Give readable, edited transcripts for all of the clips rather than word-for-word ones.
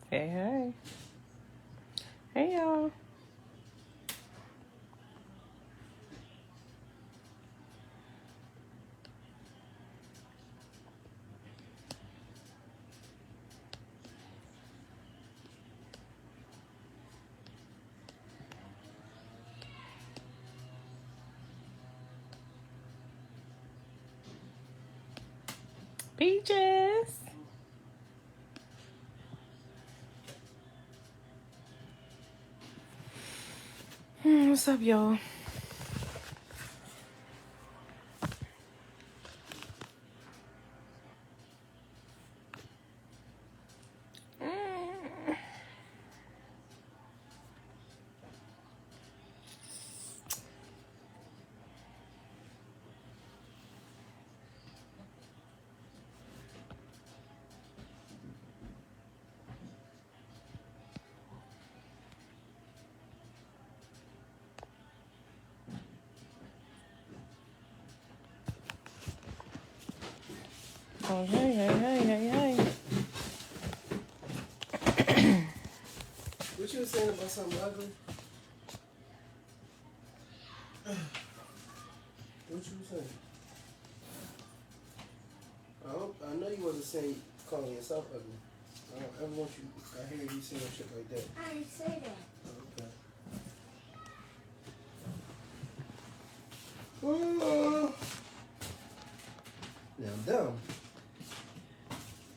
Hey, hey. Hey, y'all. Peaches. What's up, y'all? Oh, hey, hey, hey, hey, hey. What you was saying about something ugly? What you was saying? I know you wasn't saying calling yourself ugly. I don't ever want you. I hear you saying shit like that. I didn't say that. Okay. Now I'm dumb.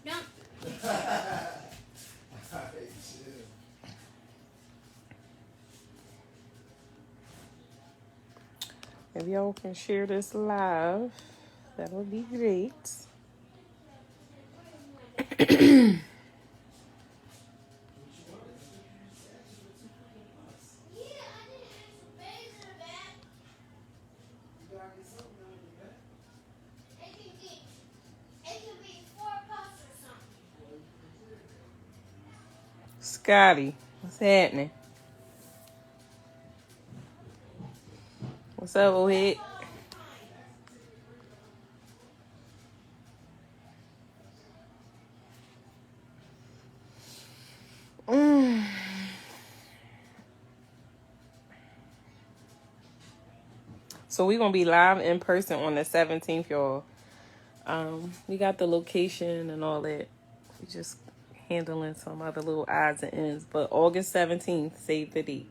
No. Alright, chill. If y'all can share this live, that would be great. Scotty, what's happening? What's up, old head? So we're going to be live in person on the 17th, y'all. We got the location and all that. We just handling some other little odds and ends. But August 17th, save the date.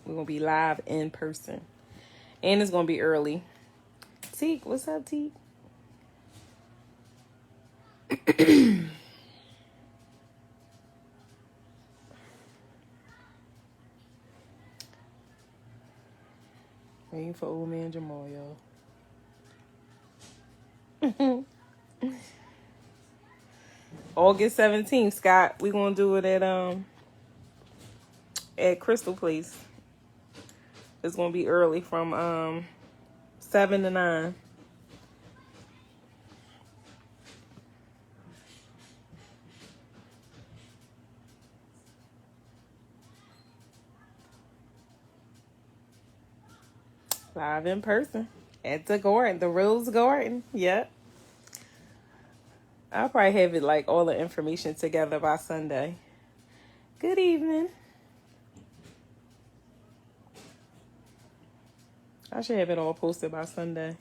We're going to be live in person. And it's going to be early. Teek, what's up, Teek? Waiting for old man Jamal, y'all. August 17th, Scott. We're going to do it at Crystal Place. It's going to be early from 7 to 9. Live in person at the garden, the Rose Garden. Yep. I'll probably have it like all the information together by Sunday. Good evening. I should have it all posted by Sunday.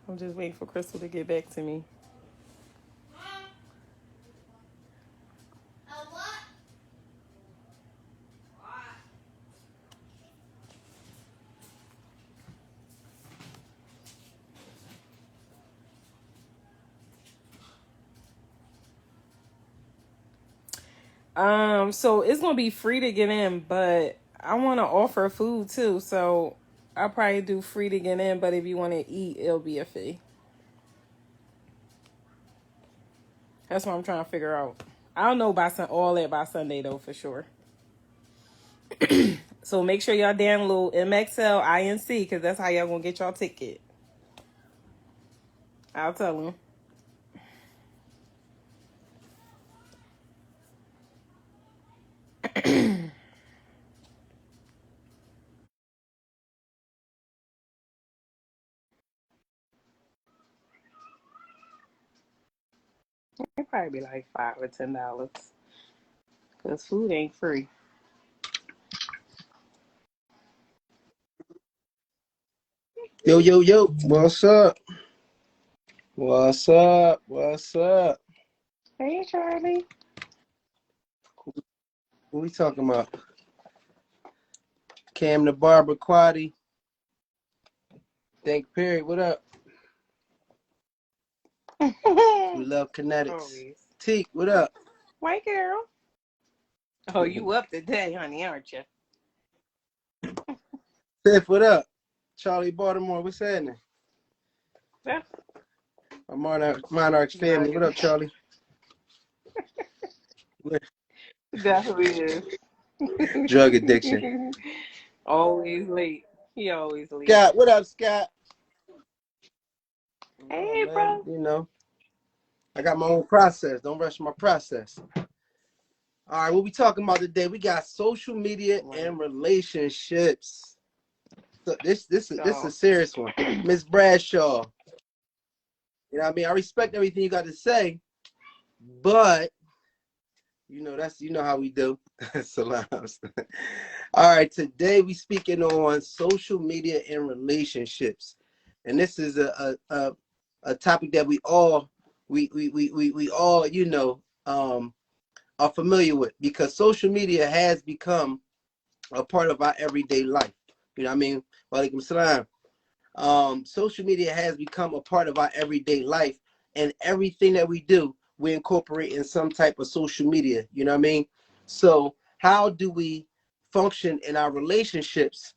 I'm just waiting for Crystal to get back to me. So it's gonna be free to get in, but I want to offer food too. So I'll probably do free to get in, but if you want to eat, it'll be a fee. That's what I'm trying to figure out. I don't know all that by Sunday though for sure. So make sure y'all download MXL INC because that's how y'all gonna get y'all ticket. I'll tell them. It probably be like $5 or $10 because food ain't free. Yo, yo, yo. What's up? What's up? What's up? Hey, Charlie. What we talking about? Cam the Barber Quaddy. Thank Perry. What up? We love kinetics. Always. Teak, what up? White girl. Oh, you up today, honey, aren't you? Tiff, what up? Charlie Baltimore, what's happening? Yeah. My Monarchs family. What up, Charlie? That's who he is. Drug addiction. Always late. He always late. Scott, what up, Scott? Hey, man. bro. You know, I got my own process. Don't rush my process. All right, what we talking about today? We got social media and relationships. So this is a serious one. Miss Bradshaw. You know what I mean? I respect everything you got to say, but you know how we do. Salams. All right, today we speaking on social media and relationships. And this is a topic that we all are familiar with because social media has become a part of our everyday life. You know what I mean? Walaikum salam. Social media has become a part of our everyday life, and everything that we do, we incorporate in some type of social media. You know what I mean? So how do we function in our relationships,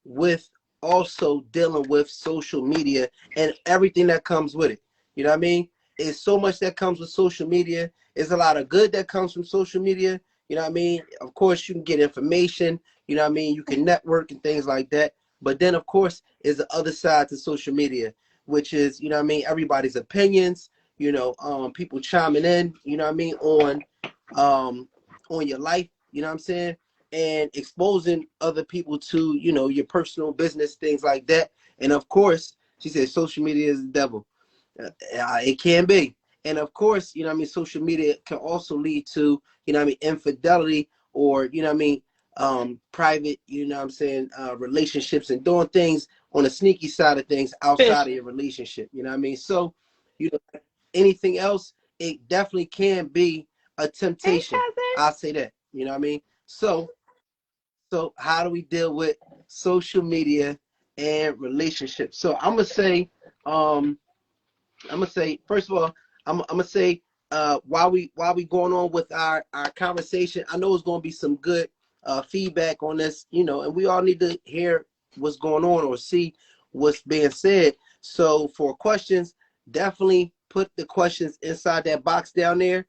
with also dealing with social media and everything that comes with it? You know what I mean? It's so much that comes with social media. There's a lot of good that comes from social media. You know what I mean? Of course, you can get information. You know what I mean? You can network and things like that. But then, of course, is the other side to social media, which is, you know what I mean, everybody's opinions, people chiming in, you know what I mean, on your life, you know what I'm saying, and exposing other people to, your personal business, things like that. And of course, she said social media is the devil. It can be. And of course, you know what I mean, social media can also lead to, you know what I mean, infidelity or, you know what I mean, private, you know what I'm saying, relationships and doing things on the sneaky side of things outside of your relationship. You know what I mean? So, anything else, it definitely can be a temptation. I'll say that. You know what I mean? So how do we deal with social media and relationships? So I'm gonna say first of all, I'm gonna say while we going on with our conversation, I know it's gonna be some good feedback on this, and we all need to hear what's going on or see what's being said. So for questions, definitely put the questions inside that box down there,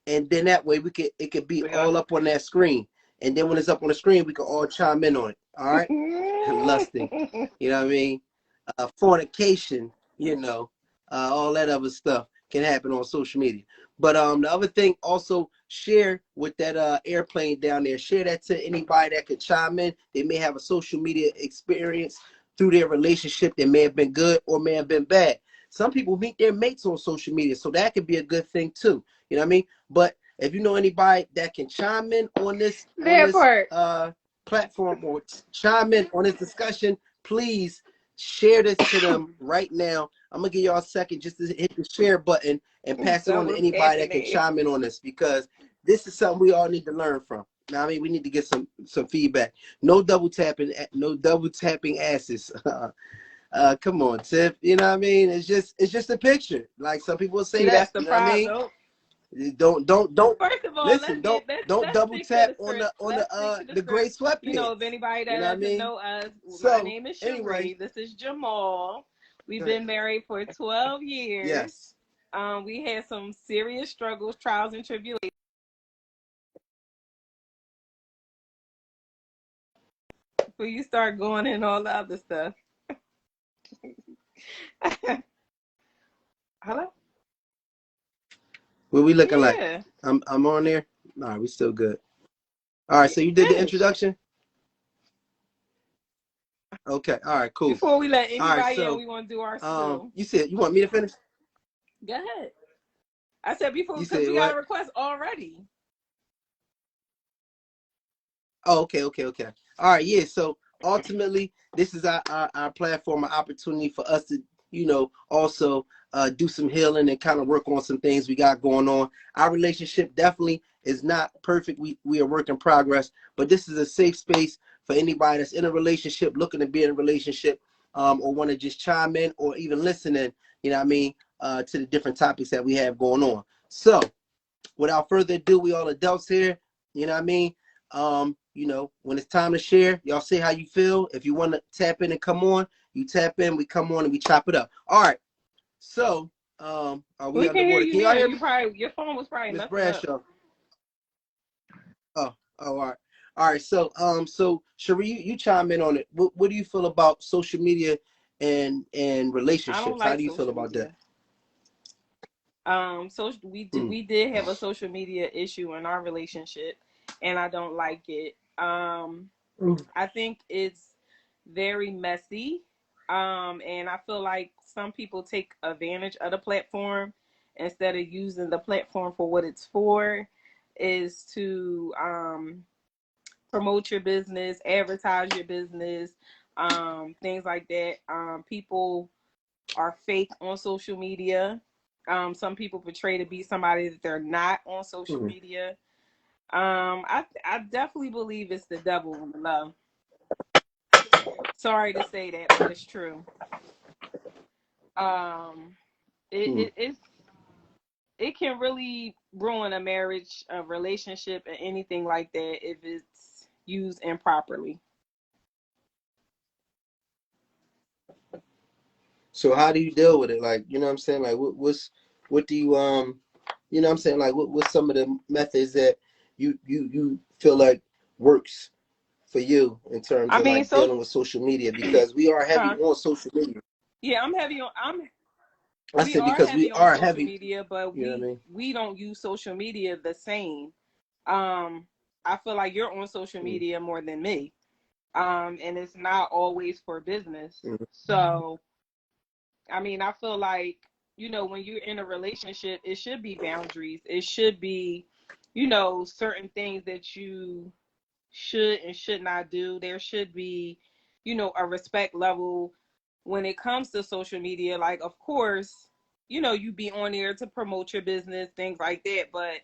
and then that way it could be all up on that screen. And then when it's up on the screen, we can all chime in on it. All right, lusting, you know what I mean? Fornication, all that other stuff can happen on social media. But the other thing, also share with that airplane down there. Share that to anybody that could chime in. They may have a social media experience through their relationship that may have been good or may have been bad. Some people meet their mates on social media, so that could be a good thing too. You know what I mean? But if you know anybody that can chime in on this platform or chime in on this discussion, please share this to them right now. I'm gonna give y'all a second just to hit the share button and pass it on to anybody that can chime in on this, because this is something we all need to learn from. Now, I mean, we need to get some feedback. No double tapping asses. Come on, Tiff. You know what I mean? It's just a picture. Like some people say that. That's the you know what I mean? problem. Don't First of all, listen. let's Don't double stick tap to the on script. Let's stick to the the gray script. sweatpants. If anybody that You know what I doesn't mean? know us, So, my name is Cherie. anyway. This is Jamal. We've been married for 12 years. Yes. We had some serious struggles, trials, and tribulations. before you start going in all the other stuff. Hello? What we looking like? Yeah. I'm on there. Nah, we still good. All right, so you did the Finish. introduction. Okay. All right. Cool. Before we let All right. anybody in, So we want to do our spill. you said you want me to finish? Go ahead. I said before, You because said we got a what? request already. Oh, okay. All right. Yeah. So ultimately, this is our platform, an opportunity for us to, also do some healing and kind of work on some things we got going on. Our relationship definitely is not perfect. We are work in progress, but this is a safe space for anybody that's in a relationship, looking to be in a relationship, or want to just chime in or even listen in, you know what I mean, to the different topics that we have going on. So without further ado, we all adults here, you know what I mean? When it's time to share, y'all say how you feel. If you want to tap in and come on, you tap in, we come on and we chop it up. All right. So, are we We can hear underwater? you Can y'all now. hear me? Your phone was probably Miss messing up. Bradshaw. All right. All right. So Cherie, you chime in on it. What do you feel about social media and I don't relationships? How like do you feel social about that? media. So Hmm. we did have a social media issue in our relationship, and I don't like it. I think it's very messy. And I feel like some people take advantage of the platform instead of using the platform for what it's for, is to promote your business, advertise your business, things like that. People are fake on social media. Some people portray to be somebody that they're not on social Hmm. media. I definitely believe it's the devil in the love. Sorry to say that, but it's true. Um, Hmm. it can really ruin a marriage, a relationship, and anything like that if it's used improperly. So how do you deal with it? Like, you know what I'm saying? Like, what do you, you know what I'm saying? Like, what's some of the methods that you feel like works for you in terms I of mean, like so dealing with social media? Because we are heavy huh? on social media. Yeah, I'm heavy on. I We said are because we heavy on are social heavy. media, but You know what I mean? we don't use social media the same. Um, I feel like you're on social Mm, media more than me. And it's not always for business. mm, So, I mean, I feel like, when you're in a relationship, it should be boundaries. It should be, certain things that you should and should not do. There should be, a respect level when it comes to social media. Like, of course, you be on there to promote your business, things like that, but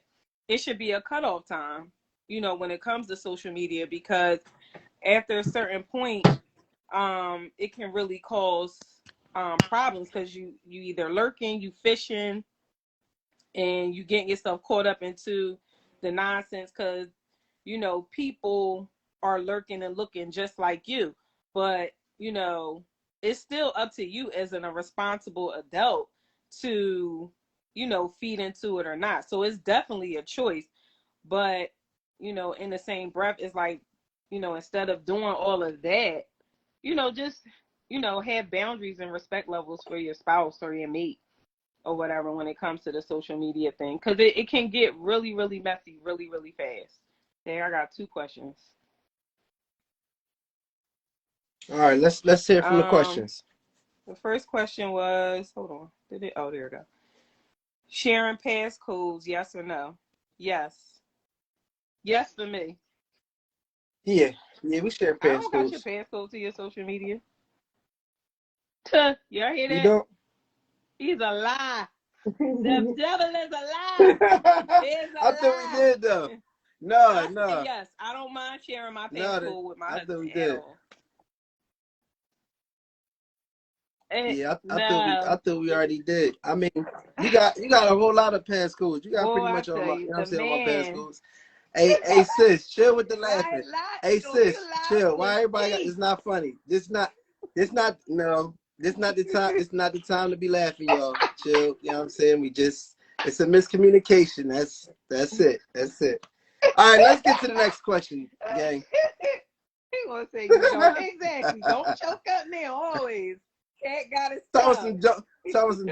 it should be a cutoff time, when it comes to social media, because after a certain point, it can really cause problems, because you either lurking, you fishing, and you getting yourself caught up into the nonsense, because people are lurking and looking just like you. But it's still up to you as a responsible adult to feed into it or not. So it's definitely a choice. But in the same breath, it's like, instead of doing all of that, just have boundaries and respect levels for your spouse or your mate or whatever when it comes to the social media thing, because it can get really, really messy really, really fast. There, I got two questions. All right, let's hear from the um questions. the first question was, hold on, did it, oh, there we go. Sharing passcodes, yes or no? Yes. Yes for me. Yeah, yeah, we share I don't got your passcodes. passcode to your social media. Tuh, y'all hear You that? don't? He's a lie. The devil is a lie. It's a I thought we lie. did though. No, I said no, yes. I don't mind sharing my no. passcode with my I thought husband we at did. all. Yeah, I thought No. we already did. I mean, you got a whole lot of passcodes. You got Boy, pretty I much all tell my, you, what I'm the saying, all my man. passcodes. Hey sis, chill with the Why laughing. lie? Hey Don't you sis, lie chill. with Why everybody got? me? It's not funny. This not the time. It's not the time to be laughing, y'all. Chill. You know what I'm saying? It's a miscommunication. That's it. That's it. All right, let's get to the next question, gang. gonna say you don't. Exactly. Don't choke up now. Always. Cat gotta stop.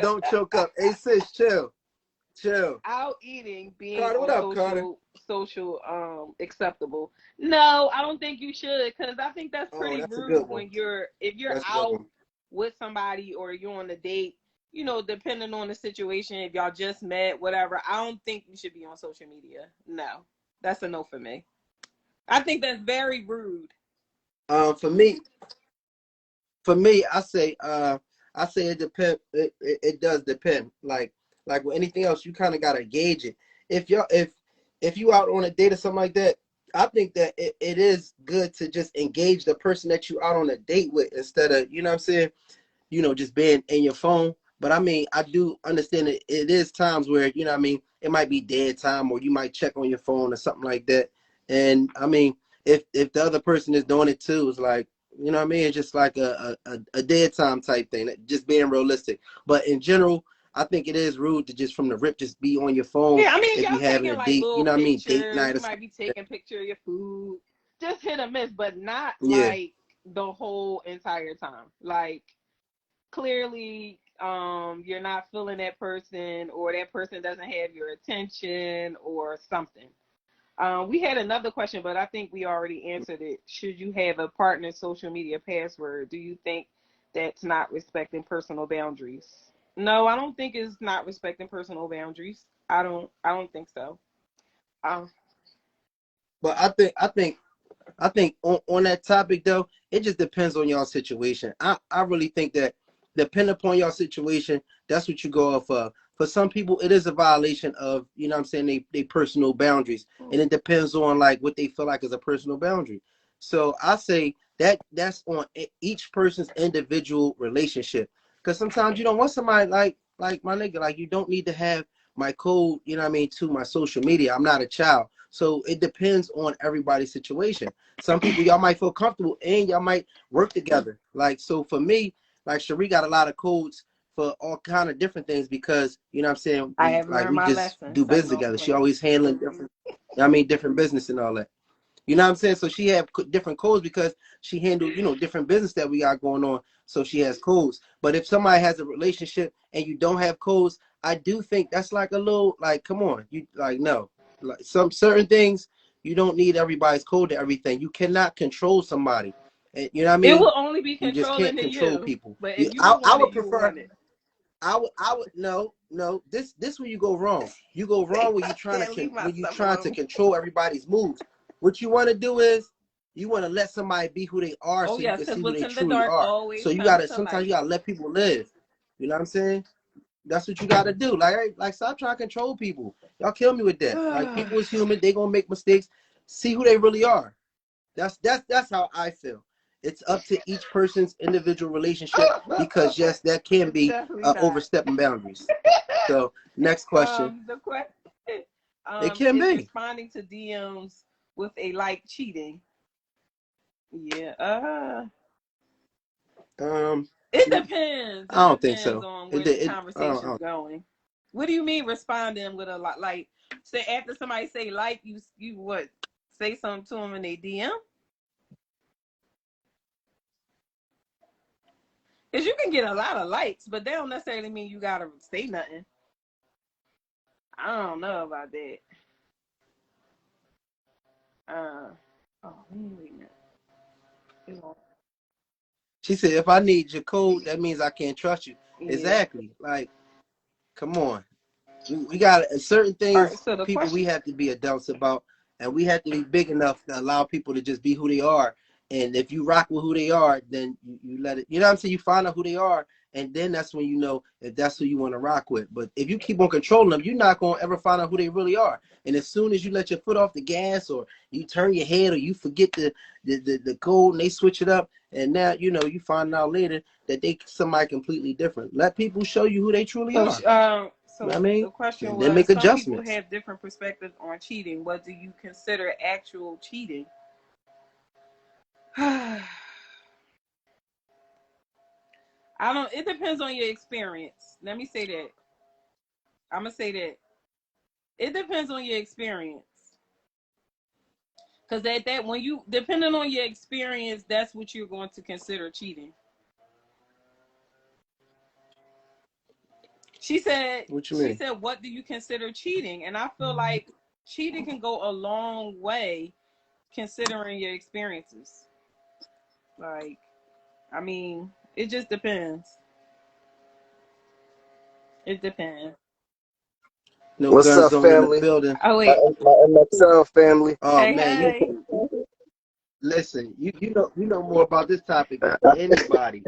Don't choke up. Hey sis, chill. Out eating being Carter, what on up, Carter? social acceptable. No, I don't think you should, because I think that's Oh, pretty that's a rude good one. when if you're That's a good out one. with somebody or you're on a date, depending on the situation, if y'all just met, whatever, I don't think you should be on social media. No. That's a no for me. I think that's very rude. For me, I say it depend. It does depend. Like with anything else, you kind of gotta gauge it. If you out on a date or something like that, I think that it is good to just engage the person that you out on a date with instead of, you know what I'm saying, just being in your phone. But I mean, I do understand that it is times where, you know what I mean, it might be dead time or you might check on your phone or something like that. And I mean, if the other person is doing it too, it's like, you know what I mean? It's just like a dead time type thing, just being realistic. But in general, I think it is rude to just from the rip just be on your phone Yeah, I mean, if y'all you having taking a like date, you little know what I mean? Date pictures. night You or something might be like that. taking a picture of your food. Just hit or miss, but not Yeah. like the whole entire time. Like clearly, you're not feeling that person, or that person doesn't have your attention, or something. We had another question, but I think we already answered it. Should you have a partner's social media password? Do you think that's not respecting personal boundaries? No, I don't think it's not respecting personal boundaries. I don't think so. Um, But I think on that topic though, it just depends on y'all situation. I really think that depending upon your situation, that's what you go off of. For some people, it is a violation of, you know what I'm saying, they personal boundaries. And it depends on like what they feel like is a personal boundary. So I say that's on each person's individual relationship. Because sometimes you don't want somebody like my nigga, like you don't need to have my code, you know what I mean, to my social media. I'm not a child. So it depends on everybody's situation. Some people y'all might feel comfortable and y'all might work together. Like so for me, like Cherie got a lot of codes for all kind of different things because you know what I'm saying I have learned we my just lesson, do so business don't together. She play. always handling different, you know what I mean, different business and all that. You know what I'm saying? So she have different codes because she handled, different business that we got going on. So she has codes. But if somebody has a relationship and you don't have codes, I do think that's like a little like, come on, you like no, like some certain things you don't need everybody's code to everything. You cannot control somebody. And, you know what I It will mean? only be You just controlling can't to control you. people. But You, if you I want would it, you prefer. want it. I would no. This where you go wrong. You go wrong when you trying Can't leave my when you stuff trying to alone. control everybody's moves. What you want to do is you want to let somebody be who they are Oh so you yes, can because see who what's they in the truly dark are. always So you comes gotta to sometimes light. you gotta let people live. You know what I'm saying? That's what you gotta do. Like stop trying to control people. Y'all kill me with that. Like people is human, they gonna make mistakes. See who they really are. That's how I feel. It's up to each person's individual relationship because yes, that can It's be definitely not. overstepping boundaries. So next question. The question It can is be. responding to DMs with a like cheating. Yeah. Um, It depends. I It don't think depends so. on It where the it I conversation's don't. going. What do you mean responding with a lot? Like, say after somebody say like, you what? Say something to them in a DM? Because you can get a lot of likes, but they don't necessarily mean you gotta say nothing. I don't know about that. Uh, oh, wait a minute. She said, if I need your code, that means I can't trust you. Yeah. Exactly. Like, come on. We got certain All right. things, So the people we question. have to be adults about, and we have to be big enough to allow people to just be who they are. And if you rock with who they are, then you let it, you know what I'm saying? You find out who they are, and then that's when you know if that's who you want to rock with. But if you keep on controlling them, you're not going to ever find out who they really are. And as soon as you let your foot off the gas or you turn your head or you forget the code and they switch it up, and now, you find out later that they somebody completely different. Let people show you who they truly So, are. You know what I so the mean? question And then was: make some people adjustments. have different perspectives on cheating. What do you consider actual cheating? I don't. It depends on your experience. Let me say that. I'm gonna say that it depends on your experience. Because at that, when you, depending on your experience, that's what you're going to consider cheating. She said, What you mean? what do you consider cheating? And I feel like cheating can go a long way considering your experiences. Like, I mean, it just depends. It depends. No What's gun up, zone in the family? building. Oh, My, wait. my MXL family. Oh Hey, man, you hey. listen. You know more about this topic than anybody.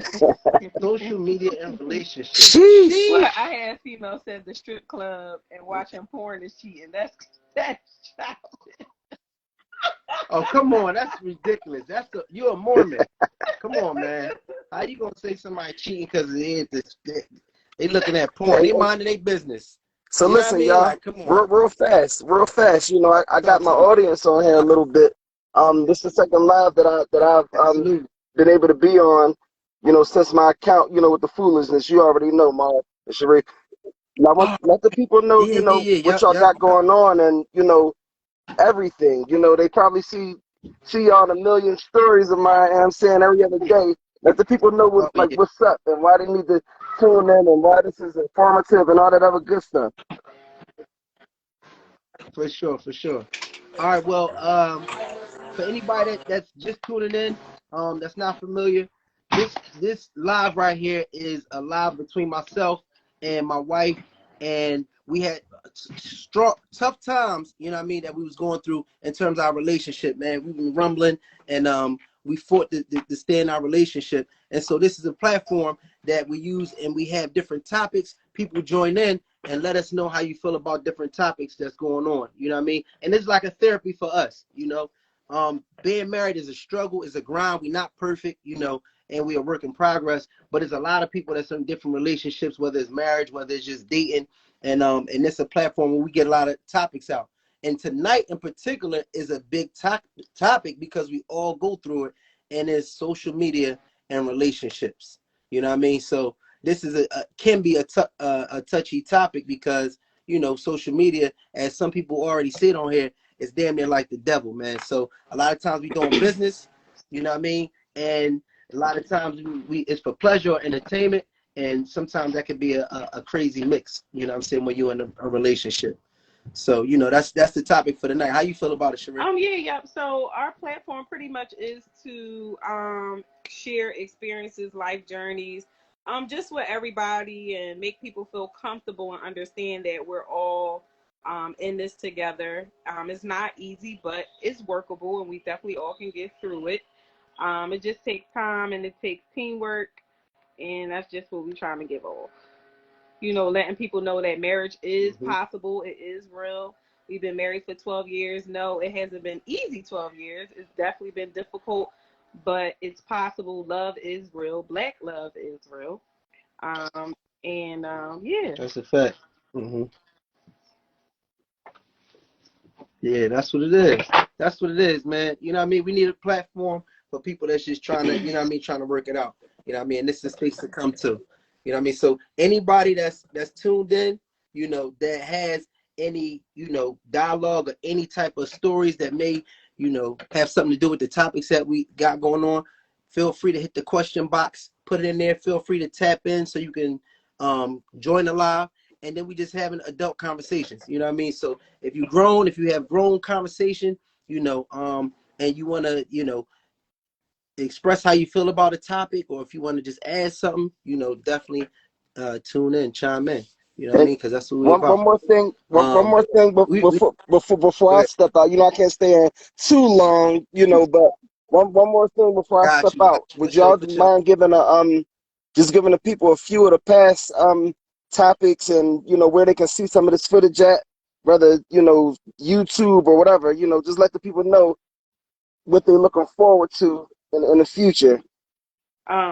Social media and relationships. Sheesh. Well, Sheesh. I had a female said the strip club and watching porn is cheating. That's childish. Oh come on, that's ridiculous. You're a Mormon. Come on, man. How you gonna say somebody cheating because they looking at porn? Hey, They minding their business. so You know what I listen, mean? y'all. Like, come on, Real fast. You know, I got talk my to me. audience on here a little bit. This is the second live that I've Absolutely. been able to be on. You know, since my account. You know, with the foolishness, you already know, Ma and Sheree. Now, Oh let the people know. yeah, You yeah, know yeah. what Yep, y'all yep. got going on, and you know everything. You know, they probably see y'all in a million stories of mine. I'm saying every other day. Let the people know Oh yeah, what's up and why they need to tune in and why this is informative and all that other good stuff. for sure, for sure. All right, well, for anybody that's just tuning in, that's not familiar, this live right here is a live between myself and my wife, and we had strong, tough times, you know what I mean, that we was going through in terms of our relationship, man. We've been rumbling, and we fought to stay in our relationship, and so this is a platform that we use, and we have different topics. People join in and let us know how you feel about different topics that's going on. You know what I mean? And it's like a therapy for us, you know. Being married is a struggle, is a grind. We're not perfect, you know, and we are work in progress. But there's a lot of people that's in different relationships, whether it's marriage, whether it's just dating, and it's a platform where we get a lot of topics out. And tonight in particular is a big topic because we all go through it, and it's social media and relationships. You know what I mean? So this is can be a touchy topic because you know social media, as some people already said on here, is damn near like the devil, man. So a lot of times we doing business, you know what I mean, and a lot of times we it's for pleasure or entertainment, and sometimes that could be a crazy mix. You know what I'm saying, when you're in a relationship. So you know that's the topic for tonight. How you feel about it, Sheree? Yeah. So our platform pretty much is to share experiences, life journeys, just with everybody and make people feel comfortable and understand that we're all in this together. It's not easy, but it's workable, and we definitely all can get through it. It just takes time and it takes teamwork, and that's just what we're trying to give off. You know, letting people know that marriage is Mm-hmm. possible, it is real. We've been married for 12 years. No, it hasn't been easy 12 years. It's definitely been difficult, but it's possible. Love is real. Black love is real. Um, yeah. That's a fact. Mm-hmm. Yeah, that's what it is. That's what it is, man. You know what I mean? We need a platform for people that's just trying to, you know what I mean, trying to work it out. You know what I mean? And this is a space to come to. You know what I mean? So anybody that's tuned in, you know, that has any, you know, dialogue or any type of stories that may, you know, have something to do with the topics that we got going on, feel free to hit the question box, put it in there. Feel free to tap in so you can join the live. And then we just having adult conversations. You know what I mean? So if you have grown conversation, you know, and you want to, you know, express how you feel about a topic, or if you want to just add something, you know, definitely tune in, chime in. You know what I And mean? Because that's what we about. one Um, more thing we before go I ahead. step out. You know, I can't stay in too long. You know, but one more thing before I step Got out. you for Would sure, y'all for sure. mind giving just giving the people a few of the past topics and you know where they can see some of this footage at, whether you know YouTube or whatever. You know, just let the people know what they're looking forward to in the future.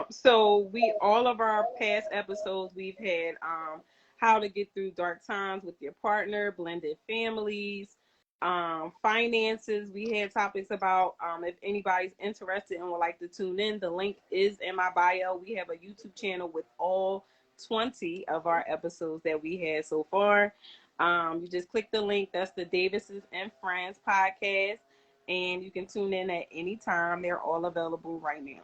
So we all of our past episodes we've had how to get through dark times with your partner, blended families, finances. We had topics about if anybody's interested and would like to tune in, the link is in my bio. We have a YouTube channel with all 20 of our episodes that we had so far. You just click the link. That's the Davises and Friends podcast. and you can tune in at any time. They're all available right now.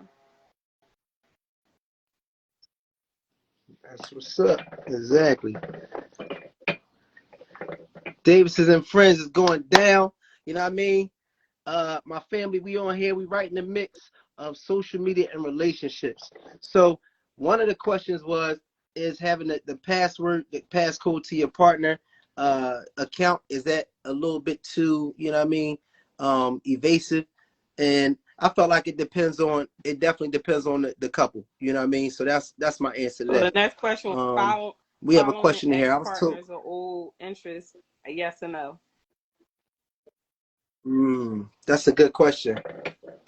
That's what's up. Exactly. Davis's and Friends is going down. You know what I mean? My family, we on here, we right in the mix of social media and relationships. So one of the questions was, is having the password, the passcode to your partner account, is that a little bit too, you know what I mean, evasive? And I felt like it definitely depends on the couple, you know what I mean? So that's my answer to So the that. next question was We have a following question ex here. I was told, partners or old interests, a yes or no? that's a good question.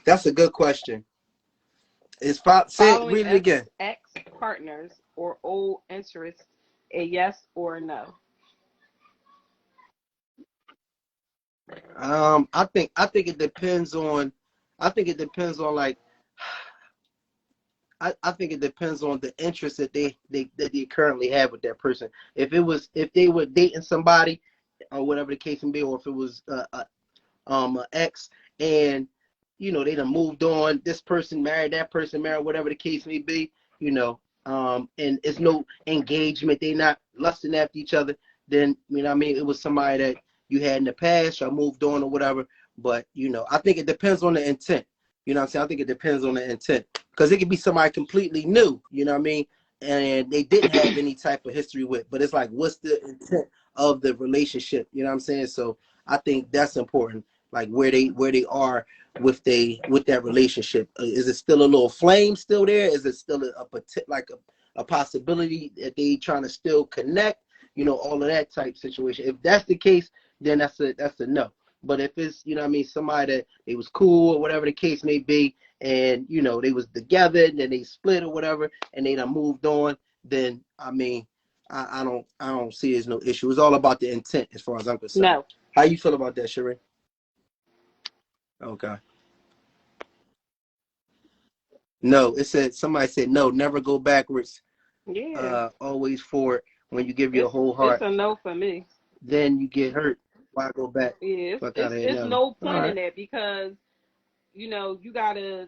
That's a good question. Following Read it again. ex partners or old interests, a yes or no? I think it depends on. I think it depends on like. I think it depends on the interest that they currently have with that person. If they were dating somebody, or whatever the case may be, or if it was an ex, and they done moved on. This person married, that person married, whatever the case may be. And it's no engagement. They not lusting after each other. Then I mean, it was somebody that you had in the past, or moved on, or whatever. But I think it depends on the intent. You know what I'm saying? I think it depends on the intent, because it could be somebody completely new. You know what I mean? And they didn't have any type of history with. But it's like, what's the intent of the relationship? You know what I'm saying? So I think that's important, like where they are with that relationship. Is it still a little flame still there? Is it still a possibility that they trying to still connect? All of that type situation. If that's the case, then that's a no. But if it's what I mean, somebody that they was cool or whatever the case may be, and they was together and then they split or whatever, and they done moved on, then I mean, I don't see there's no issue. It's all about the intent as far as I'm concerned. No. How you feel about that, Sheree? Okay. No, somebody said no, never go backwards. Yeah. Always forward. When you give your It's whole it's heart, a no for me. then you get hurt. Why go back? Yeah, Fuck out it's of here, it's never. no All point in right. that, because you gotta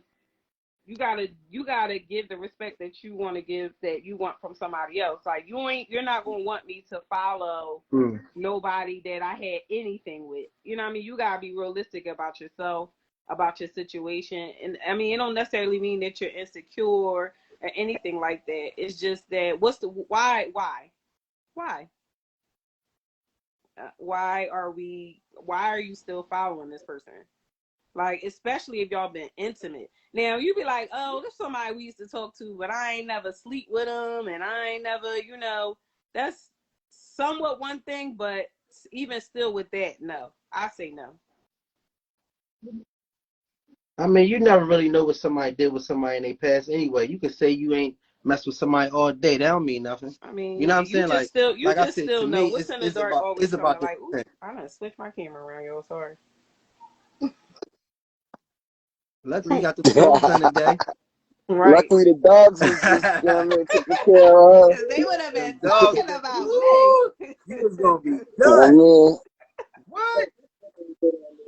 give the respect that you want to give, that you want from somebody else. Like, you're not gonna want me to follow nobody that I had anything with. You know what I mean? You gotta be realistic about yourself, about your situation. And I mean, it don't necessarily mean that you're insecure or anything like that. It's just that, why why are you still following this person? Like, especially if y'all been intimate. Now, you be like, oh, this somebody we used to talk to, but I ain't never sleep with them, and I ain't never, that's somewhat one thing, but even still with that, no. I say no. I mean, you never really know what somebody did with somebody in their past anyway. You can say you ain't messed with somebody all day. That don't mean nothing. I You know what mean, I'm saying? you Like I just said, still to know. me, What's in the dark always it's come to about the light. Ooh, intent. I done switched my camera around, y'all. Sorry. Luckily, you got the clothes done today. Right. Luckily, the dogs was you know what I mean, taken care of. Because they would have been Them dogs, talking about woo, me. you was gonna be I done. mean, What?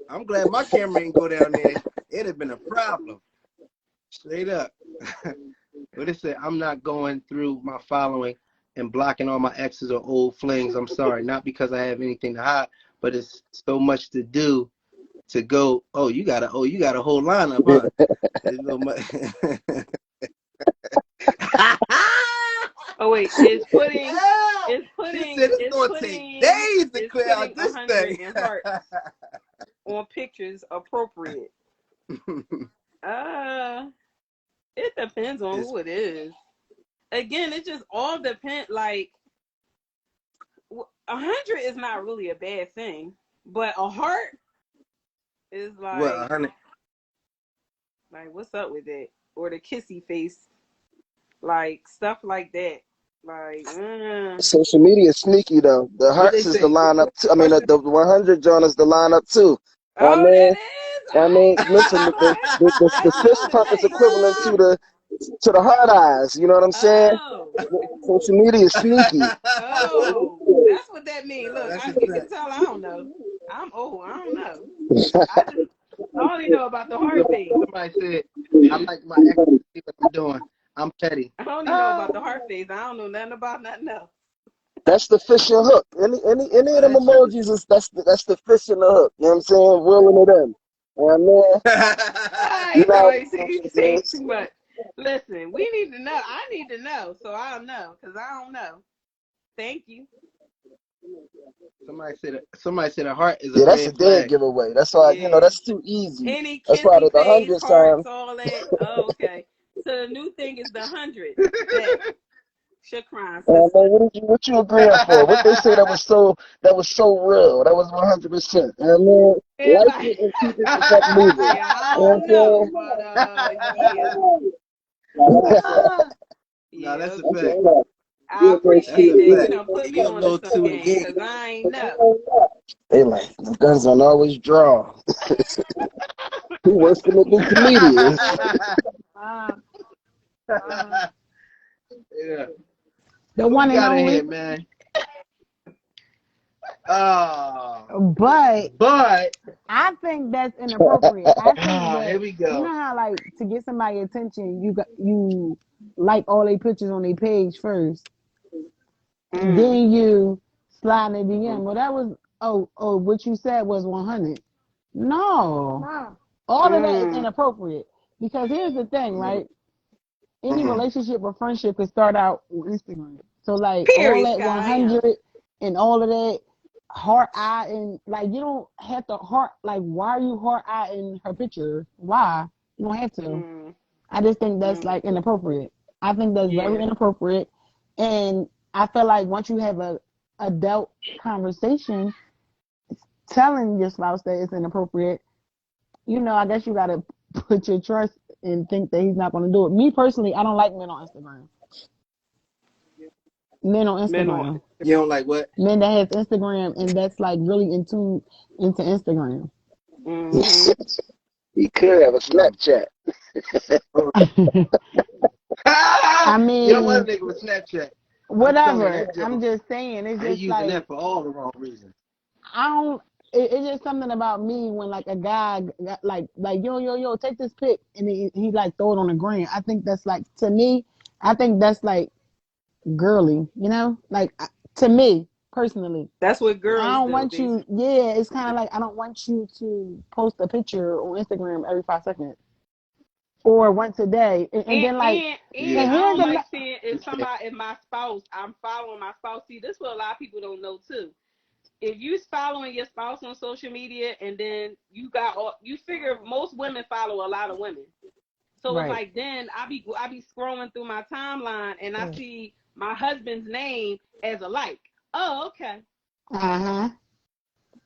I'm glad my camera ain't go down there. It'd have been a problem. Straight up. But it said, I'm not going through my following and blocking all my exes or old flings. I'm sorry. Not because I have anything to hide, but it's so much to do to go. You got a whole lineup, huh? There's so much. Oh wait, She said it's gonna take days to it's clear putting out a this hundred thing. and hearts on pictures appropriate. Uh, it depends on It's who it is. Again, it just all depends. Like, 100 is not really a bad thing, but a heart is what, like, 100? what's up with it? Or the kissy face, like stuff like that. Like, social media is sneaky though. The What they hearts is the say? What lineup. the I mean, question? the 100 John is the lineup too. I oh, that mean, is. I I mean, ain't know listen, that part. the That's fist new to pump is me. equivalent to the heart eyes. You know what I'm saying? Oh, Social media is sneaky. oh, that's what that means. Look, That's a you can fact. tell I don't know. I'm old. I don't know. I just I only know about the heart phase. Somebody said, I like my ex to see what I'm doing. I'm petty. I only know about the heart phase. I don't know nothing about nothing else. That's the fishing hook. Any of them That's true. emojis is that's the fish in the hook. You know what I'm saying? Reeling it in. And I you ain't know know how you it say is. too much. Listen, we need to know. I need to know, so I'll know because I don't know. Thank you. Somebody said a heart is a Yeah, that's a red dead flag. giveaway. That's why Yeah. that's too easy. Any That's why kissy the face, 100 hearts, sign. all that. Oh, okay. So the new thing is the 100. Bet. Shukran, Man, sister. what you agreeing for? What they say that was so real. That was 100%. And man, like Everybody. it and keep it the fuck moving. Yeah, I You know don't know, what but yeah. I'm saying? No, Yeah, that's a okay. fact. I That's appreciate a that. You fact. done put You me a on to little some too game because engaged. I ain't know. They like the guns don't always draw. Who worse than the new comedians? Uh, Yeah. The Who we one and got in here, only. man? But But I think that's inappropriate. I think here that we you go. know how like to get somebody attention, you like all their pictures on their page first, mm, then you slide in the DM. Mhm. Well, that was what you said was 100. No, Mom. all of that is mm. inappropriate because here's the thing, Mhm. right? Any Mhm. relationship or friendship could start out on Instagram. So like all Period, that Sky. I am. 100 and all of that heart eye and like you don't have to heart like why are you heart eye in her picture? Why? You don't have to. Mm, I just think that's mm. like inappropriate. I think that's very Yeah. inappropriate. And I feel like once you have a adult conversation telling your spouse that it's inappropriate, I guess you gotta put your trust and think that he's not gonna do it. Me personally, I don't like men on Instagram. Men on Men on. Instagram. You don't like what? Men that has Instagram and that's like really into Instagram. Mm-hmm. He could have a Mm. Snapchat. I You don't want mean, a nigga with Snapchat. I'm telling you, whatever. that I'm joke. just saying. It's He just using like that for all the wrong reasons. I don't. It's just something about me when like a guy like yo take this pic and he like throw it on the ground. I think that's like to me. I think that's like girly. Like to me personally. That's what I girls don't do, want you. basically. Yeah, it's kind of like I don't want you to post a picture on Instagram every 5 seconds or once a day, and And then like, and and Yeah. and I here's don't the like seeing if my spouse, I'm following my spouse. See, this is what a lot of people don't know too. If you following your spouse on social media and then you figure most women follow a lot of women. So it's right. like then I be scrolling through my timeline and I see my husband's name as a like. Oh, okay. Uh huh.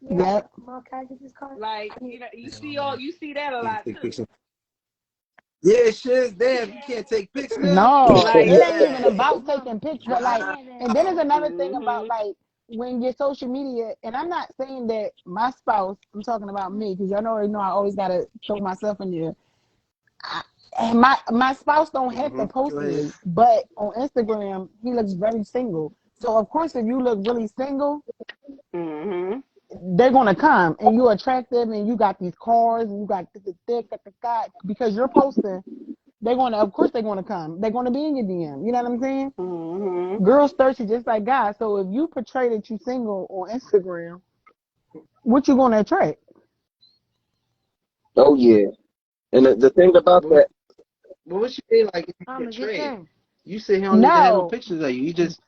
Yeah. Yep. Mom, can I get this card? Like, you see that a lot too. Yeah, shit. Damn, you can't take pics now. No, Like, it ain't even Damn. about Mom, taking pictures, I but like, can't. and then there's another thing about mhm. like when your social media, and I'm not saying that my spouse, I'm talking about me, because y'all already know I always gotta throw myself in there. And my spouse don't have to Go post ahead. me, but on Instagram he looks very single. So of course, if you look really single, Mhm. they're gonna come, and you're attractive, and you got these cars, and you got thick, because you're posting. Of course, they're gonna come. They're gonna be in your DM. You know what I'm saying? Mhm. Girls thirsty just like guys. So if you portray that you single on Instagram, what you gonna attract? Oh yeah. And the thing about But what, that, but what you mean, like, if you Mom, get is your trade? turn. You say he don't even have no No, pictures of you. He just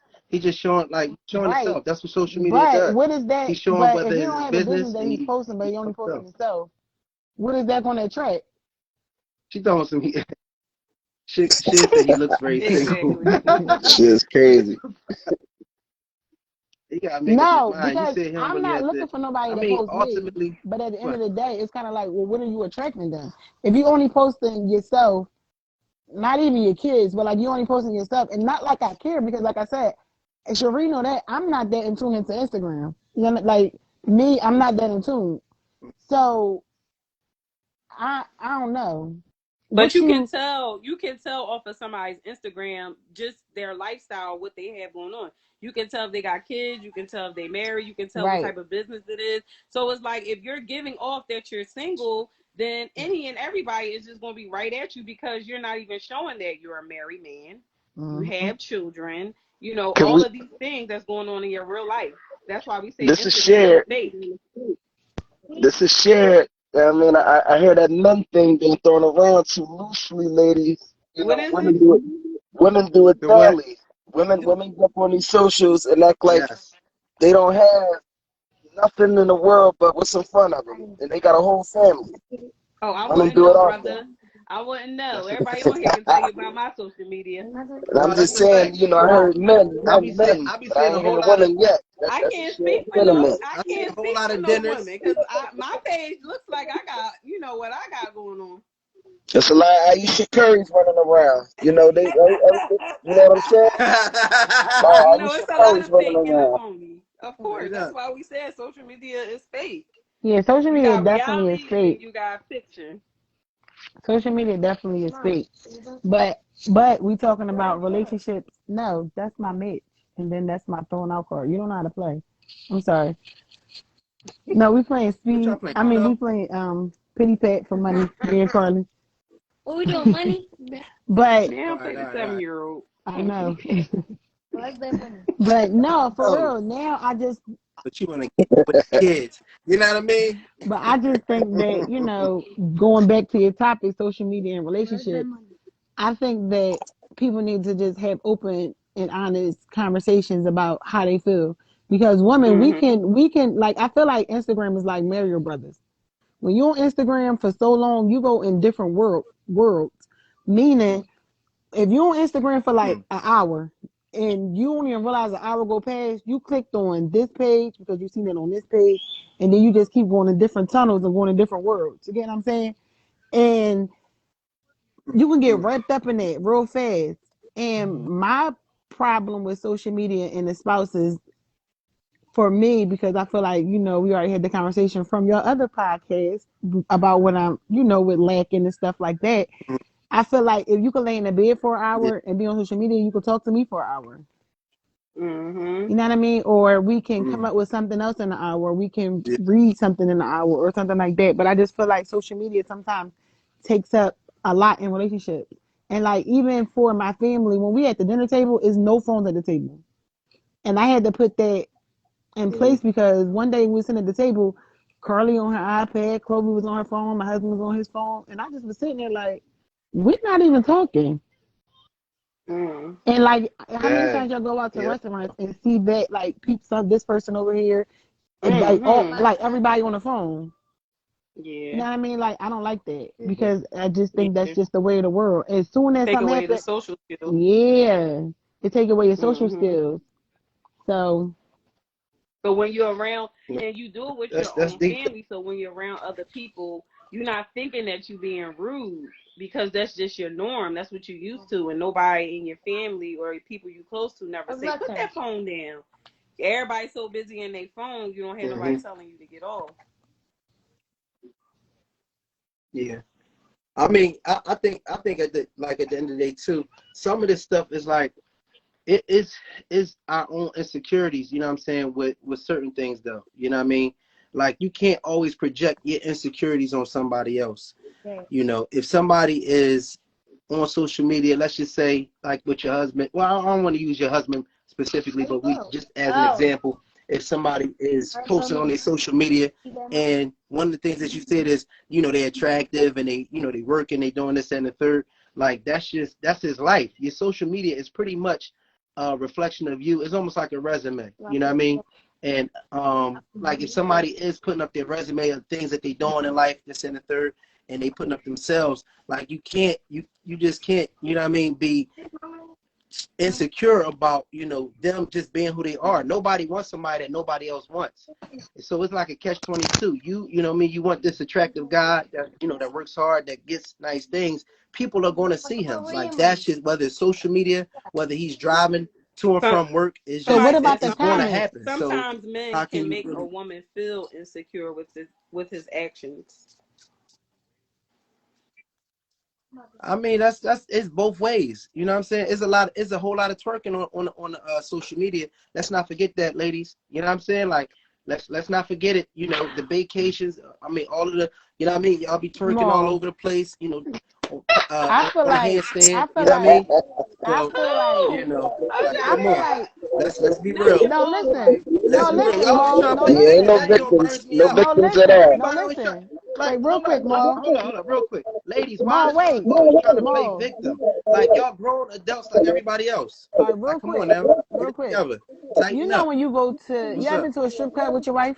showing right. himself. That's what social media But does. what is that? He's showing But whether if he it's don't his have a business business that and he's he posting, but he only posting himself. himself, what is that gonna attract? She throwing some. She said he looks very single. Exactly. shit is crazy. He gotta make up his No, mind. You because said he don't I'm really not have to. looking for nobody I to mean, post me. ultimately, But at the end what? of the day, it's kind of like, well, what are you attracting then? If you only posting yourself, not even your kids, but like you only posting yourself, and not like I care because, like I said, and Cherie know that I'm not that in tune into Instagram. You know, like me, I'm not that in tune. So I don't know But what you you can tell off of somebody's Instagram just their lifestyle, what they have going on. You can tell if they got kids, you can tell if they married, you can tell what right. type of business it is. So it's like if you're giving off that you're single, then any and everybody is just going to be right at you because you're not even showing that you're a married man. You Mm-hmm. have children, Can all we? of these things that's going on in your real life. That's why we say This is Instagram is shared. fake. This is shared. I mean, I hear that men thing being thrown around too loosely, ladies. You What know, is women it? do it. Women do it The what? daily. Women get up on these socials and act like Yes. they don't have nothing in the world but what's in front of them, and they got a whole family. Oh, I Women wouldn't do it know, often. brother. I wouldn't know. That's a Everybody on here can tell you about my social media. And I'm no. just That's a saying, fact. you know, I heard men, I be but I seeing a ain't whole hear lot of. women yet. I That's a can't shared speak for no. sentiment. I I see can't a whole speak lot for of no dinners. woman because my page looks like I got what I got going on. It's a lot of Aisha Curry's running around. You know, you know what I'm saying? A lot of Aisha It's a lot Curry's of running fake and a around. phony. Of course, Straight that's up. why we said social media is fake. Yeah, social You media got definitely is reality and then fake. you got fiction. Social media definitely is fake. But we talking about relationships. No, that's my Mitch. And then that's my throwing out card. You don't know how to play. I'm sorry. No, we playing What y'all speed. playing? I mean we Uno? playing pity pat for money, me and Carly. What we doing, money? But Now All play right, all the right, all right. 7-year-old. I know. Let's bet money. But no, for Oh, real, now I just but you want to keep up with the kids. You know what I mean? think that, going back to your topic, social media and Let's bet relationships, money. I think that people need to just have open and honest conversations about how they feel. Because women, we Hmm. can like I feel like Instagram is like Mario Brothers. When you're on Instagram for so long, you go in different worlds. Meaning, if you're on Instagram for like Hmm. an hour and you don't even realize an hour go past, you clicked on this page because you seen it on this page, and then you just keep going in different tunnels and going in different worlds. You get what I'm saying? And you can get Hmm. wrapped up in that real fast. And my problem with social media and the spouses for me, because I feel like, we already had the conversation from your other podcast about what I'm, with lacking and stuff like that. Hmm. I feel like if you could lay in the bed for an Yeah. hour and be on social media, you could talk to me for an hour. Hmm. You know what I mean? Or we can come Hmm. up with something else in an hour. We can Yeah. read something in an hour or something like that. But I just feel like social media sometimes takes up a lot in relationships. And like even for my family, when we at the dinner table, is no phones at the table. And I had to put that in Hmm. place because one day we were sitting at the table, Carly on her iPad, Chloe was on her phone, my husband was on his phone, and I just was sitting there like, we're not even talking. Hmm. And like, how many Yeah. times y'all go out to Yeah. restaurants and see that like pizza, this person over here, and Hmm. like everybody on the phone. You Yeah. know what I mean? Like, I don't like that because I just think that's Yeah. just the way of the world. As soon as Take something away the happens, social skills. yeah, it take away your social Hmm. skills. So But when you're around and you do it with your That's own deep. family, so when you're around other people, you're not thinking that you're being rude because that's just your norm. That's what you're used to, and nobody in your family or people you close to never say, "Put that phone down." Everybody's so busy in their phone, you don't have nobody Hmm. telling you to get off. Yeah. I mean, I think at the end of the day too, some of this stuff is like it is our own insecurities, you know what I'm saying, with certain things though. You know what I mean? Like you can't always project your insecurities on somebody else. You know, if somebody is on social media, let's just say like with your husband. Well, I don't want to use your husband specifically, but we just as an example, if somebody is posting on their social media and one of the things that you said is, they're attractive and they work and they doing this and the third, like that's his life. Your social media is pretty much a reflection of you. It's almost like a resume, you know what I mean? And like if somebody is putting up their resume of things that they doing in life, this and the third, and they putting up themselves, like you just can't, you know what I mean, be insecure about, them just being who they are. Nobody wants somebody that nobody else wants. So it's like a catch-22. You know what I mean, you want this attractive guy that that works hard, that gets nice things. People are going to see him. Like that's just whether it's social media, whether he's driving to and Some, from work, it's so what just somebody about said the it's going to sometimes comments? happen. So sometimes men how can can you make a really? woman feel insecure with his actions. I mean, that's it's both ways. You know what I'm saying? It's a whole lot of twerking on social media. Let's not forget that, ladies. You know what I'm saying? Like Let's not forget it. You know, the vacations. I mean, all of the. You know what I mean? Y'all be twerking all More. over the place. You know, I feel on the like handstand. I You feel know what I like mean? I So feel like you know, like I come feel on. like Let's be Now real. you no all listen. No Let's be real. listen, Y'all always Maul. trying to No play Yeah, ain't victim. no listen. That joint victims. burns me No out. No victims at listen. all. No Everybody always try. listen. Like, Wait, real hold quick, on, Maul. hold on, real quick, ladies. Why Maul, is y'all wait. always trying to play Maul. victim? Like y'all grown adults like everybody else. All right, real Like, come on quick. now, get Real it quick. together, You tighten know up. when you go to you What's ever up? been to a strip club with your wife?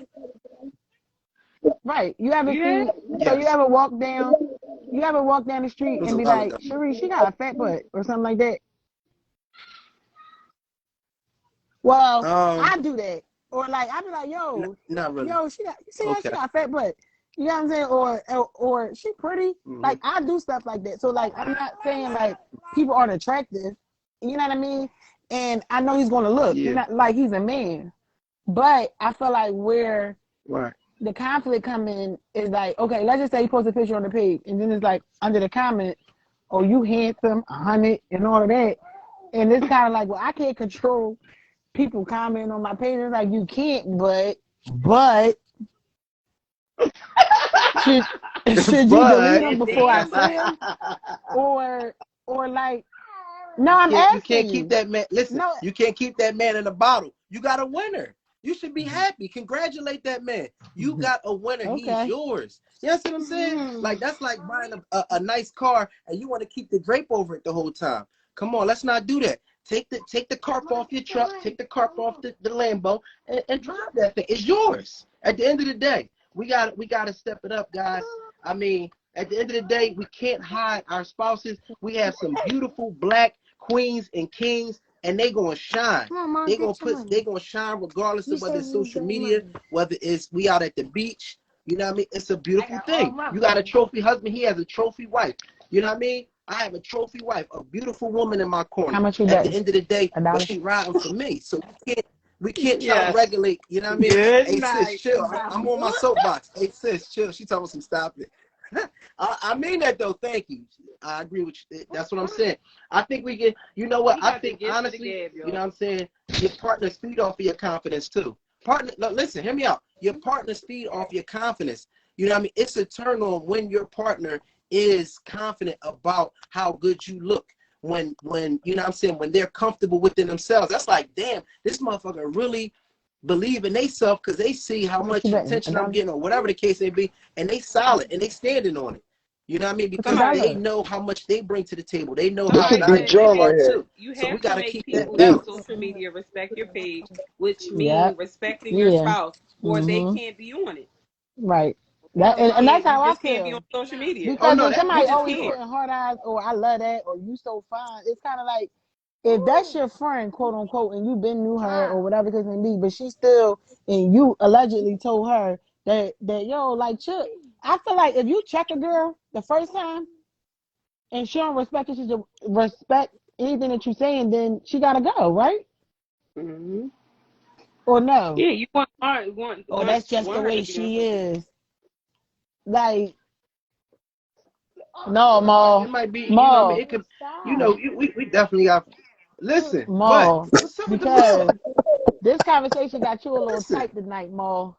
Right. You ever yeah. see so you Yes, ever walk down the street it was and a be while like, ago. Cherie, she got a fat butt or something like that? Well, Um, I do that. Or like I be like, not really. yo, you see how she Okay. got a fat butt. You know what I'm saying? Or she pretty. Hmm. Like I do stuff like that. So like I'm not saying like people aren't attractive. You know what I mean? And I know he's gonna look. Yeah. Not like he's a man. But I feel like where Right. the conflict come in is like, okay, let's just say he posts a picture on the page, and then it's like under the comment, oh, you handsome, 100, and all of that. And it's kind of like, well, I can't control people commenting on my page. It's like you can't, but should you delete But them And before I damn, see them, or like, no, I'm you can't asking keep you. that man. Listen, No, you can't keep that man in a bottle. You got a winner. You should be happy. Congratulate that man. You got a winner. He's okay. yours. You know what I'm saying? Like that's like buying a nice car and you want to keep the drape over it the whole time. Come on, let's not do that. Take the carp off your truck, take the carp off the Lambo, and drive that thing. It's yours. At the end of the day, we got to step it up, guys. I mean, at the end of the day, we can't hide our spouses. We have some beautiful black queens and kings, and they gonna shine. Come on, Mom, They get your money. gonna shine regardless You of whether said it's you social got media, money. whether it's we out at the beach. You know what I mean? It's a I beautiful got all thing. my You got a money. trophy husband. He has a trophy wife. You know what I mean? I have a trophy wife, a beautiful woman in my How corner. much you At the bet? end of the day, but $1. she riding for me. So we can't try to yes. regulate. You know what I mean? Good Hey sis, night. chill. I'm on my soapbox. Hey sis, chill. She told me some stop it. I mean that though. Thank you. I agree with you. That's what I'm saying. I think we get. You know what? He I got the think gift of the honestly, gab, you yo. know what I'm saying. Your partners feed off of your confidence too. Partner, no, listen, hear me out. Your partners feed off your confidence. You know what I mean? It's a turn on when your partner is confident about how good you look. When you know what I'm saying, when they're comfortable within themselves. That's like, damn, this motherfucker really believe in themselves because they see how How much you much betting? attention I'm $1. getting or whatever the case may be, and they solid and they standing on it. You know what I mean? What's a Because Somebody they dollar? know how much they bring to the table. They know how This a somebody deep said valuable you drum they right are have here. to too. you So we have to got to make keep It's that people deep. on balance. social media respect your page, which Yeah. mean respecting your Yeah. spouse, or they Mhm. can't be on it. Right. You And that's you how I just can't be on feel. social media. Oh Because no, when that You somebody for just always can't. sure. putting hard eyes or I love that or you so fine, it's kind of like if that's your friend, quote unquote, and you been knew her or whatever the case may be, but she still and you allegedly told her that yo like chill. I feel like if you check a girl the first time and she don't respect it, she just respect anything that you saying, then she gotta go, right? Hmm. Or no? Yeah, you want Or that's just the want her way to be on she social. is. Like no, Ma, It might be, you know, what I mean, Ma, it could, you know, we definitely got. Listen, what? Ma, What's up with the because world? this conversation got you a little Listen, tight tonight, Ma.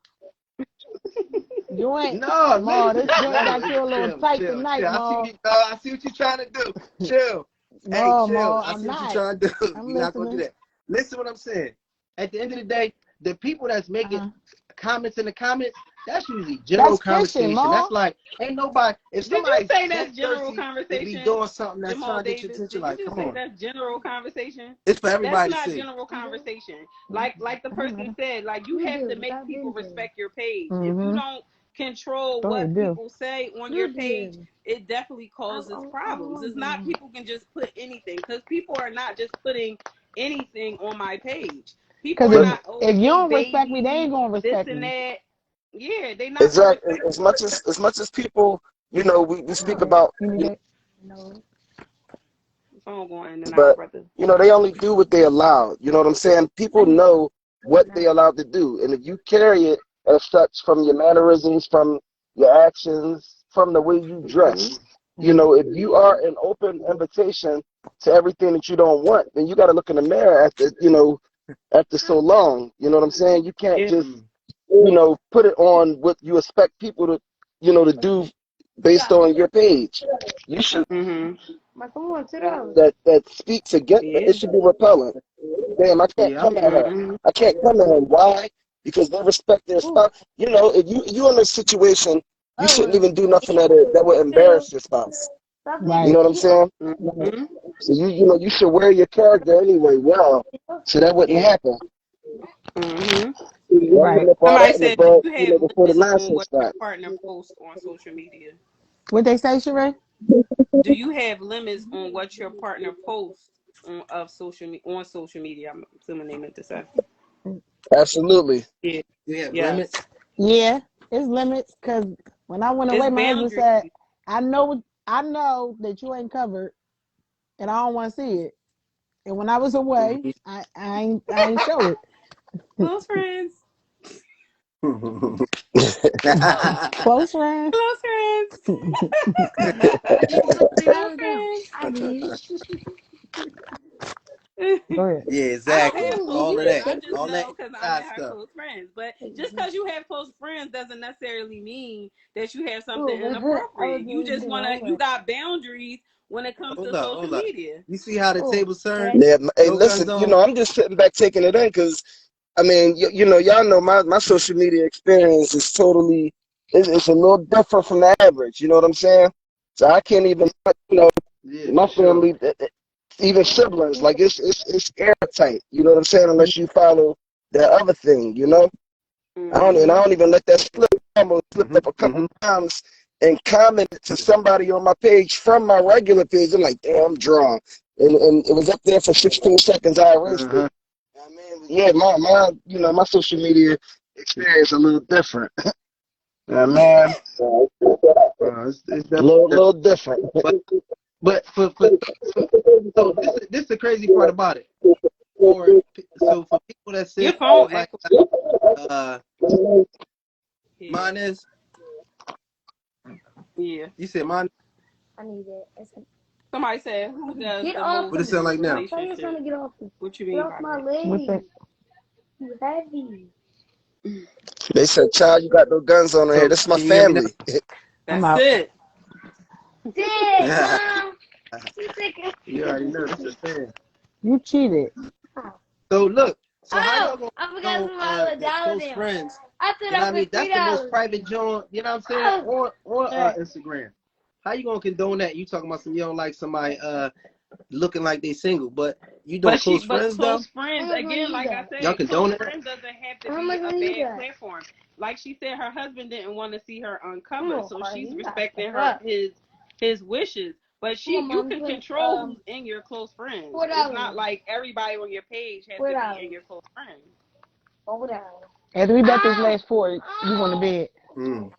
You ain't, no, Ma. listen, This joint no, got you a little chill, tight chill, tonight, chill. Ma. I see what you're trying to do. Chill. Hey, No, chill. Ma, I I'm see what you're not. trying to do. I'm You're not gonna do listening. that. Listen what I'm saying. At the end of the day, the people that's making Uh-huh. comments in the comments, that's usually general That's fishing, conversation. Ma. That's like, ain't nobody. If Did you somebody's say that that's general thirsty to be conversation? doing something that's Jamal trying to get your Davis, attention, did you like, just come say on, that's general conversation? it's for That's everybody to not see. general conversation. Like the It don't person matter. said, like you have to make people respect your page. If you Mm-hmm. don't control Oh, it what do. people say on your page, it definitely causes problems. It's not people can just put anything because people are not just putting anything on my page. People Because are But not, oh, if you they don't respect me, they baby, ain't gonna this respect and me. that. Yeah, they not gonna exactly, respect as much as people, you know, we You need speak that? about, You need you that? No. the phone going in and out, but brother. you know, they only do what they allow. You know what I'm saying? People know what they allowed to do, and if you carry it as such from your mannerisms, from your actions, from the way you Hmm. dress, you know, if you are an open invitation to everything that you don't want, then you got to look in the mirror after, you know, after so long. You know what I'm saying? You can't Yeah. just put it on what you expect people to, to do based on your page. You should that speaks against it. Yeah. It should be repellent. Damn, I can't Yeah, come at her. I can't come at him. Why? Because they respect their spouse. If you're in a situation, you shouldn't even do nothing that would embarrass your spouse. Right. You know what I'm saying? Mm-hmm. So you should wear your character anyway well, so that wouldn't happen. Mm-hmm. Right. Somebody said, do you have Before the limits on nonsense what your starts. partner posts on social media? What they say, Sheree? Do you have limits on what your partner posts on social media? I'm assuming they meant to say. Absolutely. Yeah. you have Yeah. limits. Yeah, it's limits because when I went away, It's my husband boundaries. said, I know that you ain't covered and I don't want to see it. And when I was away, I ain't show it. Close friends. Close friend. Close friends. Close friends. I need. Go ahead. Yeah, I don't exactly. have close All of friends. that. I just All that know because I'm inside at her stuff. close friends. But just because you have close friends doesn't necessarily mean that you have something I was inappropriate. You just doing you got boundaries when it comes to social Hold up. media. You see how the tables turn? Yeah, hey, No guns listen, on. I'm just sitting back taking it in because, I mean, y'all know my social media experience is totally, it's a little different from the average, you know what I'm saying? So I can't even, Yeah, my for sure. family, even siblings, like it's airtight, you know what I'm saying? Unless you follow the other thing, I Mm-hmm. don't even let that slip. I almost slipped up a couple times and commented to somebody on my page from my regular page. I'm like, damn, I'm drawn. And it was up there for 16 seconds. I erased it. I mean, yeah, my social media experience a little different. Man, It's a definitely little different. but so this is the crazy part about it. For people that Your say, phone like, echo. Yeah. mine is, Yeah. you said mine. I need it. Somebody said, who does Get the off What most it of sound me. like in now? Why are you trying to relationship? get off me? What you Get mean off by my What's that? leg. You heavy. They said, child, you got no guns on here. So This is my can you hear me now? family. I'm That's out. it. Dick, Mom. You think You already know this is a fan. You cheated. So look, so how y'all gonna I forgot know some $1 that close there. friends? I thought You know I what I mean? put That's the most $3. private joint. You know what I'm saying? On Right. Instagram. How you gonna condone that? You talking about you don't like somebody looking like they single, but you doing close But friends though? close friends, How much again, you like I got? Y'all said, close condone it? friends doesn't have to How be much a you bad got? platform. Like she said, her husband didn't want to see her Come uncovered, on, so Cardi. she's You gotta respecting step up. his wishes. But Come on, you Mom. can Put control who's in your close friends. It's not $4. like everybody on your page has to be in your close friends. $4. After we bet this last four, you going to bed. Mm.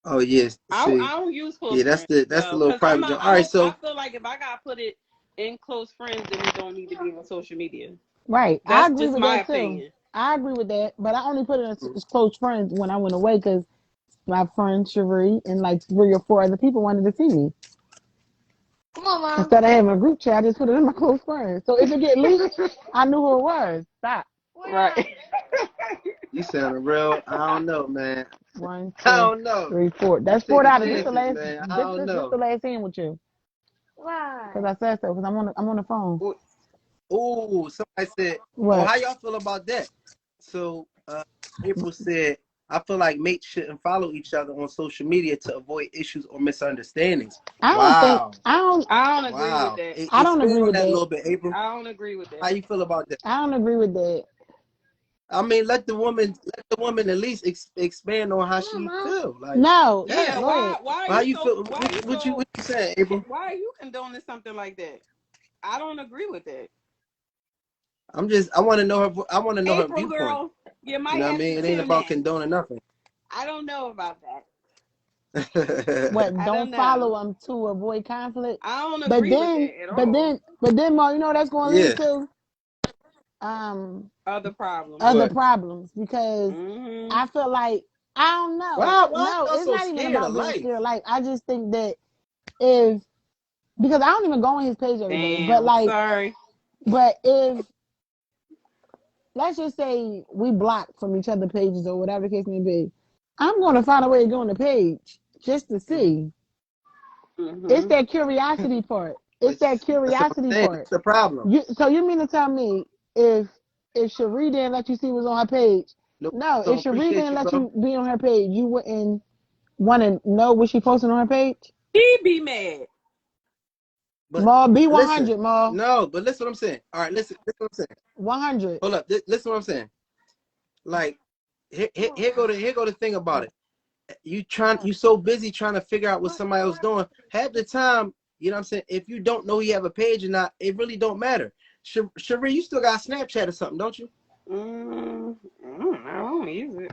Oh yes. See, I don't use close yeah, that's friends the though, little because private joint. All right, I so feel like if I gotta put it in close friends, then it don't need to be on social media. Right. I That's agree just with my that too. opinion. I agree with that, but I only put it as close friends when I went away because my friend Cherie and like 3 or 4 other people wanted to see me. Come on, Mom. Instead of having a group chat, I just put it in my close friends. So if it get leaked, I knew who it was. Stop. Right. you sounding real. I don't know, man. 1, I 2, don't know. 3, 4. You That's taking $4. This the chances, last. man. I This, don't this, this the know. last in with you Why? because I said so. Because I'm on the phone. Oh, somebody said, "Oh, What? how y'all feel about that?" So, April said, "I feel like mates shouldn't follow each other on social media to avoid issues or misunderstandings." I don't think. Wow, I don't agree with wow. that. I don't Expand agree on with that a that. little bit, April. I don't agree with How that. you feel about that? I don't agree with that. I mean, let the woman at least expand on how she feel. Like, No. Yeah, damn, Go ahead. why are how you you so feel? What you saying, April? why are you condoning something like that? I don't agree with that. I want to know her. I want to know her April viewpoint. girl, you You might know what I have to mean? It ain't tune about in. condoning nothing. I don't know about that. What? I don't Don't know. follow them to avoid conflict. I don't But agree with then, that at but all. then, but then, Mo, you know what that's going to Yeah. lead to Other problems. other What? problems because Mm-hmm. I feel like I don't know. Why No, y'all it's so not even scared about of being life? scared. Like I just think that if because I don't even go on his page every day, but Damn. like, Sorry. but if let's just say we blocked from each other pages or whatever the case may be. I'm going to find a way to go on the page just to see. It's that curiosity part. It's that curiosity part. That's the problem. So you mean to tell me if Cherie didn't let you see what's on her page? No, if Cherie didn't let you be on her page, you wouldn't want to know what she posted on her page? He'd be mad. But Ma, be 100, Ma. No, but listen what I'm saying. All right, listen what I'm saying. 100. Hold up, listen what I'm saying. Like, here go the thing about it. You so busy trying to figure out what somebody else doing. Half the time, you know what I'm saying, if you don't know you have a page or not, it really don't matter. Cherie, you still got Snapchat or something, don't you? I don't use it.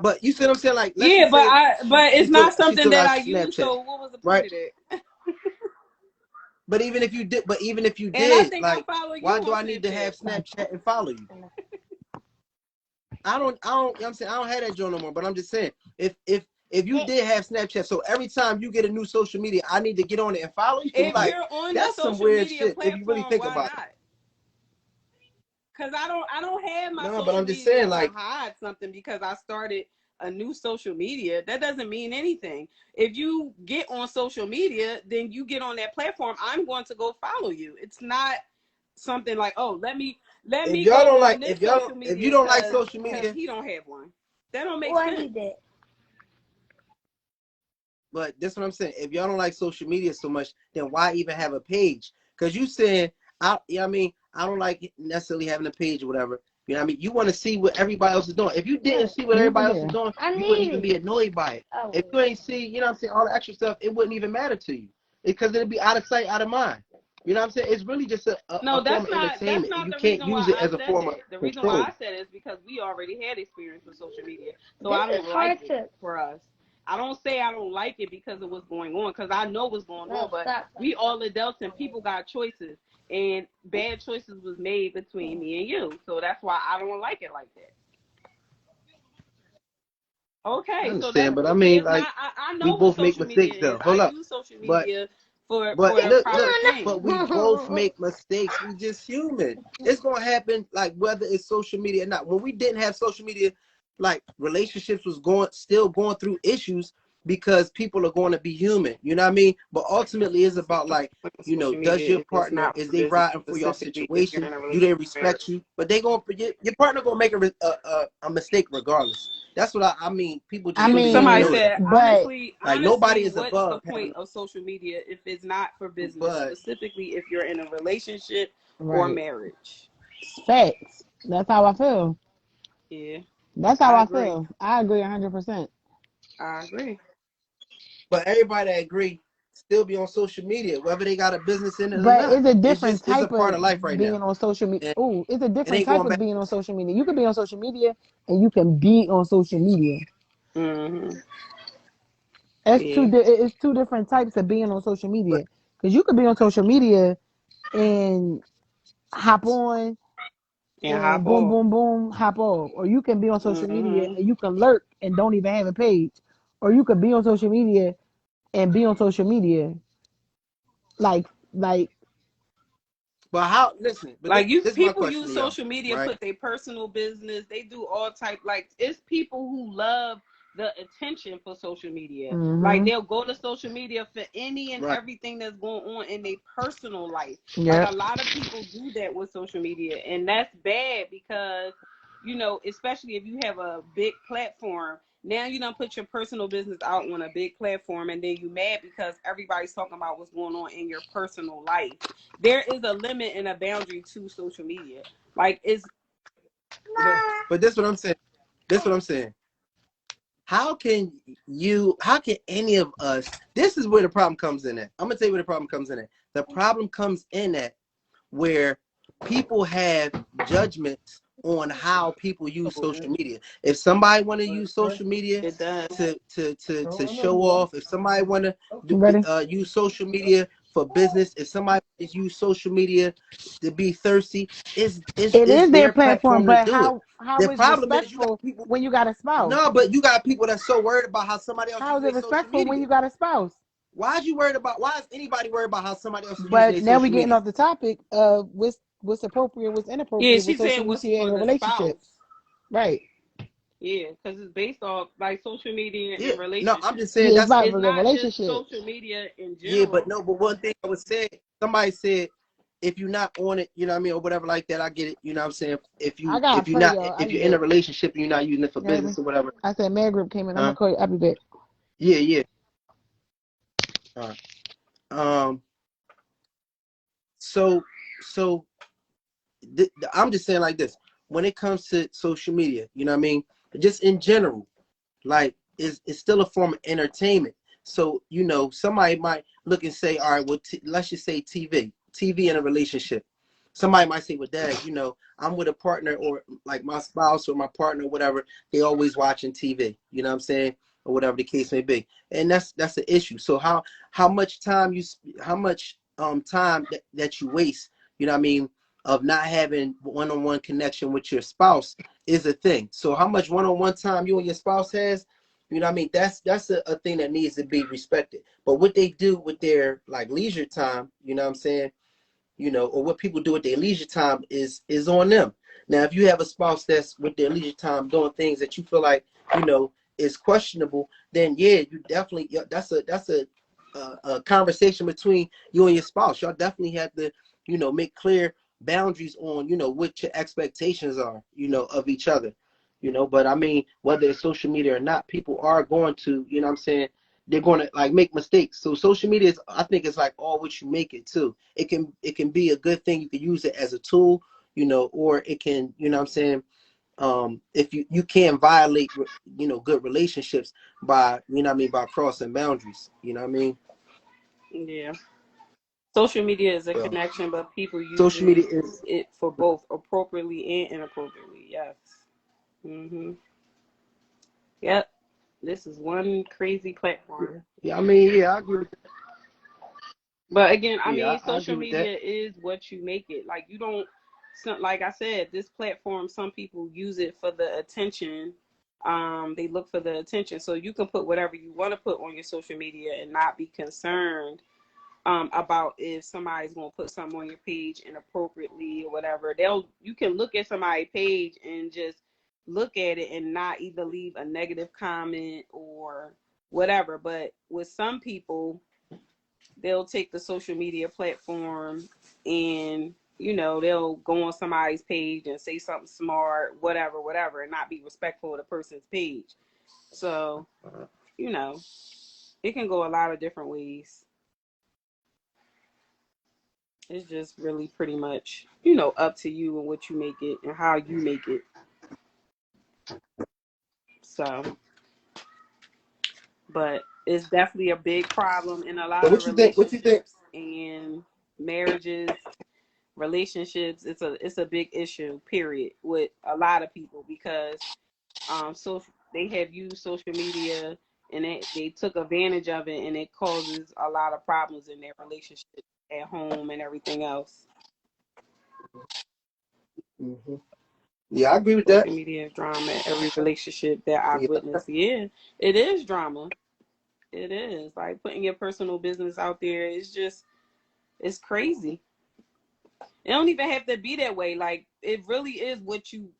But you see what I'm saying? Like, yeah, but it's not something that I use. So what was the point of that? But even if you did, like, why do I need to have Snapchat and follow you? I don't, you know what I'm saying, I don't have that joint no more, but I'm just saying, if you did have Snapchat, so every time you get a new social media, I need to get on it and follow you. If like, you're on that's the some social weird media shit, platform, if you really think why about not? it. Because I don't have my social but I'm just media saying, like, to hide something because I started a new social media. That doesn't mean anything. If you get on social media, then you get on that platform, I'm going to go follow you. It's not something like, oh, let me if go y'all don't on like, this if y'all social media, if you don't like social media, he don't have one. That don't make sense. He did. But that's what I'm saying. If y'all don't like social media so much, then why even have a page? Because you saying, you know what I mean, I don't like necessarily having a page or whatever. You know what I mean? You want to see what everybody else is doing. If you didn't see what everybody else is doing, you wouldn't even be annoyed by it. If you ain't see, you know what I'm saying, all the extra stuff, it wouldn't even matter to you. Because it'd be out of sight, out of mind. You know what I'm saying? It's really just a form of entertainment. You can't use it as a form of the reason why I said it is because we already had experience with social media. So I don't like it for us. I don't say I don't like it because of what's going on, because I know what's going on, but we all adults and people got choices, and bad choices was made between me and you. So that's why I don't like it like that. Okay, I understand, but I mean, like, I know we both make mistakes though. Hold up. Use social media for look, thing. but we both make mistakes. We just human. It's gonna happen, like, whether it's social media or not. When we didn't have social media, like, relationships was still going through issues because people are going to be human. You know what I mean? But ultimately, it's about, like, you know, does your partner, is they riding for your situation? Do they respect you? But your partner gonna make a mistake regardless. That's what I mean. People just somebody said, honestly, nobody is what's above the point of social media if it's not for business, specifically if you're in a relationship or marriage? Facts. That's how I feel. Yeah. That's how I feel. I agree 100%. I agree. But everybody that agree still be on social media, whether they got a business in it or not. But it's a different type it's a part of life right being now. on social media. Oh, it's a different type of being on social media. You can be on social media and you can be on social media. Mm-hmm. It's two different types of being on social media. Because you could be on social media and hop on and boom, boom, boom, hop off. Or you can be on social media and you can lurk and don't even have a page. Or you could be on social media and be on social media. Like. But how? Listen, but like this people question, use social media, right? put their personal business. They do all type. Like, it's people who love the attention for social media. Mm-hmm. Like, they'll go to social media for any and everything that's going on in their personal life. Like, a lot of people do that with social media, and that's bad because, you know, especially if you have a big platform. Now you don't put your personal business out on a big platform, and then you mad because everybody's talking about what's going on in your personal life. There is a limit and a boundary to social media. Like, but this is what I'm saying. How can any of us? This is where the problem comes in at. I'm gonna tell you where the problem comes in at. The problem comes in at where people have judgments on how people use social media. If somebody want to use social media to show off, if somebody want to use social media for business, if somebody use social media to be thirsty, it is their platform to do it. The problem is you got people when you got a spouse. No, but you got people that's so worried about how somebody else uses their social media. How is it respectful when you got a spouse? Why is anybody worried about how somebody else is using their social media? But now we're getting off the topic of what's appropriate, what's Yeah, inappropriate with she's saying social what's media for in a the relationship. spouse. Right. Yeah, because it's based off like social media Yeah, and no, I'm relationships. just saying Yeah, it's that's about It's the not just relationship. social media in yeah, but general. no, but one thing I would say, somebody said if you're not on it, you know what I mean, or whatever like that, I get it. You know what I'm saying? I gotta pray, y'all. I'll If be you're in a back. relationship and you're not using it for You heard me? business or whatever, I said, man group came in. I'm gonna huh? call you. I'll be back. Yeah, yeah. All right. So so I'm just saying like this. When it comes to social media, you know what I mean, just in general, like it's still a form of entertainment. So you know, somebody might look and say, all right, well, let's just say TV in a relationship. Somebody might say, well, Dad, you know, I'm with a partner or like my spouse or my partner or whatever. They always watching TV. You know what I'm saying, or whatever the case may be, and that's an issue. So how much time how much time that you waste, you know what I mean, of not having one-on-one connection with your spouse is a thing. So how much one-on-one time you and your spouse has, you know what I mean? That's a thing that needs to be respected. But what they do with their like leisure time, you know what I'm saying? You know, or what people do with their leisure time is on them. Now, if you have a spouse that's with their leisure time doing things that you feel like, you know, is questionable, then yeah, you definitely that's a conversation between you and your spouse. Y'all definitely have to, you know, make clear boundaries on, you know, what your expectations are, you know, of each other. You know, but I mean, whether it's social media or not, people are going to, you know what I'm saying, they're going to like make mistakes. So social media is, I think, it's like all what you make it too. It can be a good thing. You can use it as a tool, you know, or it can, you know what I'm saying, if you can violate, you know, good relationships by, you know what I mean, by crossing boundaries, you know what I mean. Yeah. Social media is a So connection, but people social using media is, it for both appropriately and inappropriately. Yes. Yep. This is one crazy platform. yeah, I mean, yeah, I agree with that. But again, I Yeah, mean, I social agree with that. media is what you make it. Like you don't, like I said, this platform. Some people use it for the attention. They look for the attention. So you can put whatever you want to put on your social media and not be concerned about if somebody's gonna put something on your page inappropriately or whatever. You can look at somebody's page and just look at it and not either leave a negative comment or whatever. But with some people, they'll take the social media platform and they'll go on somebody's page and say something smart, whatever, and not be respectful of the person's page. So, you know, it can go a lot of different ways. It's just really pretty much, up to you and what you make it and how you make it. So, but it's definitely a big problem in a So lot of what you think? What you think? relationships and marriages, relationships. It's a big issue, period, with a lot of people because so they have used social media and they took advantage of it, and it causes a lot of problems in their relationship at home and everything else. Hmm. Yeah, I agree with that. Social media is drama. Every relationship that I've Yeah, witnessed, yeah, it is drama. It is like putting your personal business out there. It's crazy. It don't even have to be that way. Like it really is what you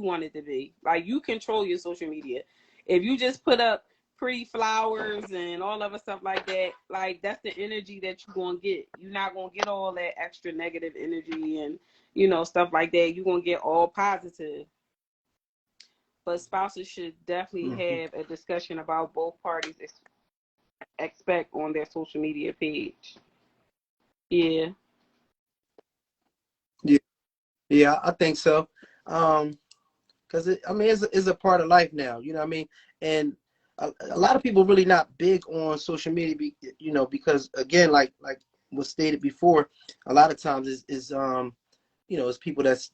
want it to be. Like you control your social media. If you just put up pretty flowers and all of stuff like that, like that's the energy that you're gonna get. You're not gonna get all that extra negative energy and stuff like that. You're gonna get all positive. But spouses should definitely hmm, have a discussion about both parties expect on their social media page. Yeah. yeah, yeah, I think so. Because I mean, it's a part of life now. You know what I mean? And a lot of people really not big on social media, you know, because again, like was stated before, a lot of times is you know, it's people that's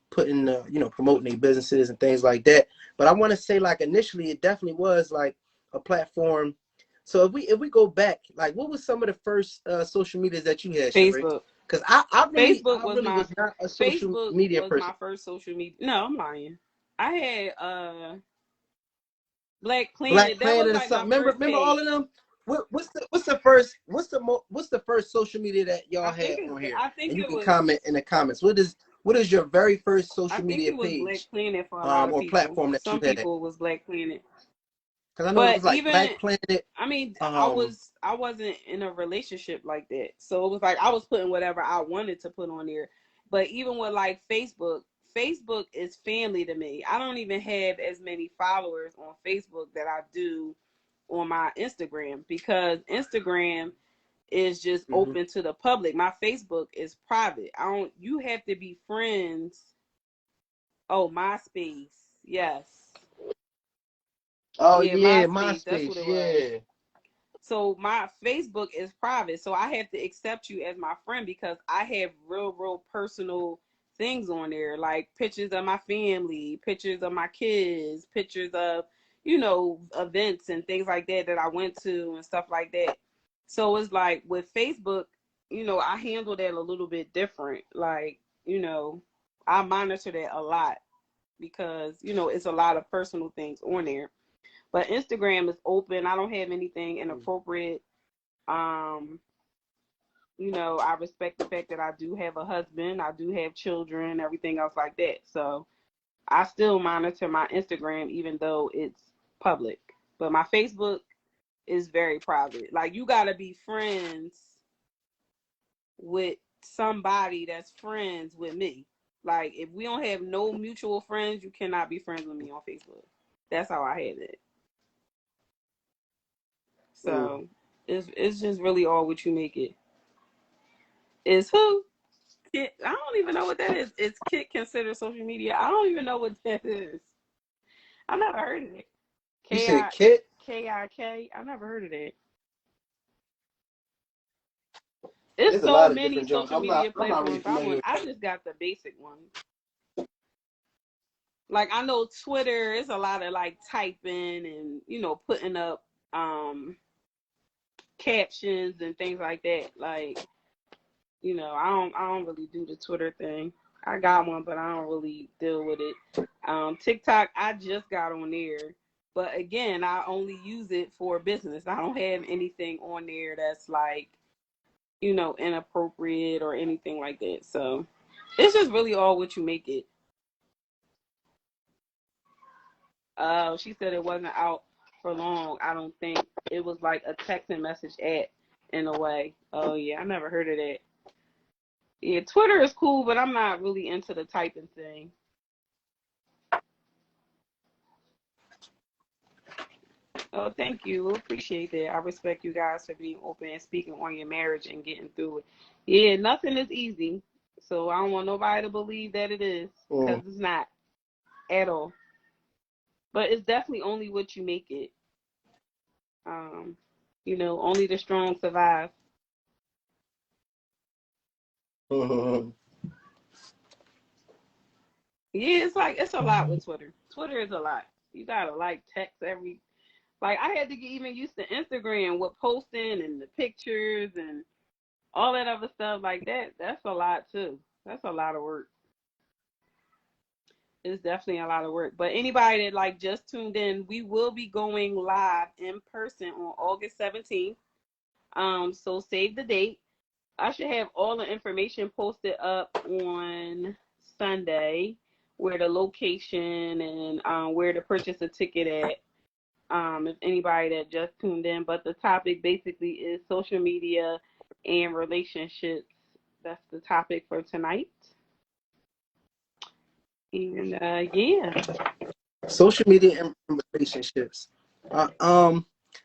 putting you know, promoting their businesses and things like that. But I want to say, like, initially it definitely was like a platform. So if we go back, like, what was some of the first social medias that you had, Sheree? Facebook. Because I really Facebook was my was not a social Facebook media was my person. first social media. No, I'm lying. I had Black Black Planet. That was Planet or like my something. first Remember all page. of them? what's the first social media that y'all had on here? I think And you it can was. comment in the comments. What is your very first I social think media it was Black page Planet for a lot of or people. platform that you Some had? people was Black Planet. Because I know it But was like even, Black Planet. I mean, I wasn't in a relationship like that. So it was like I was putting whatever I wanted to put on there. But even with like Facebook is family to me. I don't even have as many followers on Facebook that I do on my Instagram, because Instagram is just open to the public. My Facebook is private. You have to be friends. Oh, MySpace. Yes. Oh Yeah, yeah, MySpace. That's MySpace. what it was. Yeah. So my Facebook is private. So I have to accept you as my friend because I have real personal things on there, like pictures of my family, pictures of my kids, pictures of, events and things like that I went to and stuff like that. So it's like with Facebook, I handle that a little bit different. Like, I monitor that a lot because, it's a lot of personal things on there. But Instagram is open. I don't have anything inappropriate. I respect the fact that I do have a husband, I do have children, everything else like that. So I still monitor my Instagram even though it's public. But my Facebook is very private. Like, you gotta be friends with somebody that's friends with me. Like, if we don't have no mutual friends, you cannot be friends with me on Facebook. That's how I have it. So it's just really all what you make it. Is who? Kit, I don't even know what that is. Is Kit considered social media? I don't even know what that is. I never heard of it. You K said I Kit? K I K. I never heard of that. It's There's a so lot of many different jokes. social I'm media not really platforms I'm familiar on. with I that. just got the basic one. Like, I know Twitter. It's a lot of like typing and putting up captions and things like that. Like, I don't really do the Twitter thing. I got one, but I don't really deal with it. TikTok, I just got on there, but again, I only use it for business. I don't have anything on there that's like, inappropriate or anything like that. So it's just really all what you make it. She said it wasn't out for long. I don't think it was like a text and message app in a way. Oh yeah, I never heard of that. Yeah, Twitter is cool, but I'm not really into the typing thing. Oh, thank you. We appreciate that. I respect you guys for being open and speaking on your marriage and getting through it. Yeah, nothing is easy. So I don't want nobody to believe that it is, because it's not at all. But it's definitely only what you make it. Only the strong survive. Yeah, it's a lot with Twitter. Twitter is a lot. You gotta like text every. Like, I had to get even used to Instagram with posting and the pictures and all that other stuff like that. That's a lot too. That's a lot of work. It's definitely a lot of work. But anybody that like just tuned in, we will be going live in person on August 17th. So save the date. I should have all the information posted up on Sunday, where the location and where to purchase a ticket at. If anybody that just tuned in, but the topic basically is social media and relationships. That's the topic for tonight. And yeah. Social media and relationships.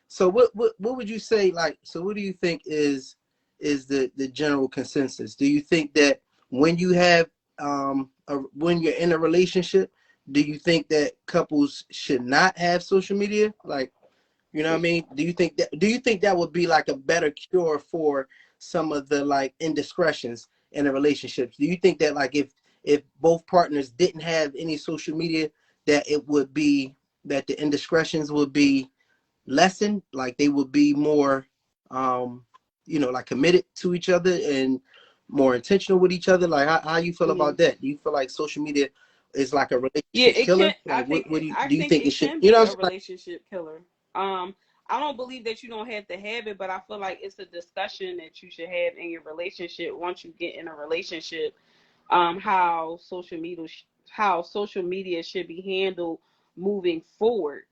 So what would you say, like, so what do you think is the general consensus? Do you think that when you have when you're in a relationship, do you think that couples should not have social media? Like, you know what I mean? Do you think that would be like a better cure for some of the like indiscretions in the relationships? Do you think that like if both partners didn't have any social media, that it would be that the indiscretions would be lessened, like they would be more like committed to each other and more intentional with each other? Like, how you feel about that? Do you feel like social media is like a Yeah, relationship it can. killer? Like, what do I you think think it it should, can you know be what a I'm saying? relationship killer. I don't believe that you don't have to have it, but I feel like it's a discussion that you should have in your relationship once you get in a relationship. How social media should be handled moving forward.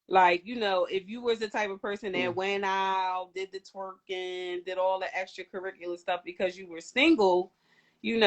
Like, if you was the type of person that went out, did the twerking, did all the extracurricular stuff because you were single, you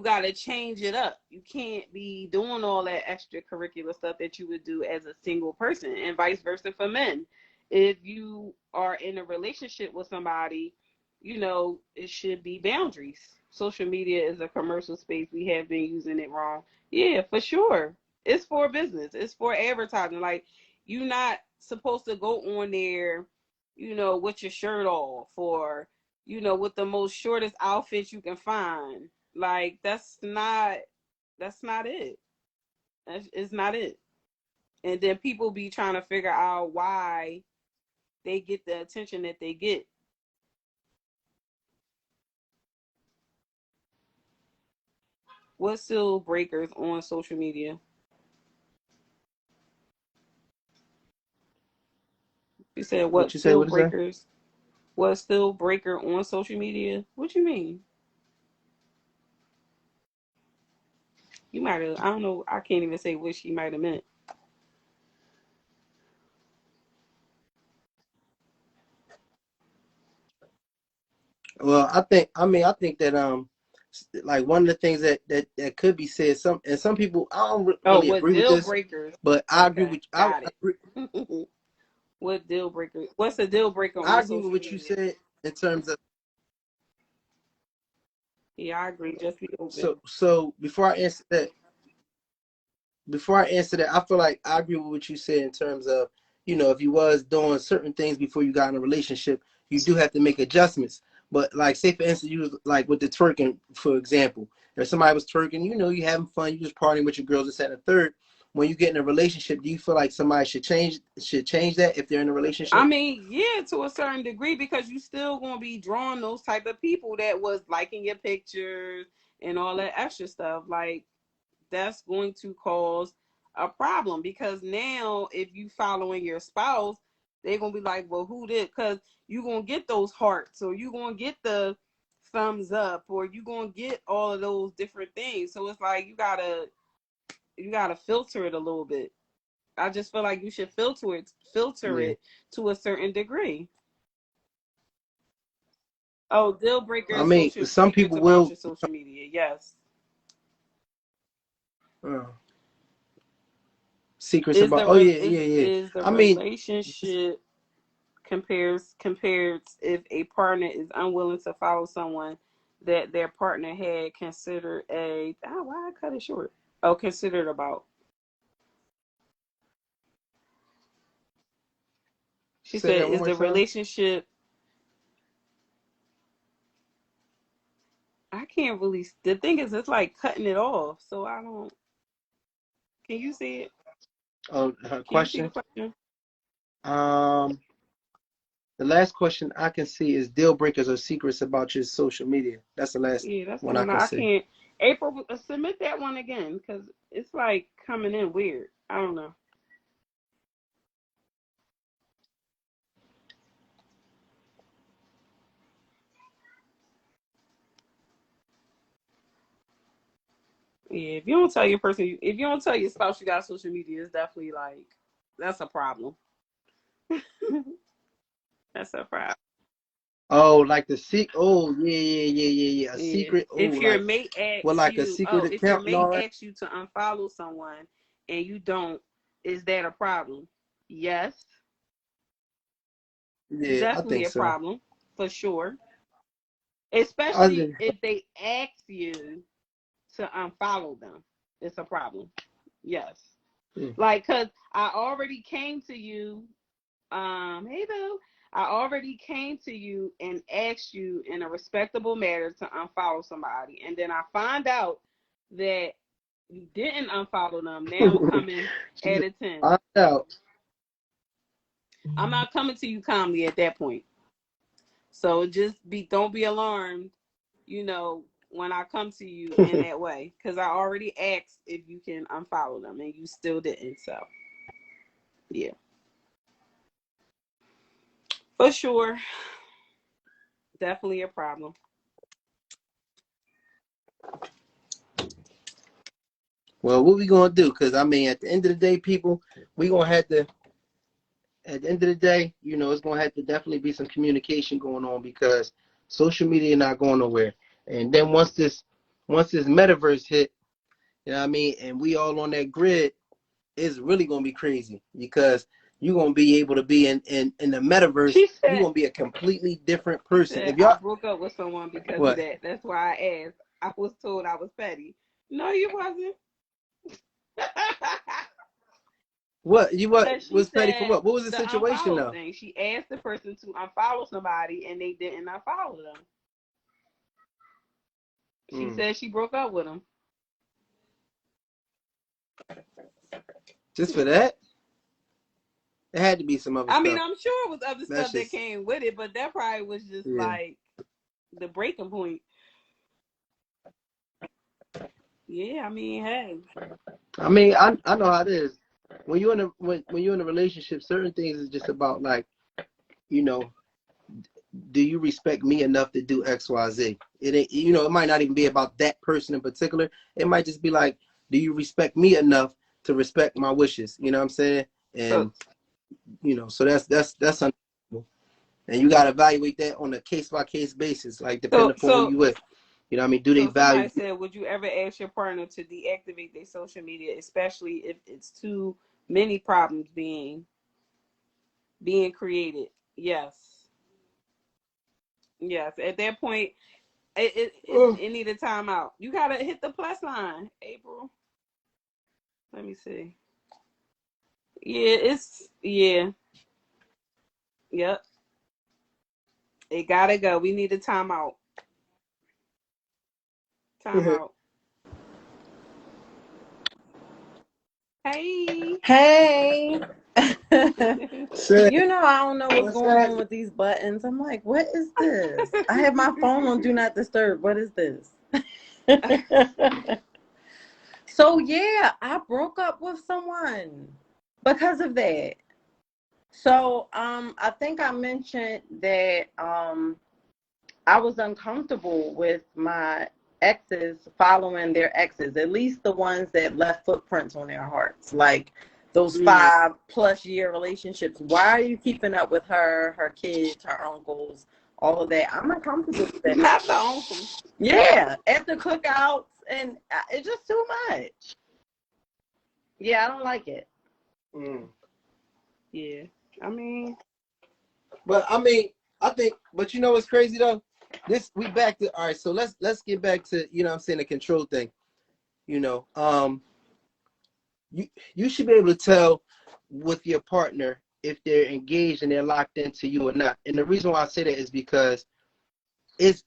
got to change it up. You can't be doing all that extracurricular stuff that you would do as a single person, and vice versa for men. If you are in a relationship with somebody, it should be boundaries. Social media is a commercial space. We have been using it wrong. Yeah, for sure. It's for business. It's for advertising. Like, you're not supposed to go on there, with your shirt off, or, with the most shortest outfit you can find. Like, that's not it. It's not it. And then people be trying to figure out why they get the attention that they get. What's still breakers on social media? You said What what you say? still What is that? breakers? What's still breaker on social media? What you mean? You might have. I don't know. I can't even say what she might have meant. Well, I think that like one of the things that could be said, some people, I don't Oh, really what agree with deal this, breakers? but I agree Okay, with I got agree, it. What deal breaker? What's a deal breaker I on agree with social what you media? said in terms of. Yeah, I agree. Just be So open. so before I answer that, I feel like I agree with what you said in terms of, if you was doing certain things before you got in a relationship, you do have to make adjustments. But like, say for instance, you was like with the twerking, for example, if somebody was twerking, you having fun, you just partying with your girls, this and the third. When you get in a relationship, do you feel like somebody should change that if they're in a I relationship? mean, yeah, to a certain degree, because you still gonna be drawing those type of people that was liking your pictures and all that extra stuff. Like, that's going to cause a problem, because now if you following your spouse, they're gonna be like, well, who did? Because you're gonna get those hearts, or you're gonna get the thumbs up, or you're gonna get all of those different things. So it's like you gotta filter it a little bit. I just feel like you should filter Yeah. it to a certain degree. Oh, deal I breakers, mean, social some secrets people about will. your social media. Yes. Uh, secrets Is about. the Oh re- yeah, is yeah, yeah. is the I mean, relationship compared if a partner is unwilling to follow someone that their partner had considered why I cut it short? Oh, considered about. She say said, that one is more the time. relationship I can't really the thing is it's like cutting it off. So I don't can you see it? Oh, her Can you see the question. question? Um, the last question I can see is deal breakers or secrets about your social media. That's the last Yeah, that's the one I one can I see. can't. April, submit that one again because it's like coming in weird. I don't know. Yeah, if you don't tell your spouse you got social media, it's definitely like that's a problem. That's a problem. Oh, like the secret. Oh, yeah, yeah, yeah, yeah, yeah. A Yeah. secret. Oh, If your like mate what? asks Like a you, secret if your account and mate all that. asks you to unfollow someone and you don't, is that a problem? Yes, it's Yeah, I definitely think a so. problem for sure. I Especially think. if they ask you to unfollow them, it's a problem. Yes. Yeah. Like, cause I already came to you, hey boo, I already came to you and asked you in a respectable manner to unfollow somebody, and then I find out that you didn't unfollow them. Now I'm coming She at just a 10. find out. I'm not coming to you calmly at that point. So don't be alarmed, when I come to you in that way, because I already asked if you can unfollow them and you still didn't. So yeah. For sure. Definitely a problem. Well, what we gonna do? Because I mean, at the end of the day, people, we gonna have to. At the end of the day, you know, it's gonna have to definitely be some communication going on because social media not going nowhere. And then once this metaverse hit, you know what I mean, and we all on that grid, it's really gonna be crazy because you're gonna be able to be in the metaverse. You're gonna be a completely different person. If I y'all broke up with someone because of what that. That's why I asked. I was told I was petty. No, you wasn't. what you what Because she was petty for said what? What was the the situation unfollow though? thing. She asked the person to unfollow somebody and they didn't unfollow them. She said she broke up with him. Just for that? It had to be some other I mean, stuff. I'm sure it was other stuff that Just came with it, but that probably was just like the breaking point. Yeah, I mean, hey. I mean, I know how it is. When you're in a when you're in a relationship, certain things is just about like, you know, do you respect me enough to do X, Y, Z? It ain't, you know, it might not even be about that person in particular. It might just be like, do you respect me enough to respect my wishes? You know what I'm saying? And you know, so that's unacceptable. And you gotta evaluate that on a case by case basis, like depending upon who you with. You know what I mean? Do they value? Somebody said, would you ever ask your partner to deactivate their social media, especially if it's too many problems being created? Yes. Yes. At that point, it need a timeout. You gotta hit the plus sign, April. Let me see. Yeah. Yep. It gotta go. We need a timeout. Timeout. Hey. Hey. Say, You know, I don't know what's what's going that? on with these buttons. I'm like, what is this? I have my phone on Do Not Disturb. What is this? So, yeah, I broke up with someone because of that. So, I think I mentioned that I was uncomfortable with my exes following their exes, at least the ones that left footprints on their hearts, like those 5+ year relationships. Why are you keeping up with her kids, her uncles, all of that? I'm uncomfortable with that. Not the uncle. Yeah, at the cookouts, and it's just too much. Yeah, I don't like it. Yeah. I mean, I think, but you know what's crazy though? We back to all right. So let's get back to, you know what I'm saying, the control thing. You know, you should be able to tell with your partner if they're engaged and they're locked into you or not. And the reason why I say that is because if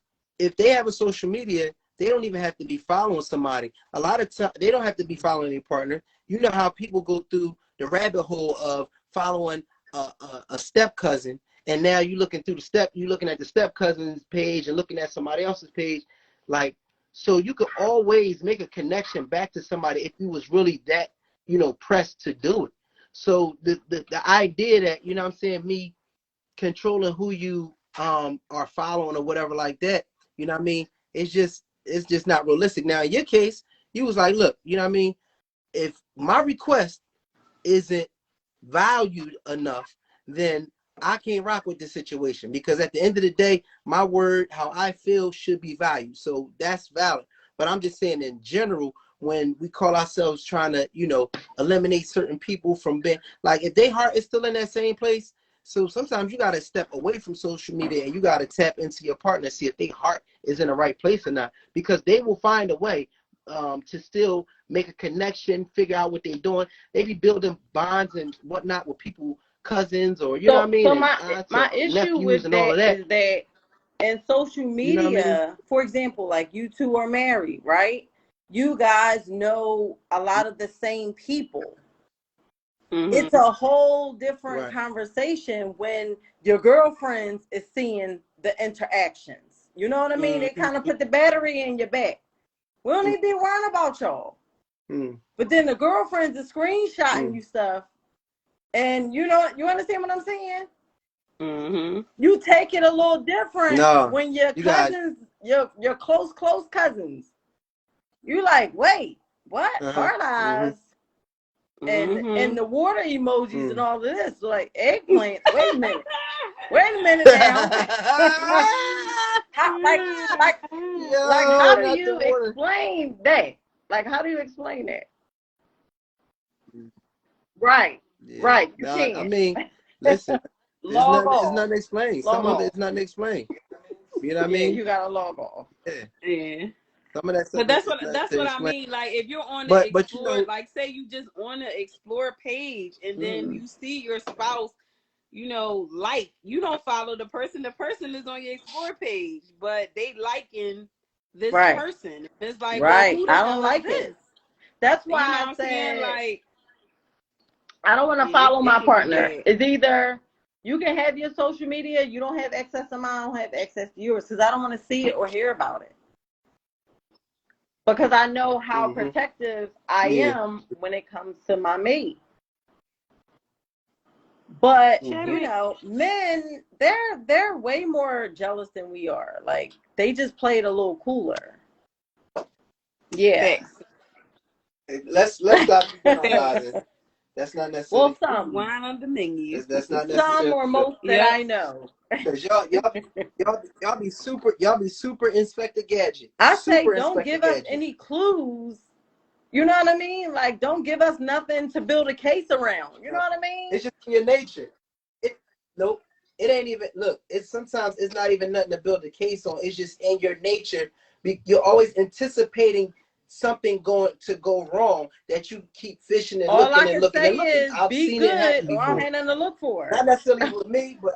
they have a social media, they don't even have to be following somebody. A lot of times they don't have to be following their partner. You know how people go through the rabbit hole of following a step cousin, and now you're looking at the step cousin's page and looking at somebody else's page, like, so you could always make a connection back to somebody if you was really that, you know, pressed to do it. So the idea that, you know what I'm saying, me controlling who you are following or whatever like that, you know what I mean, it's just not realistic. Now in your case, you was like, look, you know what I mean, if my request isn't valued enough, then I can't rock with this situation, because at the end of the day, my word, how I feel, should be valued. So that's valid. But I'm just saying in general, when we call ourselves trying to, you know, eliminate certain people from being, like, if their heart is still in that same place, so sometimes you got to step away from social media and you got to tap into your partner, see if their heart is in the right place or not, because they will find a way to still make a connection, figure out what they're doing. They be building bonds and whatnot with people, cousins, or you know what I mean, So and aunts my or issue nephews with and all of that that. is that in social You know what I mean? media, for example, like you two are married, right? You guys know a lot of the same people. It's a whole different conversation when your girlfriends is seeing the interactions. You know what I mean? They kind of put the battery in your back. We don't need to be worrying about y'all. But then the girlfriends are screenshotting you stuff. And you know, you understand what I'm saying? You take it a little different No, when your you guys. cousins, your close cousins. You like, wait, what? Heart eyes and the water emojis and all of this, like eggplant. Wait a minute. Wait a minute now. like how do you explain that? Like, how do you explain that? Right. Yeah. Right. You No, can't. I mean, listen, it's not explained. Some of it's not explained. You know what I mean? You gotta log off. Yeah. Some of that stuff. But that's what I mean. Like, if you're on the explore, but you know, like say you just on the explore page and then you see your spouse, you know, like, you don't follow the person. The person is on your explore page, but they liking this person. It's like, well, who the hell don't like this? it. That's why you know what I'm saying? Like, I don't want to follow my partner. It's either you can have your social media, you don't have access to mine, I don't have access to yours, because I don't want to see it or hear about it. Because I know how protective I am when it comes to my mate. But you know, men, they're way more jealous than we are. Like, they just play it a little cooler. Yeah. Let's stop generalizing. That's not necessarily. Well, some wine on the menu. That's not necessarily. Some or most that I know. Because y'all be super Inspector Gadget. I say don't give us any clues. You know what I mean? Like, don't give us nothing to build a case around. You know what I mean? It's just in your nature. Nope. It ain't even, look, sometimes it's not even nothing to build a case on. It's just in your nature. You're always anticipating something going to go wrong, that you keep fishing and looking and looking and looking. I've seen it happen before. I don't have nothing to look for. Not necessarily with me, but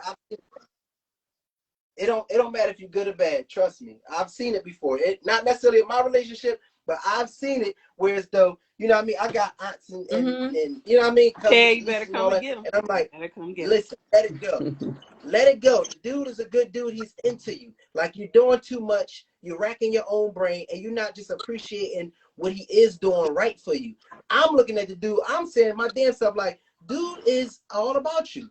it don't matter if you're good or bad. Trust me, I've seen it before. It not necessarily in my relationship, but I've seen it. Whereas though, you know what I mean, I got aunts and you know what I mean. Yeah, you better come and get him. And I'm like, listen, let it go. Let it go. The dude is a good dude. He's into you. Like, you're doing too much. You're racking your own brain, and you're not just appreciating what he is doing right for you. I'm looking at the dude. I'm saying my damn self, like, dude is all about you.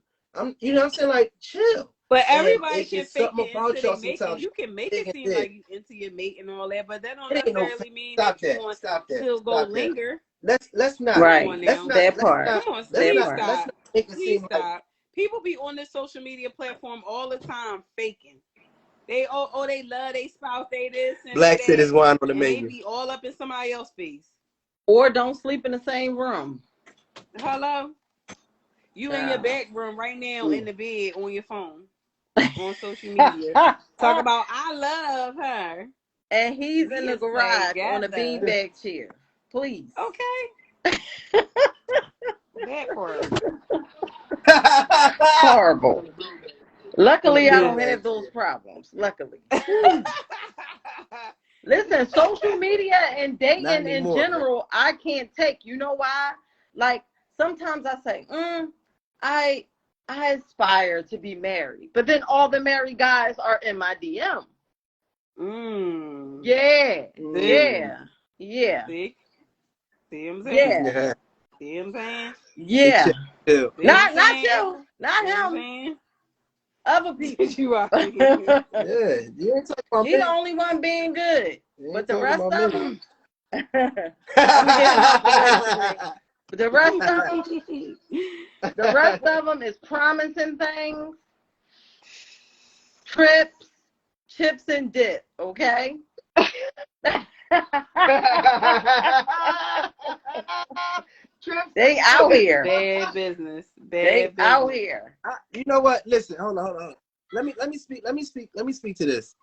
You know what I'm saying? Like, chill. But everybody can fake it about into their mate. You can make it seem like you into your mate and all that, but that don't necessarily mean that you want to go linger. Let's not. Right. That part. Come on, please stop. Please stop. People be on this social media platform all the time faking. They they love their spouse, they this and Black said is wine on the menu. They be all up in somebody else's face. Or don't sleep in the same room. Hello? You in your back room right now in the bed on your phone. On social media. Talk about, I love her. And he's in the garage on a beanbag chair. Please. Okay. That part. Horrible. Luckily, I don't have those problems. Luckily. Listen, social media and dating in general, I can't take. You know why? Like, sometimes I say, I aspire to be married, but then all the married guys are in my DM. Yeah. See what I'm saying? Yeah. See what I'm saying? Yeah. Not you. Not him. Other people. You ain't talking about He's the only one being good. But the rest of them. The rest of them is promising things, trips, chips and dip, okay? They out here. Bad business. Out here. You know what? Listen, hold on. Let me speak to this.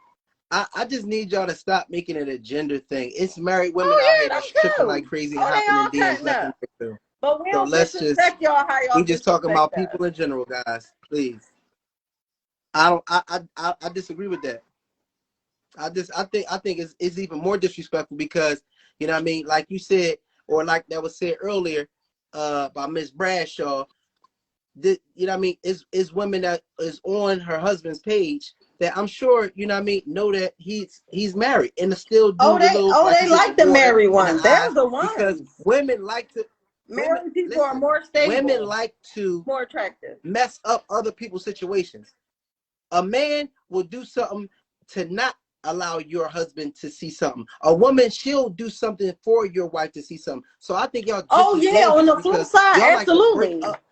I just need y'all to stop making it a gender thing. It's married women out here that's tripping like crazy, hopping in DMs left and right through. But we don't disrespect y'all how y'all. We just talking about people in general, guys. Please. I disagree with that. I think it's even more disrespectful because, you know what I mean, like you said, or like that was said earlier by Miss Bradshaw, you know what I mean, is women that is on her husband's page that I'm sure, you know what I mean, know that he's married and still do they like the married ones. They're the ones. Because women like to married people are more stable. Women like to more attractive. Mess up other people's situations. A man will do something to not allow your husband to see something. A woman, she'll do something for your wife to see something. So I think y'all just as yeah, on dangerous the flip because side, y'all like to break absolutely. up.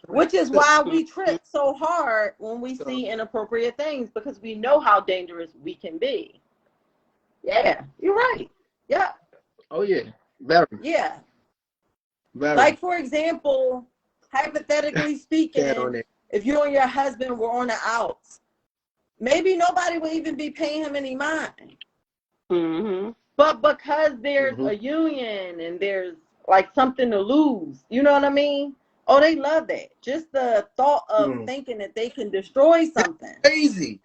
Which is why we Mm-hmm. trip so hard when we So, see inappropriate things, because we know how dangerous we can be. Yeah, you're right. Yeah. oh yeah, very, Yeah. very. Like, for example, hypothetically Cat on speaking, it. if you and your husband were on the outs, maybe nobody would even be paying him any mind. Mm-hmm. But because there's Mhm. a union and there's like something to lose, you know what I mean? Oh, they love that. Just the thought of thinking that they can destroy something. Crazy.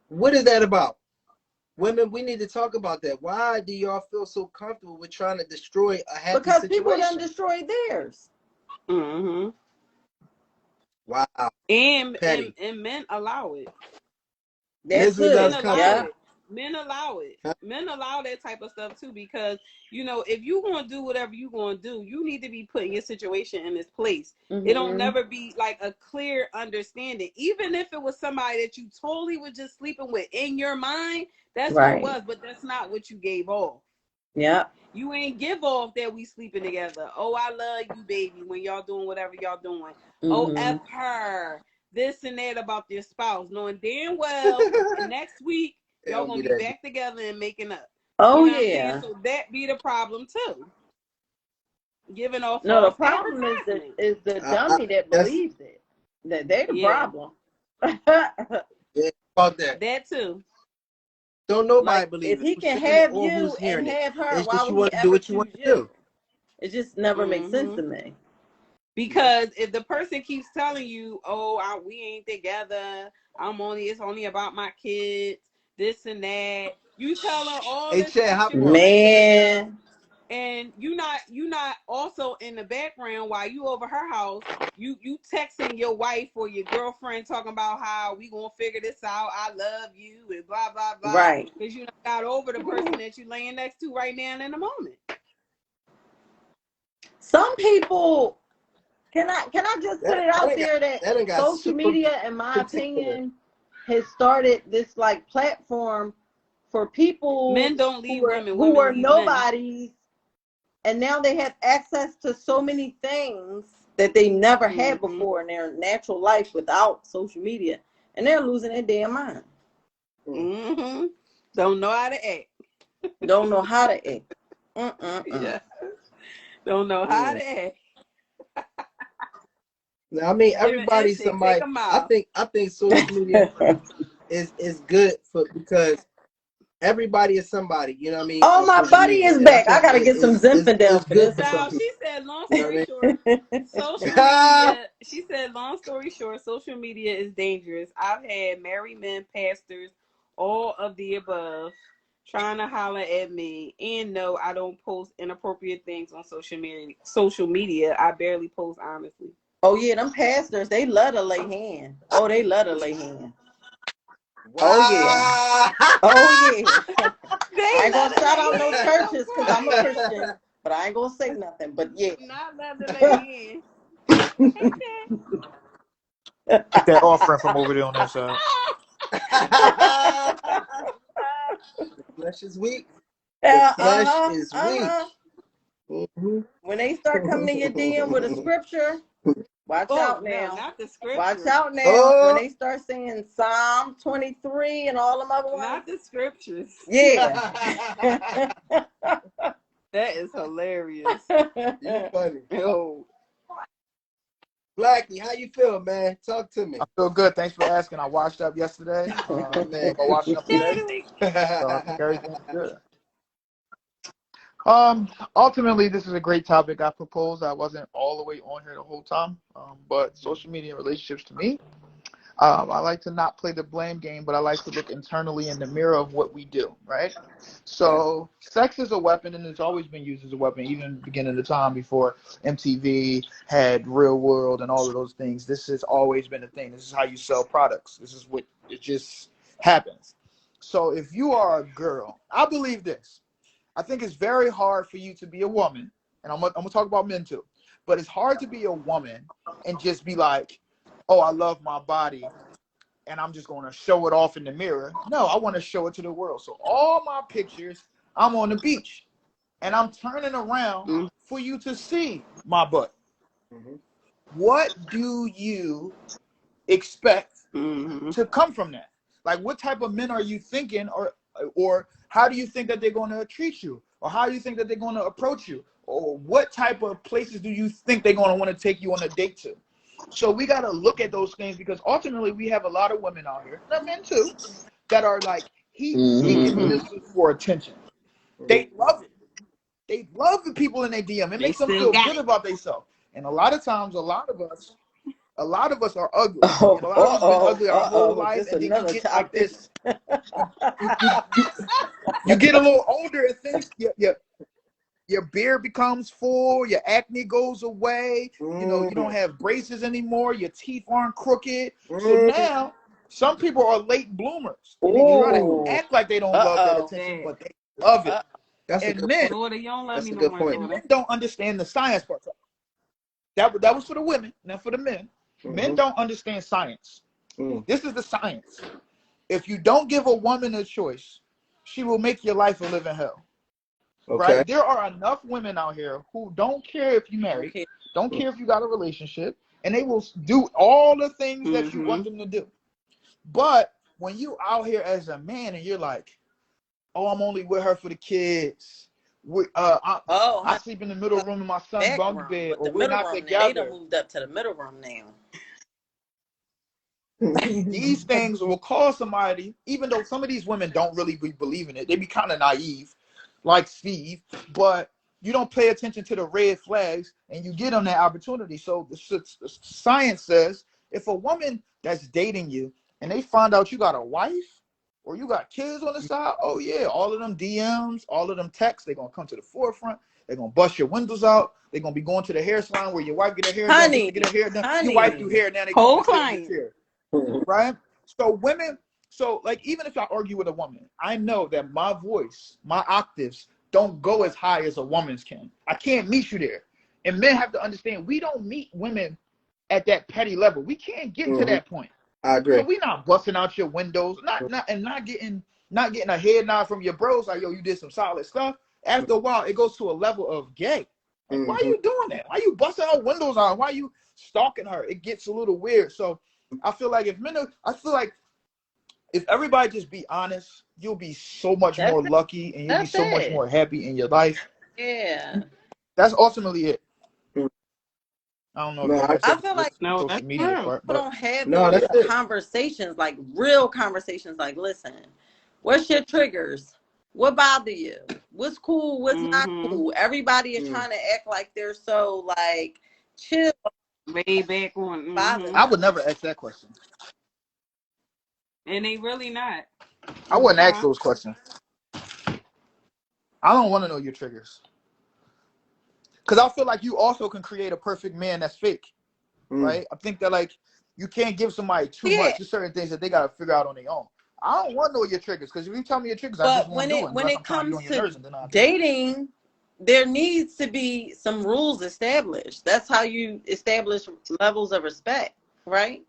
What is that about? Women, we need to talk about that. Why do y'all feel so comfortable with trying to destroy a happy Because people done situation? destroyed theirs. Mm-hmm. Wow. And Petty. men allow it. That Misery too. Men loves allow company. Yeah. it. Men allow it. Huh? Men allow that type of stuff too, because if you gonna do whatever you gonna do, you need to be putting your situation in its place. It don't never be like a clear understanding. Even if it was somebody that you totally was just sleeping with in your mind, that's who it was, but that's not what you gave off. Yeah. You ain't give off that we sleeping together. Oh, I love you, baby, when y'all doing whatever y'all doing. Oh, F her. This and that about your spouse, knowing damn well next week y'all gonna be back together and making up. Oh, You know what I'm saying? yeah. So that be the problem too. Giving off No, the false problem advertisement. is the dummy that That's believes it. That they the Yeah, problem. yeah, about that. that too. Don't nobody Like, believe if it. he Who's can saying it have or you who's and hearing it? have her, It's why just you would he want to do ever what you want choose to you? do. It just never makes sense to me. Because if the person keeps telling you, "Oh, we ain't together. It's only about my kids, this and that," you tell her all Hey, this Chad, hop extra on. crazy stuff, Man. and you not also in the background while you over her house, you texting your wife or your girlfriend talking about how we gonna figure this out. I love you and blah blah blah, Right. because you got over the person that you laying next to right now in the moment. Some people, can I just put That, it out that, got, there that that done got social super media, in my particular. opinion, has started this like platform for people Men don't leave women, who women were leave men. nobodies, and now they have access to so many things that they never had Mm-hmm. before in their natural life without social media, and they're losing their damn mind. Mm-hmm. Don't know how to act. Don't know how to act. Yeah. Don't know how to act. Now, I mean, Giving everybody's instinct, take somebody. a mile. I think social media is good because everybody is somebody. You know what I mean Oh, on my social buddy media, is and I back. I think gotta get some Zinfandel it's for good this for some Child, one. people. she said, long You know what story I short, social media is dangerous. I've had married men, pastors, all of the above, trying to holler at me. And no, I don't post inappropriate things on social media. I barely post honestly. Oh yeah, them pastors, they love to lay hand. Oh, they love to lay hand. Oh yeah. Wow. Oh yeah. I They ain't love gonna to shout lay out no hands. I'm churches because I'm a crying. Christian, but I ain't gonna say nothing. But yeah. Do not love to lay Get that offering from over there on that side. The flesh is weak. The uh flesh huh. is Uh weak. huh. Mhm. When they start coming to your DM with a scripture, watch Oh out no, now. not the Watch scriptures. out now. When Oh. they start saying Psalm 23 and all them other ones. Not the scriptures. Yeah. That is hilarious. You funny. Oh, Blackie, how you feel, man? Talk to me. I feel good. Thanks for asking. I washed up yesterday. Man. Go washing up today. Natalie. So I think everything's good. Ultimately, this is a great topic I proposed. I wasn't all the way on here the whole time. But social media and relationships to me, I like to not play the blame game, but I like to look internally in the mirror of what we do, right? So sex is a weapon, and it's always been used as a weapon, even in the beginning of the time before MTV had Real World and all of those things. This has always been a thing. This is how you sell products. This is what it just happens. So if you are a girl, I believe this. I think it's very hard for you to be a woman, and I'm gonna talk about men too, but it's hard to be a woman and just be like, oh, I love my body, and I'm just going to show it off in the mirror. No, I want to show it to the world. So all my pictures, I'm on the beach, and I'm turning around for you to see my butt. What do you expect to come from that? Like, what type of men are you thinking, or how do you think that they're going to treat you, or how do you think that they're going to approach you, or what type of places do you think they're going to want to take you on a date to? So we got to look at those things, because ultimately we have a lot of women out here, and men too, that are like heat-seeking missiles for attention. They love it. They love the people in their DM. It makes them feel good about themselves. And a lot of times, a lot of us are ugly. And a lot of us been ugly our whole life, and then you get like this. You get a little older, and things your beard becomes full, your acne goes away, you know, you don't have braces anymore, your teeth aren't crooked. So now some people are late bloomers. And they try to act like they don't love that attention, but they love it. That's and men, that's a good point. Men don't understand the science part. That was for the women, now for the men. Men don't understand science. This is the science. If you don't give a woman a choice, she will make your life a living hell. Okay. Right? There are enough women out here who don't care if you married, don't care if you got a relationship, and they will do all the things that you want them to do. But when you out here as a man and you're like, oh, I'm only with her for the kids. I sleep in the middle room in my son's bunk bed, or we're not together. They done moved up to the middle room now. These things will cause somebody, even though some of these women don't really believe in it, they be kind of naive, like Steve, but you don't pay attention to the red flags, and you get them that opportunity. So the science says, if a woman that's dating you and they find out you got a wife or you got kids on the side, oh yeah, all of them DMs, all of them texts, they're gonna come to the forefront. They're gonna bust your windows out. They're gonna be going to the hair salon where your wife get her hair done. Get her hair done. Your wife do hair now. They whole come client. Right? So women, so like, even if I argue with a woman, I know that my voice, my octaves don't go as high as a woman's can. I can't meet you there. And men have to understand, we don't meet women at that petty level. We can't get to that point. I agree. So we not busting out your windows, not getting a head nod from your bros like, yo, you did some solid stuff. After a while, it goes to a level of gay. Like, why are you doing that? Why are you busting out windows out? Why are you stalking her? It gets a little weird. So I feel like if everybody just be honest, you'll be so much more lucky, and you'll be so much more happy in your life. Yeah. That's ultimately it. I don't know. I feel like social media part, people don't have those conversations, like real conversations. Like, listen, what's your triggers? What bother you? What's cool? What's not cool? Everybody is trying to act like they're so like chill. Way back on. I would never ask that question. And they really not. I wouldn't ask those questions. I don't want to know your triggers. Because I feel like you also can create a perfect man that's fake. Right? I think that, like, you can't give somebody too much. There's certain things that they got to figure out on their own. I don't want to know your triggers, because if you tell me your triggers, I just won't do it. When it comes to dating, there needs to be some rules established. That's how you establish levels of respect, right?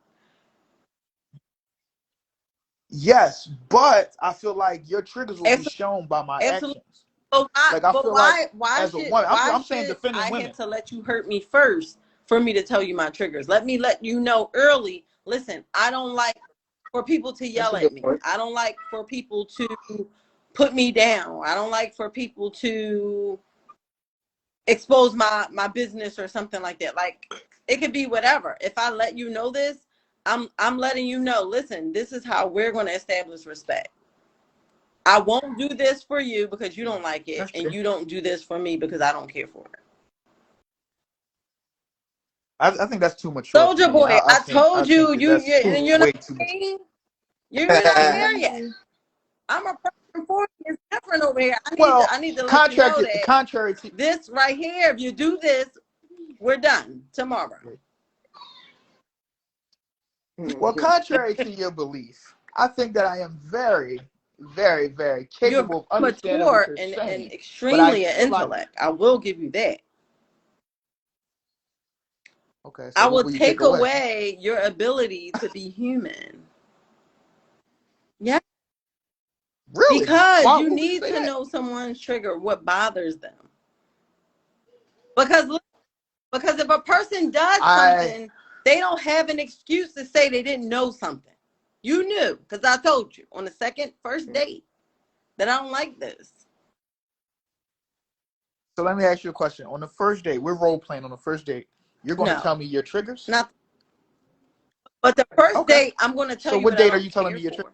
Yes, but I feel like your triggers will be shown by my actions. So why I'm saying defending women. I have to let you hurt me first for me to tell you my triggers? Let me let you know early. Listen, I don't like for people to yell at me. I don't like for people to put me down. I don't like for people to expose my business or something like that. Like, it could be whatever. If I let you know this, I'm letting you know, listen, this is how we're going to establish respect. I won't do this for you because you don't like it, and you don't do this for me because I don't care for it. I think that's too much. Soldier Boy, I told you, you're not there yet. I'm a person for you. It's different over here. I need to let you know that contrary to this right here, if you do this, we're done tomorrow. Well, contrary to your belief, I think that I am very, very, very capable of understanding what you're saying. And extremely intellect. I will give you that. Okay. So I will take away your ability to be human. Really? Because Why, you what would need say to that? know someone's trigger, what bothers them. Because if a person does something, they don't have an excuse to say they didn't know something. You knew, because I told you on the first date that I don't like this. So let me ask you a question. On the first date, we're role playing on the first date. You're going to No, tell me your triggers? not. But the first Okay. date, I'm going to tell So you what what I date are don't you telling care me your for. triggers?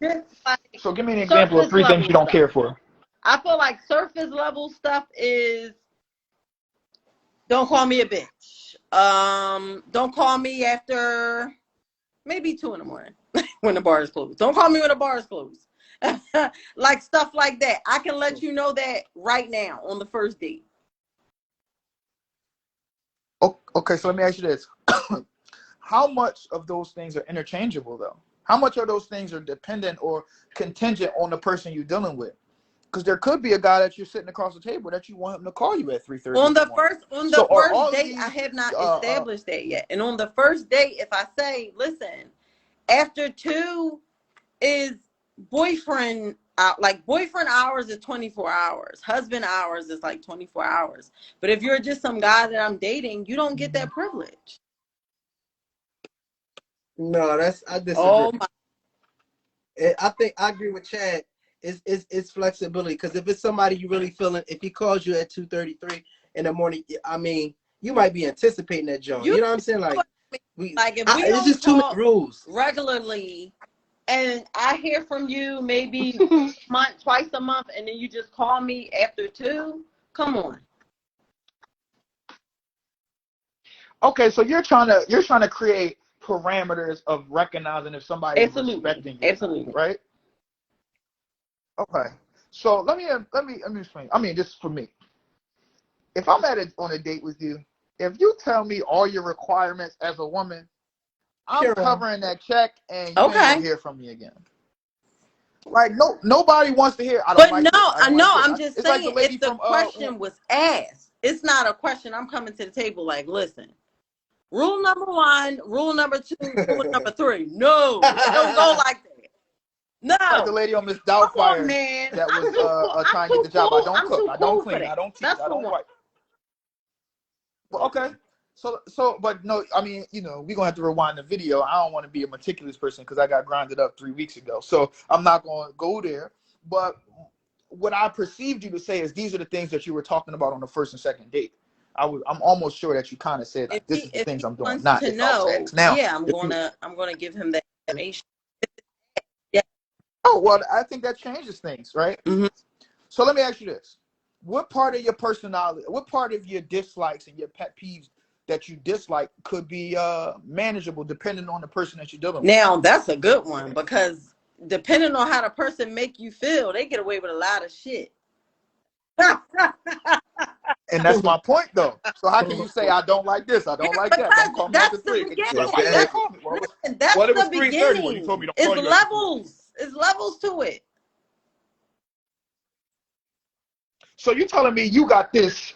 Just like. So give me an example of Surface 3 things you don't level care for. I feel like surface level stuff is don't call me a bitch. Don't call me after maybe 2 in the morning when the bar is closed. Don't call me when the bar is closed. Like stuff like that. I can let you know that right now on the first date. Okay, so let me ask you this. How much of those things are interchangeable, though? How much of those things are dependent or contingent on the person you're dealing with? Because there could be a guy that you're sitting across the table that you want him to call you at 3:30 On in the the morning. first date, I have not established that yet. And on the first date, if I say, listen, after 2 is boyfriend hours is 24 hours. Husband hours is like 24 hours. But if you're just some guy that I'm dating, you don't get that privilege. No, I disagree. Oh my. I think I agree with Chad. It's flexibility, because if it's somebody you really feeling, if he calls you at 2:33 in the morning, I mean, you might be anticipating that joint. You know what I'm saying? Like if we it's don't just too many talk rules regularly, and I hear from you maybe twice a month, and then you just call me after 2. Come on. Okay, so you're trying to create parameters of recognizing if somebody is respecting you, Absolutely. right? Okay. So let me explain. I mean, just for me. If I'm on a date with you, if you tell me all your requirements as a woman, I'm covering that check, and you ain't gonna hear from me again. Like nobody wants to hear. I don't like this. I don't like this. I'm just it's saying. Like the lady if the from question was asked, it's not a question. I'm coming to the table like, listen. Rule number 1, rule number 2, rule number 3. No, it don't go like that. No. Like the lady on Miss Doubtfire. Come on, man. That was trying to get the job. I don't cook. I don't clean. I don't teach. That's I don't one. write. Well, okay. But no, I mean, we're gonna have to rewind the video. I don't want to be a meticulous person because I got grinded up 3 weeks ago. So I'm not gonna go there. But what I perceived you to say is these are the things that you were talking about on the first and second date. I'm almost sure that you kind of said like, this is the things I'm doing. Not if I was asked now. Yeah, I'm gonna give him that information. Yeah. Oh well, I think that changes things, right? Mm-hmm. So let me ask you this: what part of your personality, what part of your dislikes and your pet peeves that you dislike could be manageable depending on the person that you're dealing with? Now that's a good one, because depending on how the person make you feel, they get away with a lot of shit. And that's my point, though. So how can you say I don't like this? I don't like that. Don't call me after 3. That's What it was the 3:30? beginning. Well, you told me don't It's call you levels. It's levels to it. So you're telling me you got this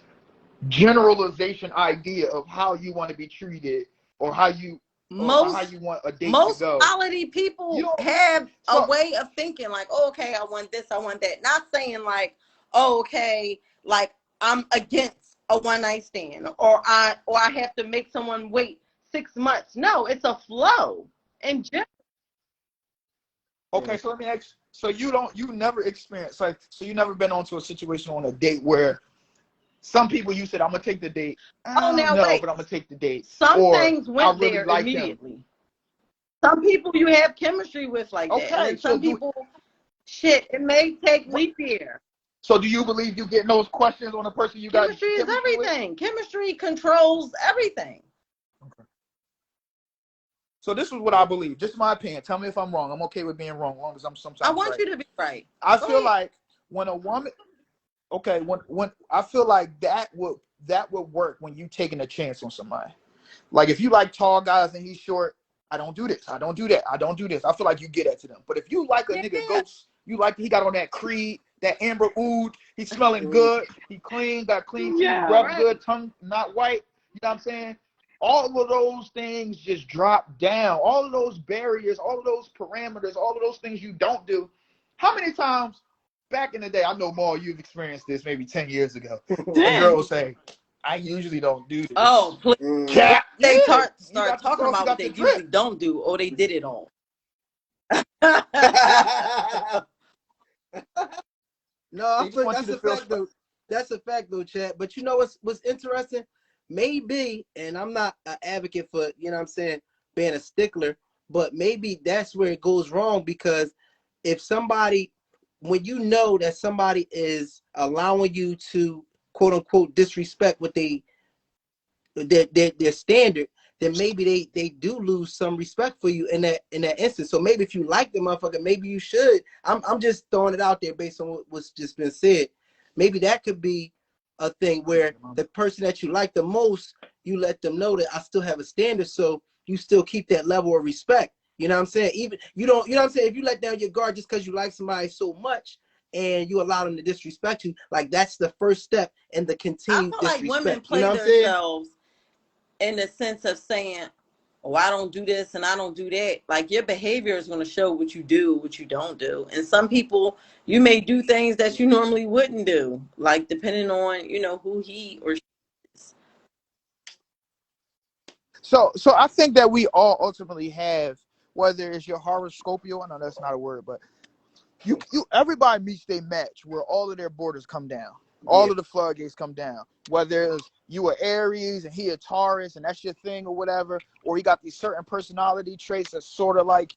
generalization idea of how you want to be treated, or how you want a date to go. Most quality people have a way of thinking like, oh, okay, I want this, I want that. Not saying like, oh, okay, like I'm against a one-night stand, or I have to make someone wait 6 months. No, it's a flow in general. Okay, so let me ask. So you never experienced so you never been onto a situation on a date where some people you said I'm gonna take the date. But I'm gonna take the date. Some things went there immediately. Some people you have chemistry with like that, and then some people, it may take leap year. So do you believe you getting those questions on a person you got? Chemistry is everything. With? Chemistry controls everything. Okay. So this is what I believe. Just my opinion. Tell me if I'm wrong. I'm okay with being wrong, as long as I'm sometimes. I want you to be right. I feel like when a woman, when I feel like that would work when you taking a chance on somebody. Like if you like tall guys and he's short, I don't do this. I don't do that. I don't do this. I feel like you get that to them. But if you like a nigga ghost, you like he got on that Creed, that Amber Oud, he's smelling good, he clean, got clean teeth, rubbed good, tongue not white. You know what I'm saying? all of those things just drop down. All of those barriers, all of those parameters, all of those things you don't do. How many times back in the day, I know more you've experienced this maybe 10 years ago. A girl will say, I usually don't do this. Oh, please. Cat, They yeah, start talking about what they usually don't do or they did it on. No, I think that's a fact though. That's a fact though, Chad. But you know what's interesting? Maybe, and I'm not an advocate for, you know what I'm saying, being a stickler, but maybe that's where it goes wrong, because if somebody, when you know that somebody is allowing you to quote unquote disrespect what their standard, then maybe they do lose some respect for you in that instance. So maybe if you like the motherfucker, maybe you should. I'm just throwing it out there based on what's just been said. Maybe that could be a thing where the person that you like the most, you let them know that I still have a standard, so you still keep that level of respect. You know what I'm saying? Even you don't, you know what I'm saying? If you let down your guard just because you like somebody so much and you allow them to disrespect you, like that's the first step in the continued disrespect. Like women play you know themselves in the sense of saying, oh, I don't do this and I don't do that. Like your behavior is going to show what you do, what you don't do. And some people, you may do things that you normally wouldn't do, like depending on, you know, who he or she is. So I think that we all ultimately have, whether it's your horoscopial, I know that's not a word, but you everybody meets their match where all of their borders come down. All of the floodgates come down. Whether it's you are Aries and he a Taurus and that's your thing or whatever, or he got these certain personality traits that's sort of like.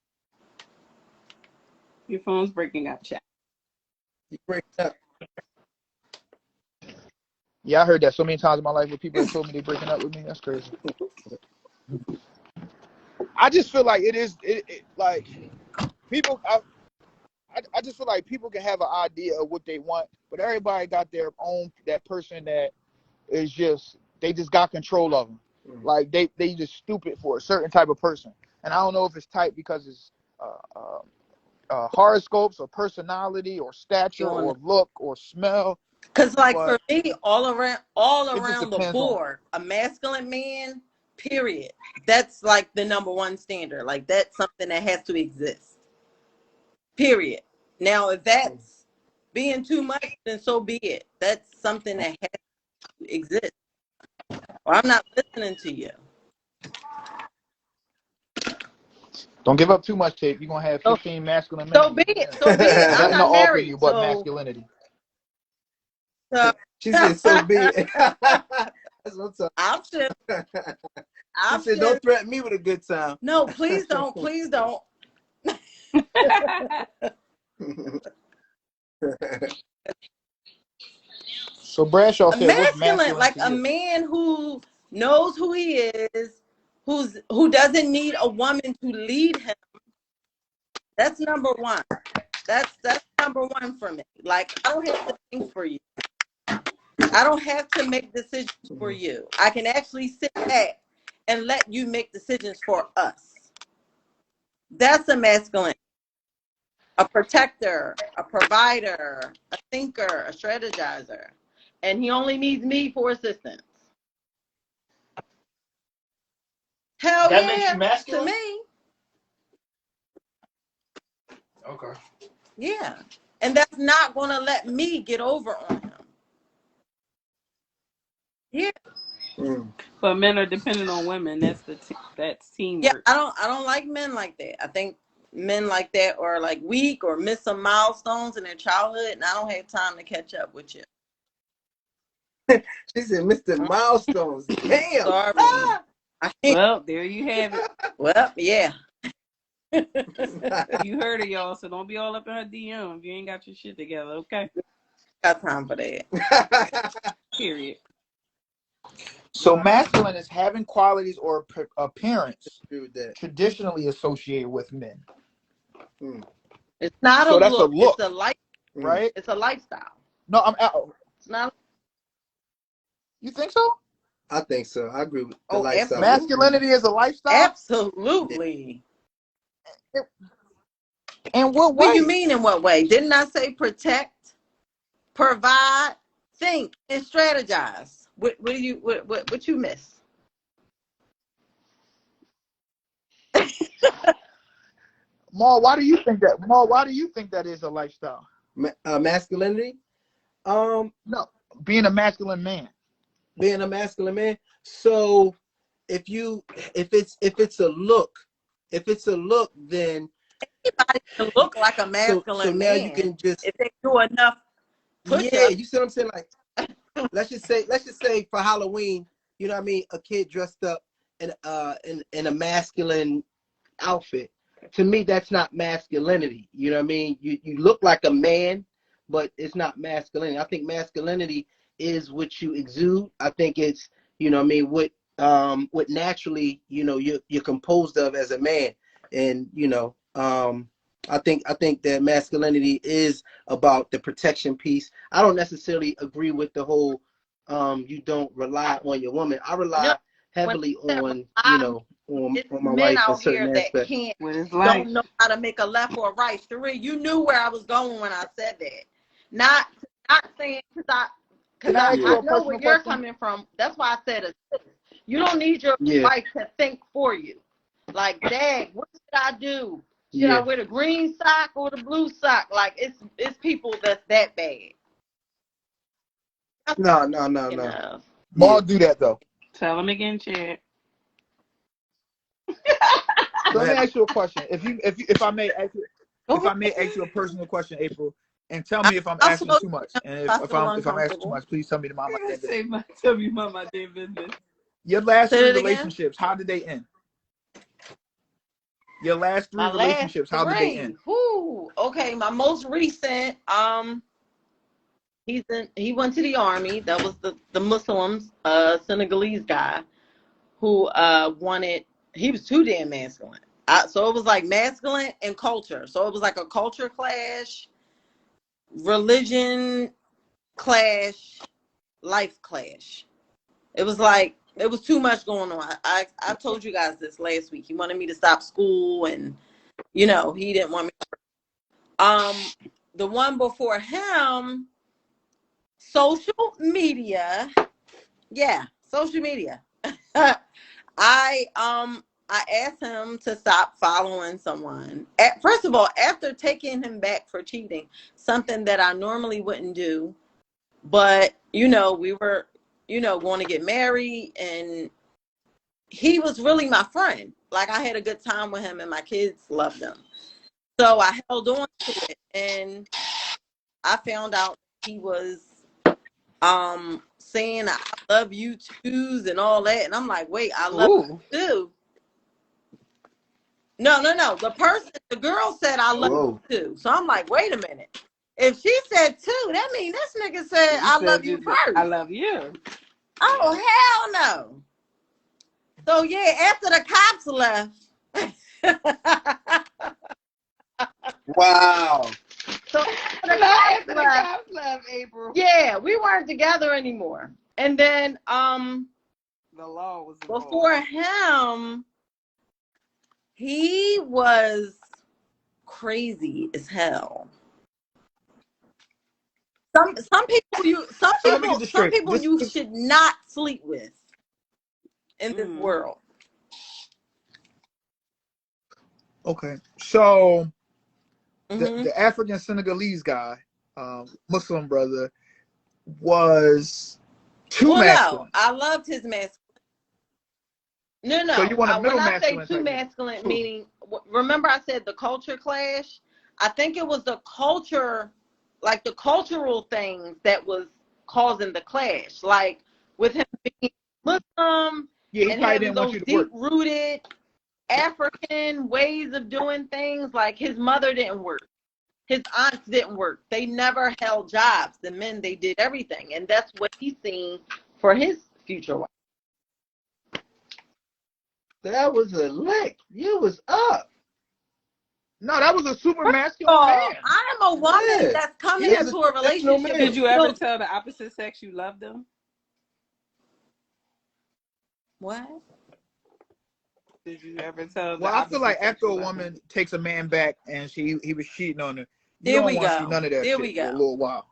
Your phone's breaking up, chat. You break up. Yeah, I heard that so many times in my life where people have told me they're breaking up with me. That's crazy. I just feel like like people. I just feel like people can have an idea of what they want, but everybody got their own, that person that is just, they just got control of them. Like they just stupid for a certain type of person. And I don't know if it's type because it's horoscopes or personality or stature or look or smell. Because like for me, all around the board, a masculine man, period. That's like the number one standard. Like that's something that has to exist. Period. Now, if that's being too much, then so be it. That's something that has to exist. Or I'm not listening to you. Don't give up too much, Tape. You're going to have 15 masculine men. So be it. So be it. I'm not married. You but masculinity. She said, so be it. That's what's up. Option. She said, don't threaten me with a good time. No, please don't. Please don't. So Bradshaw said, what's masculine? Like a man who knows who he is, who doesn't need a woman to lead him. That's number one. That's number one for me. Like I don't have to think for you. I don't have to make decisions for you. I can actually sit back and let you make decisions for us. That's a masculine. A protector, a provider, a thinker, a strategizer. And he only needs me for assistance. Hell that yeah, makes you masculine? to me. Okay. Yeah. And that's not going to let me get over on him. Yeah. But men are dependent on women. That's that's teamwork. Yeah, I don't like men like that. I think men like that are like weak or miss some milestones in their childhood, and I don't have time to catch up with you. She said, Mr. Milestones. Damn. Sorry. Well, there you have it. Well, yeah. You heard it, y'all. So don't be all up in her DM if you ain't got your shit together, okay? Got time for that. Period. So masculine is having qualities or appearance traditionally associated with men. It's not so a look. It's a life, right? It's a lifestyle. No, I'm out. It's not. You think so? I think so. I agree with the lifestyle. Masculinity is a lifestyle? Absolutely. In what way? What do you mean in what way? Didn't I say protect, provide, think, and strategize? What you miss? Maul, why do you think that? Maul, why do you think that is a lifestyle? Masculinity. No, being a masculine man. Being a masculine man. So if it's a look, then Anybody can look like a so masculine now you man can just, if they do enough yeah, push-ups. you see what I'm saying? Like, let's just say for Halloween, you know what I mean, a kid dressed up in a masculine outfit. To me, that's not masculinity. You know what I mean? You look like a man, but it's not masculinity. I think masculinity is what you exude. I think it's, you know what I mean, what naturally, you know, you're composed of as a man. And, you know, I think that masculinity is about the protection piece. I don't necessarily agree with the whole you don't rely on your woman. I rely No, heavily on, you know, on it's my men wife in out here certain that aspects. can't, What it's like. don't know how to make a left or a right. Sheree, you knew where I was going when I said that. Not saying because Can I ask you I a know where personal you're question? coming from. That's why I said assist. You don't need your Yeah. wife to think for you. Like, Dad, what should I do? Should I wear the green sock or the blue sock? Like, it's people that's that bad. No. Enough. Maul do that though. Tell them again, Chad. So let me ask you a question. If I may ask you a personal question, April, and tell me if I'm asking too much. And if I'm asking too much, please tell me to mind my business. Tell me about my damn business. Your last Say three it again? relationships, how did they end? Your last three relationships, how did they end? Whew. Okay, my most recent, he went to the army. That was the Muslims, Senegalese guy who he was too damn masculine. So it was like masculine and culture. So it was like a culture clash, religion clash, life clash. It was like, it was too much going on. I told you guys this last week. He wanted me to stop school, and you know, he didn't want me. The one before him, social media. Yeah, social media. I asked him to stop following someone. First of all, after taking him back for cheating, something that I normally wouldn't do, but you know, we were, you know, going to get married, and he was really my friend. Like, I had a good time with him, and my kids loved him. So I held on to it, and I found out he was saying I love you too and all that, and I'm like, wait, I love you too. No. The girl said I love you too. So I'm like, wait a minute. If she said two, that means this nigga said I love you first. I love you. Oh, hell no. So yeah, after the cops left. Wow. So after the cops left, April. Yeah, we weren't together anymore. And then The law was before him, he was crazy as hell. Some people you should not sleep with in this world. Okay, so the African Senegalese guy, Muslim brother, was too masculine. No, I loved his masculine. No. So you want a middle when I say masculine too masculine, meaning, remember I said the culture clash? I think it was the culture, like the cultural things that was causing the clash. Like with him being Muslim and having those deep-rooted African ways of doing things. Like his mother didn't work. His aunts didn't work. They never held jobs. The men, they did everything. And that's what he's seen for his future wife. That was a lick. You was up. No, that was a super masculine man. I am a woman that's coming into a relationship. Did you ever tell the opposite sex you loved them? What? Did you ever tell? Well, I feel like after a woman takes a man back and he was cheating on her, you don't want to see none of that shit for a little while.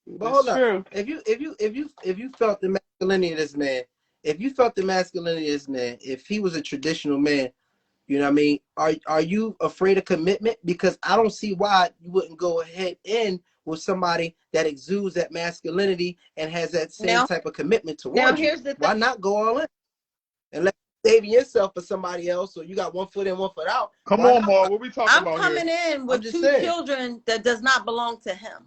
But hold on. If you felt the masculinity of this man, if he was a traditional man, You know what I mean? Are you afraid of commitment? Because I don't see why you wouldn't go ahead in with somebody that exudes that masculinity and has that same type of commitment towards you. Here's the Why not go all in? Unless you're saving yourself for somebody else, so you got 1 foot in, 1 foot out. Come on, Maul. What we talking I'm about coming here? in with two children that does not belong to him.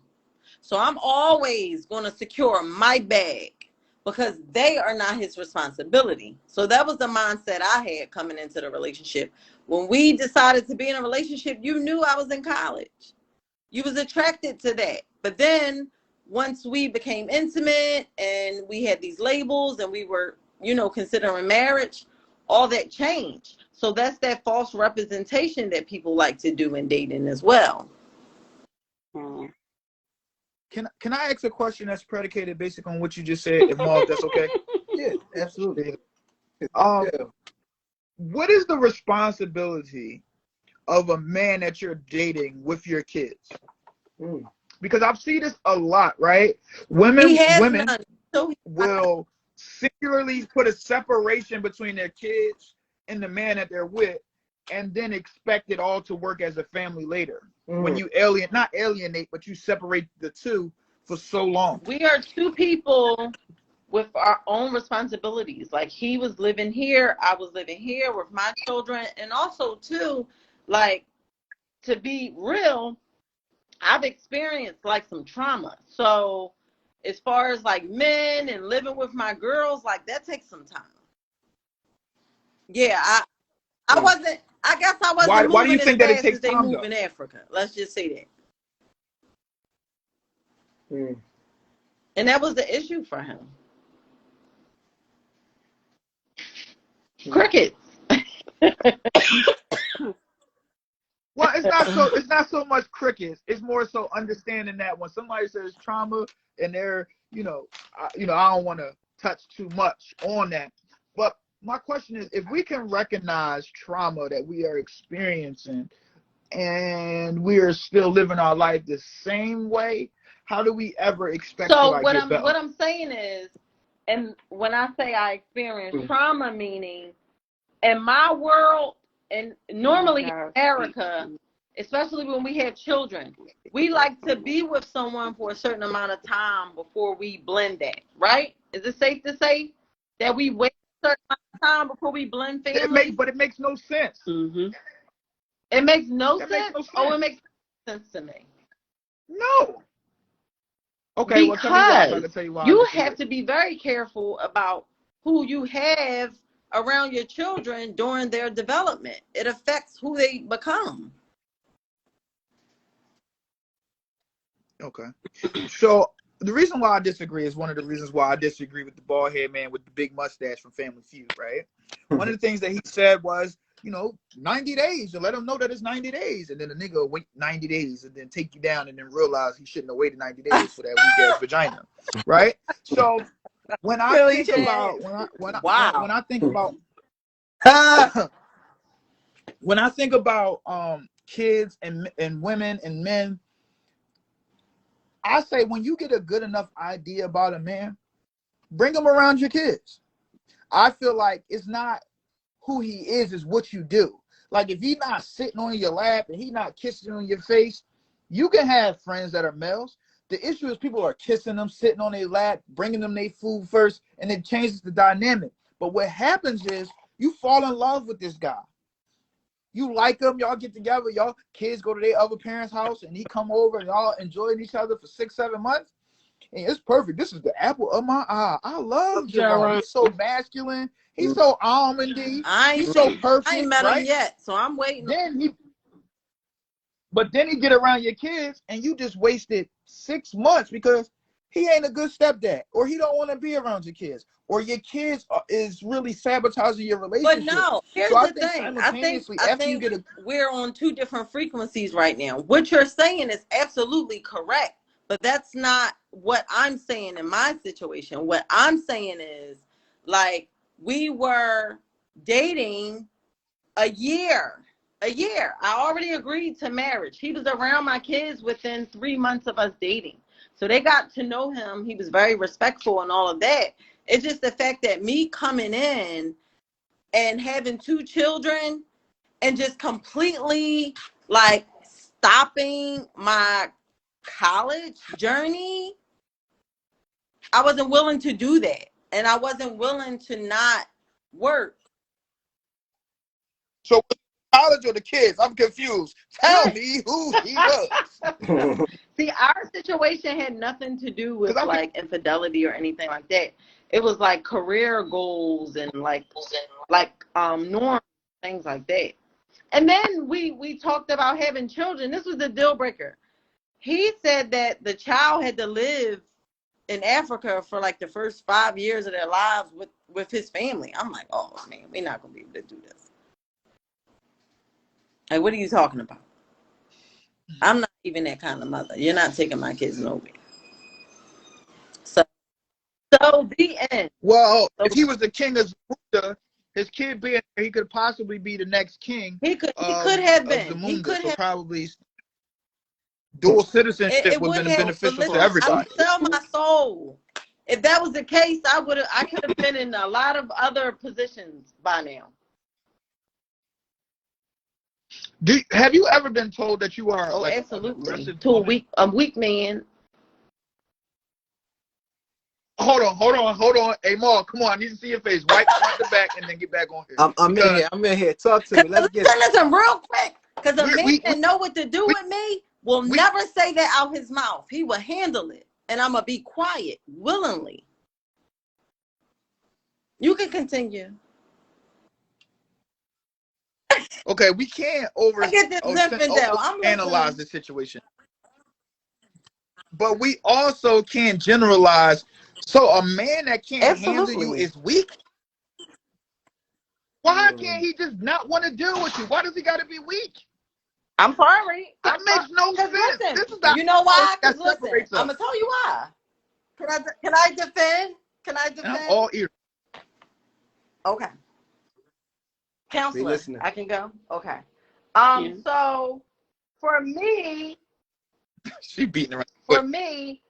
So I'm always going to secure my bag because they are not his responsibility. So that was the mindset I had coming into the relationship. When we decided to be in a relationship, you knew I was in college. You was attracted to that. But then once we became intimate and we had these labels and we were, you know, considering marriage, all that changed. So that's that false representation that people like to do in dating as well. Can I ask a question that's predicated based on what you just said, if Maul, if that's okay? Yeah, absolutely. What is the responsibility of a man that you're dating with your kids? Because I've seen this a lot, right? Women will singularly put a separation between their kids and the man that they're with, and then expect it all to work as a family later. When you not alienate, but you separate the two for so long. We are two people with our own responsibilities. Like, he was living here, I was living here with my children, and also too, like, to be real, I've experienced like some trauma. So as far as like men and living with my girls, like that takes some time. Yeah, I wasn't, I guess I wasn't why do you moving think as that it fast takes as they time, move though? in Africa. Let's just say that. And that was the issue for him. Crickets. Well, it's not so much crickets. It's more so understanding that when somebody says trauma and they're, I don't want to touch too much on that. But my question is, if we can recognize trauma that we are experiencing and we are still living our life the same way, how do we ever expect to what get better? What I'm saying is, and when I say I experience trauma, meaning in my world, and normally in America, especially when we have children, we like to be with someone for a certain amount of time before we blend that, right? Is it safe to say that we wait a certain amount of time before we blend families? But it makes no sense. It makes no sense? Oh, it makes sense to me. No. Okay, well, tell me why. So I can tell you why. You have to be very careful about who you have around your children during their development. It affects who they become. Okay. So the reason why I disagree is one of the reasons why I disagree with the bald head man with the big mustache from Family Feud, right? One of the things that he said was, 90 days, and let him know that it's 90 days. And then the nigga will wait 90 days and then take you down and then realize he shouldn't have waited 90 days for that weak ass vagina. Right? So when I think about when I think about kids and women and men, I say when you get a good enough idea about a man, bring him around your kids. I feel like it's not who he is what you do. Like, if he's not sitting on your lap and he's not kissing on your face, you can have friends that are males. The issue is people are kissing them, sitting on their lap, bringing them their food first, and it changes the dynamic. But what happens is you fall in love with this guy. You like him, y'all get together, y'all kids go to their other parents' house, and he come over and y'all enjoying each other for 6-7 months. And it's perfect. This is the apple of my eye. I love Jerome. He's so masculine. He's so almondy. He's so perfect. I ain't met him yet, so I'm waiting. But then he get around your kids, and you just wasted 6 months because he ain't a good stepdad, or he don't want to be around your kids, or your kids is really sabotaging your relationship. But no, here's the thing. I think we're on two different frequencies right now. What you're saying is absolutely correct, but that's not what I'm saying in my situation. What I'm saying is, like, we were dating a year. I already agreed to marriage. He was around my kids within 3 months of us dating. So they got to know him. He was very respectful and all of that. It's just the fact that me coming in and having 2 children and just completely like stopping my college journey, I wasn't willing to do that. And I wasn't willing to not work. So college or the kids? I'm confused. Tell me who he was. See, our situation had nothing to do with like infidelity or anything like that. It was like career goals and like norms, things like that. And then we talked about having children. This was the deal breaker. He said that the child had to live in Africa for like the first 5 years of their lives with his family. I'm like, oh man, we're not gonna be able to do this. Like, what are you talking about? I'm not even that kind of mother. You're not taking my kids nowhere. So the end. Well, if he was the king of Zamunda, his kid being he could possibly be the next king. He could have been. Zamunda, He could so have. Probably dual citizenship would have been beneficial to everybody. I would sell my soul. If that was the case, I could have been in a lot of other positions by now. Have you ever been told that you are absolutely to a weak man? Hold on. Hey, Maul, come on. I need to see your face. Wipe the back and then get back on here. I'm in here. Talk to me. Let's get it. Listen real quick. Because a man that know what to do with me will never say that out his mouth. He will handle it. And I'm going to be quiet willingly. You can continue. Okay, we can't analyze the situation. But we also can't generalize. So a man that can't handle you is weak? Why can't he just not want to deal with you? Why does he got to be weak? I'm sorry. That makes no sense. Listen, this is not you know why? Because listen, I'm going to tell you why. Can I defend? Can I defend? I'm all ears. Okay. Counselor, I can go? Okay. So for me, she beating around. For me,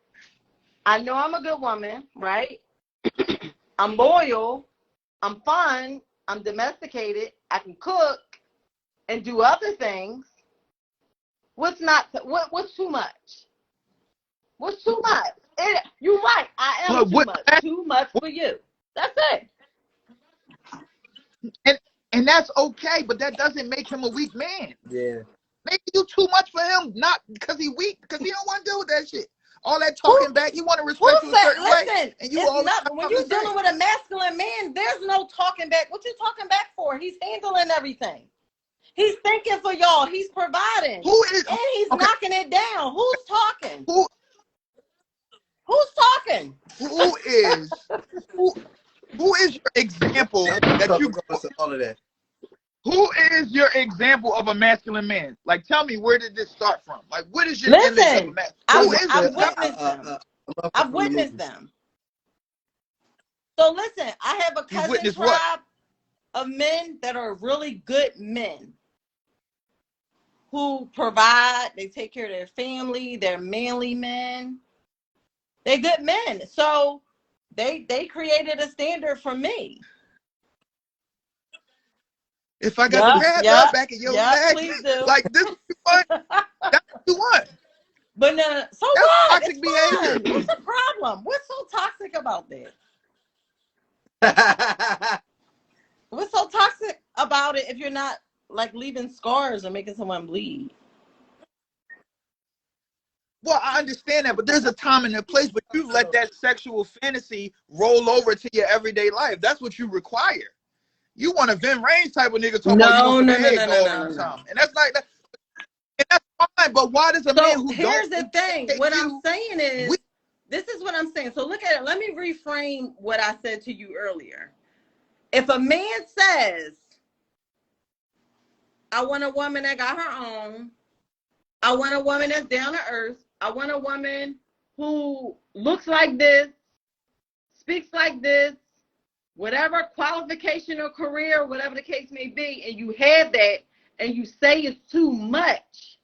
I know I'm a good woman, right? I'm loyal, I'm fun, I'm domesticated, I can cook and do other things. What's too much? What's too much? You're right, I am too much. Too much for you. That's it. And that's okay, but that doesn't make him a weak man. Yeah. Maybe you too much for him, not because he weak, because he don't want to deal with that shit. All that talking back, he want to respect you a certain way. And you always when you're dealing with a masculine man, there's no talking back. What you talking back for? He's handling everything. He's thinking for y'all. He's providing. And he's knocking it down. Who's talking? Who's talking? Who is your example that you all of that? Who is your example of a masculine man? Like, tell me, where did this start from? Like, what is your image of a man? I've witnessed them. So listen, I have a cousin tribe of men that are really good men who provide. They take care of their family. They're manly men. They're good men. So they created a standard for me. If I got to grab that back in your leg, please do. Like this, that's what you want. But so that's what? Toxic behavior. What's the problem? What's so toxic about that? What's so toxic about it if you're not like leaving scars or making someone bleed? Well, I understand that, but there's a time and a place. But you let that sexual fantasy roll over to your everyday life. That's what you require. You want a Vin Range type of nigga talking about you no. And that's like that. And that's fine, but why does a man who here's the thing. What I'm saying is, this is what I'm saying. So look at it. Let me reframe what I said to you earlier. If a man says, I want a woman that got her own, I want a woman that's down to earth, I want a woman who looks like this, speaks like this, whatever qualification or career, whatever the case may be, and you have that and you say it's too much,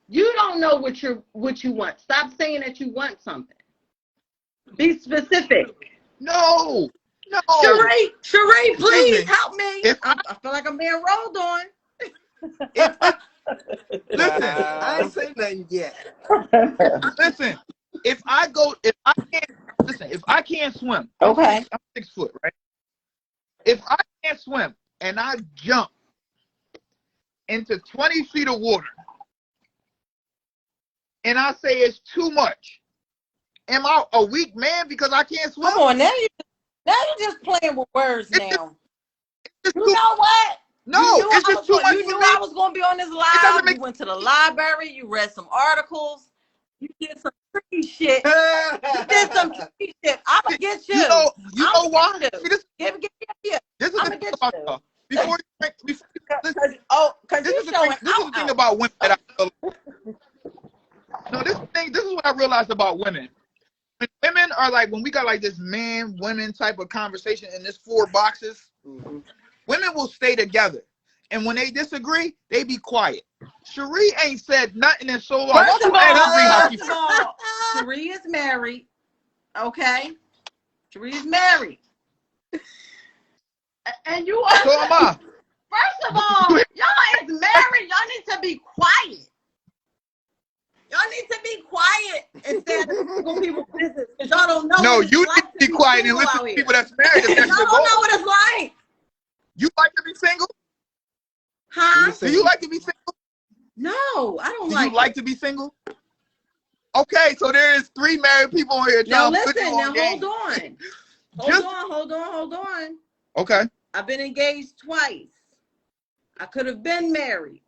you don't know what you want. Stop saying that you want something. Be specific. No. No. Sheree, please me. help me. If I feel like I'm being rolled on. Listen, I ain't say nothing yet. listen. If I can't swim, Okay. I'm 6 foot, right? If I can't swim and I jump into 20 feet of water and I say it's too much, am I a weak man because I can't swim? Come on, now you just playing with words now. You know what? No, it's just too much. You knew I was going to be on this live. You went to the library. You read some articles. You did some tricky shit. I'm going to get you. You know why? See, this Give is the thing about y'all. Because This is you're the thing about women that this is what I realized about women. Women are like, when we got like this man women type of conversation in this 4 boxes, women will stay together, and when they disagree, they be quiet. Cherie ain't said nothing in so long. First of all, Cherie is married. Okay, Cherie is married, and you are. So am I. First of all, y'all is married. Y'all need to be quiet. Y'all need to be quiet instead of single people's business, because y'all don't know. No, you need to be quiet and listen to people that's married. Y'all don't know what it's like. You like to be single? Huh? Do you like to be single? No, I don't Do like. you like to be single? Okay, so there is 3 married people on here. Now listen. Now hold on. Okay. I've been engaged twice. I could have been married.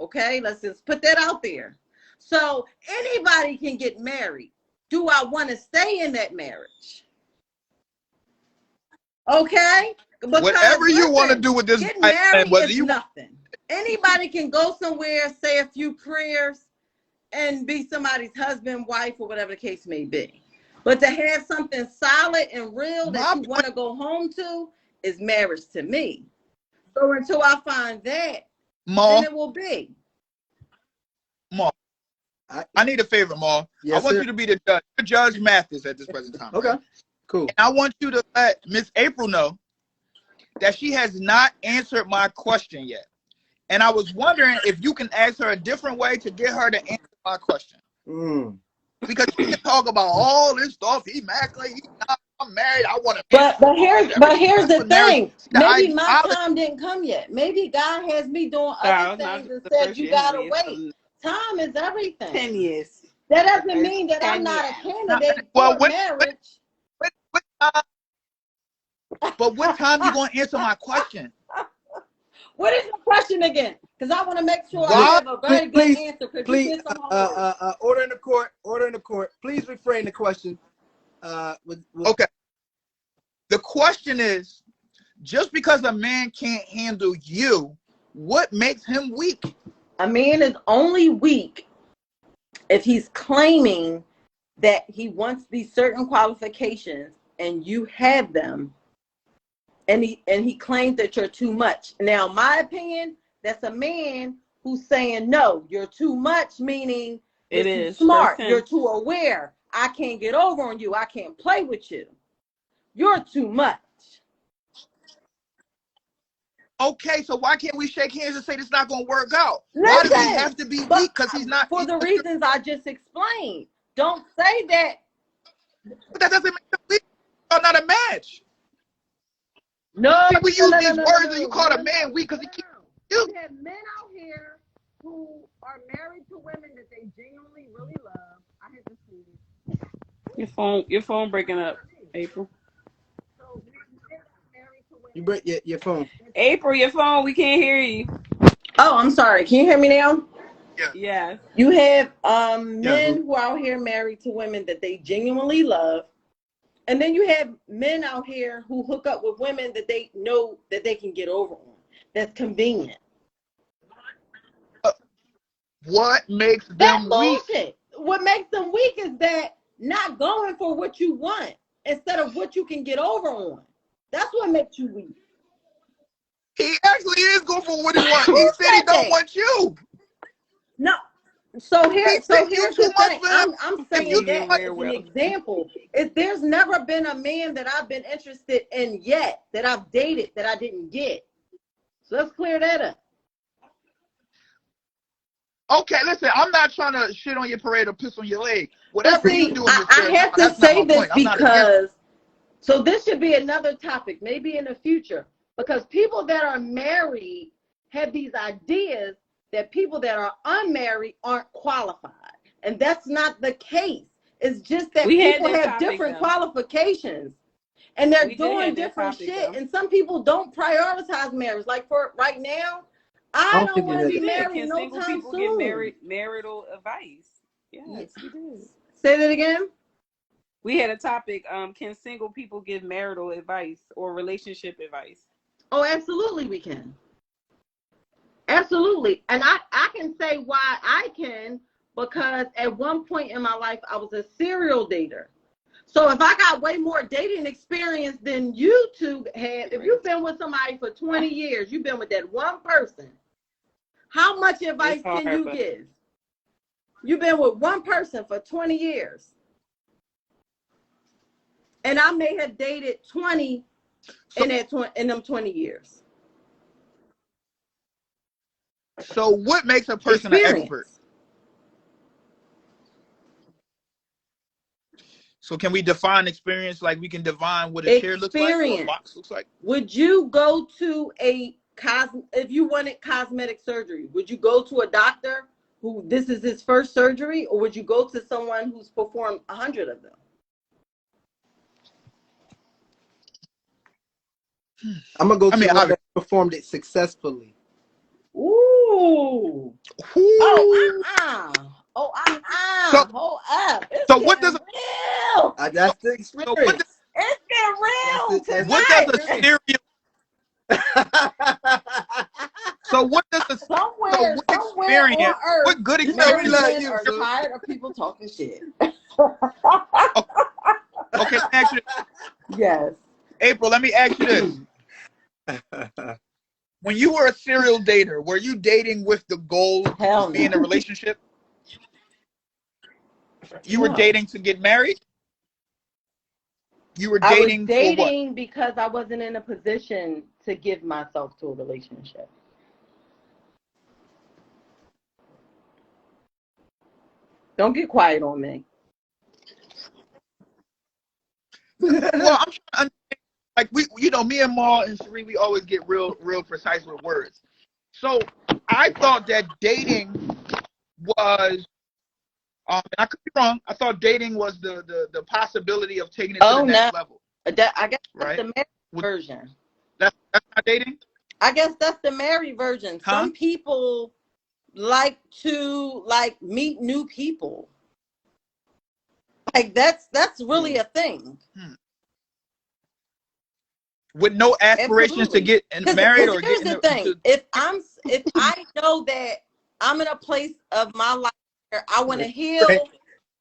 Okay, let's just put that out there. So anybody can get married. Do I want to stay in that marriage? Okay? Because, whatever you want to do with this, get married is nothing. Anybody can go somewhere, say a few prayers, and be somebody's husband, wife, or whatever the case may be. But to have something solid and real that you want to go home to is marriage to me. So until I find that, then it will be. Ma, I need a favor, Ma. Yes, I want sir. you to be the judge. You're Judge Mathis at this present time. Okay, right? Cool. And I want you to let Miss April know that she has not answered my question yet. And I was wondering if you can ask her a different way to get her to answer my question. Because you can talk about all this stuff. He immaculate. I'm married. I want to. But here's the thing. Maybe my time didn't come yet. Maybe God has me doing other things and said you gotta wait. Time is everything. 10 years. That doesn't mean that I'm not a candidate for marriage. But what time you gonna answer my question? What is your question again? Because I want to make sure I have a very good answer. Please, order in the court. Order in the court. Please refrain the question. Okay. The question is, just because a man can't handle you, what makes him weak? A man is only weak if he's claiming that he wants these certain qualifications and you have them, and he claims that you're too much. Now, my opinion, that's a man who's saying, no, you're too much, meaning you're too smart, you're too aware. I can't get over on you. I can't play with you. You're too much. Okay, so why can't we shake hands and say this not going to work out? Listen, why does he have to be weak? Because he's not. For the reasons I just explained. Don't say that. But that doesn't make him weak. You're not a match. No. We use these words and you call a man weak because he can't. You have men out here who are married to women that they genuinely really love. I hate to see it. Your phone breaking up, April. You break your phone. April, your phone. We can't hear you. Oh, I'm sorry. Can you hear me now? Yeah. Yes. You have men who are out here married to women that they genuinely love. And then you have men out here who hook up with women that they know that they can get over on. That's convenient. What makes them weak? What makes them weak is that not going for what you want instead of what you can get over on. That's what makes you weak. He actually is going for what he wants. He said he don't want you. No. So He here's think you too the much thing. for him. I'm If saying you that like, Very as an well. example. There's never been a man that I've been interested in yet that I've dated that I didn't get. So let's clear that up. okay, listen, I'm not trying to shit on your parade or piss on your leg. But Whatever you see, do in your I spare time, have to that's not say my this point. I'm not against it. because, so this should be another topic, maybe in the future, because people that are married have these ideas that people that are unmarried aren't qualified. And that's not the case. It's just that We had people that have topic different though. qualifications and they're We did doing have that different topic shit. though. And some people don't prioritize marriage. Like for right now, I I don't don't think we want to had We be that. did. married Can no single time people get soon. marital advice? Yeah. Yes, we did. Say that again. We had a topic. Can single people give marital advice or relationship advice? Oh, absolutely we can. Absolutely. And I can say why I can, because at one point in my life, I was a serial dater. So if I got way more dating experience than you two have, if you've been with somebody for 20 years, you've been with that one person, how much advice can you give? You've been with one person for 20 years. And I may have dated 20 in them 20 years. So what makes a person an expert? So can we define experience like we can define what a chair looks like or a box looks like? Would you go to if you wanted cosmetic surgery, would you go to a doctor who this is his first surgery, or would you go to someone who's performed 100 of them? I'm gonna go to one that performed it successfully. Ooh. Oh, So, hold up. It's so what does real. That's the experience. So what It's getting real. What does a serial So what does a somewhere experience on earth, what good married experience men are tired of people talking shit. Okay, let me ask you this. Yes. April, let me ask you this. When you were a serial dater, were you dating with the goal to be in a relationship? You were dating to get married? You were dating, I was dating because I wasn't in a position to give myself to a relationship. Don't get quiet on me. Well, I'm trying to understand, like me and Ma and Cherie, we always get real precise with words. So I thought that dating was, and I could be wrong. I thought dating was the possibility of taking it to the next level. I guess that's the married version. That's not dating? I guess that's the married version. Huh? Some people like to meet new people. Like that's really a thing. With no aspirations to get married or here's the thing. If I know that I'm in a place of my life where I want to heal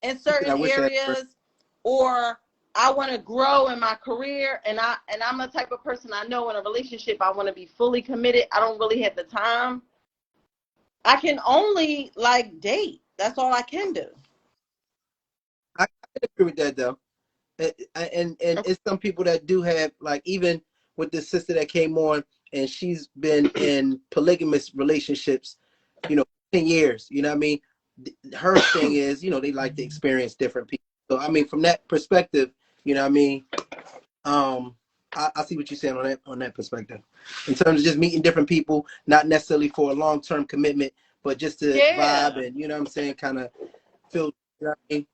in certain areas, or I want to grow in my career, and I'm the type of person I know in a relationship I want to be fully committed. I don't really have the time. I can only date. That's all I can do. I agree with that though. And it's some people that do have, even with the sister that came on, and she's been in polygamous relationships, 10 years, you know what I mean? Her thing is, they like to experience different people. So, I mean, from that perspective, you know what I mean? I see what you're saying on that perspective. In terms of just meeting different people, not necessarily for a long-term commitment, but just to vibe and, you know what I'm saying, kind of feel, you know what I mean?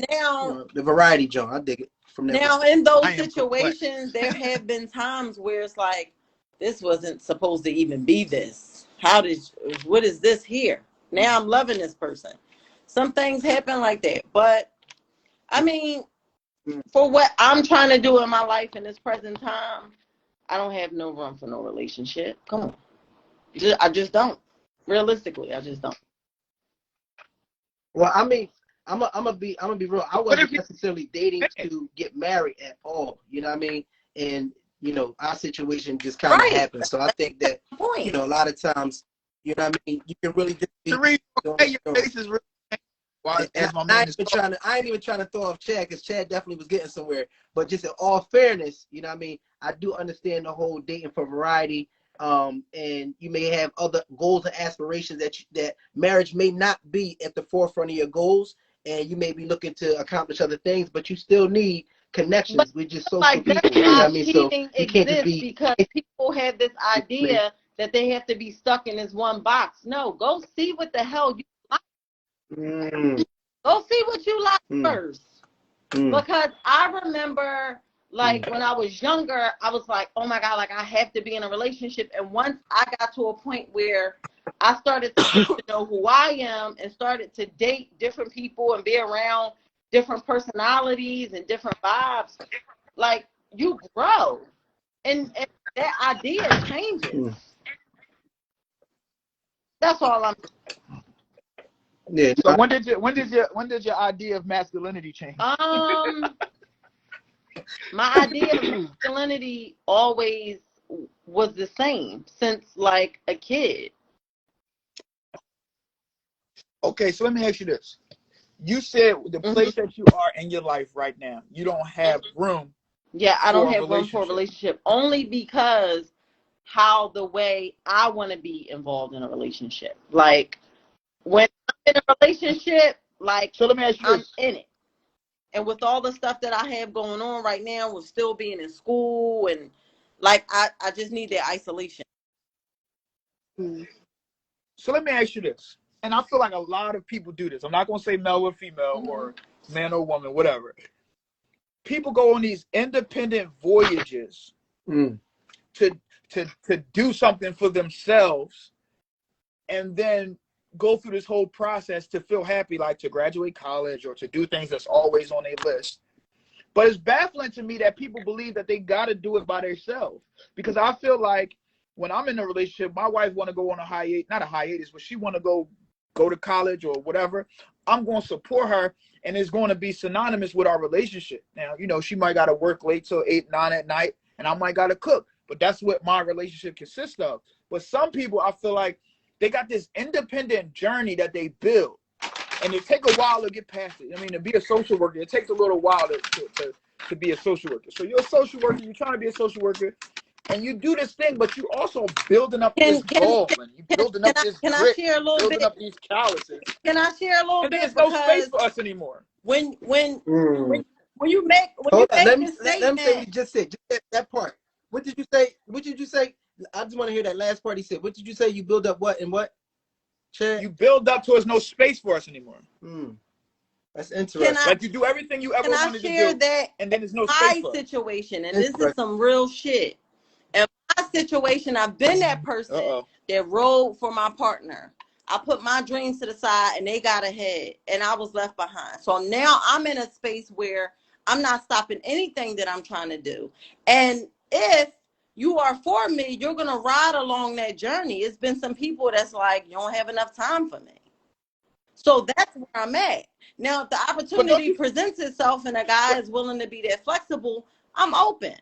Now, the variety, John, I dig it. From that now, in those situations, there have been times where it's like, this wasn't supposed to even be this. What is this here? Now I'm loving this person. Some things happen like that. But, I mean, for what I'm trying to do in my life in this present time, I don't have no room for no relationship. Come on. I just don't. Realistically, I just don't. Well, I mean, I'm gonna be real. I wasn't necessarily dating to get married at all. You know what I mean? And our situation just kind of happened. So I think that a lot of times You know what I mean? You can really just be Sheree, doing okay, your your face is really as my I man ain't is even talking. I ain't even trying to throw off Chad, because Chad definitely was getting somewhere. But just in all fairness, you know what I mean? I do understand the whole dating for variety. And you may have other goals and aspirations that marriage may not be at the forefront of your goals, and you may be looking to accomplish other things, but you still need connections with just social Like people. that's You know what why I mean? So cheating you can't just exists, be. because people have this idea that they have to be stuck in this one box. No, go see what the hell you like. Mm, Go see what you like mm, first. mm, Because I remember, like, mm. when I was younger, I was like, oh my God, like, I have to be in a relationship. And once I got to a point where I started to get to know who I am and started to date different people and be around different personalities and different vibes, like, you grow. And that idea changes. Mm. That's all I'm Yeah. So when did your idea of masculinity change? My idea of masculinity always was the same since like a kid. Okay, so let me ask you this. You said the place that you are in your life right now, you don't have room. Yeah, I don't for a have room for a relationship. relationship only because how the way I want to be involved in a relationship. Like when I'm in a relationship, like So let me ask you I'm this. in it. And with all the stuff that I have going on right now, with still being in school and like I just need that isolation. So let me ask you this. And I feel like a lot of people do this. I'm not going to say male or female or man or woman, whatever. People go on these independent voyages to do something for themselves and then go through this whole process to feel happy, like to graduate college or to do things that's always on their list. But it's baffling to me that people believe that they got to do it by themselves. Because I feel like when I'm in a relationship, my wife want to go on a hiatus, not a hiatus, but she want to go to college or whatever. I'm going to support her, and it's going to be synonymous with our relationship. Now, you know, she might got to work late till 8, 9 at night, and I might got to cook. But that's what my relationship consists of. But some people, I feel like they got this independent journey that they build. And it take a while to get past it. I mean, to be a social worker, it takes a little while to be a social worker. So you're a social worker, you're trying to be a social worker, and you do this thing, but you also building up this gall, and you building up this Can I grit, share a little building bit? up these calluses. Can I share a little And bit? there's no space for us anymore. When you make Hold on. this Let him say what statement, he just said. Just that part. What did you say? What did you say? I just want to hear that last part he said. What did you say? You build up what and what? Chad? You build up to there's no space for us anymore. That's interesting. Like you do everything you ever wanted to do, that and then there's no space my for us. situation, and this is some real shit. In my situation, I've been that person that rode for my partner. I put my dreams to the side and they got ahead and I was left behind. So now I'm in a space where I'm not stopping anything that I'm trying to do. And if you are for me, you're going to ride along that journey. It's been some people that's like, you don't have enough time for me. So that's where I'm at. Now, if the opportunity presents itself and a guy is willing to be that flexible, I'm open.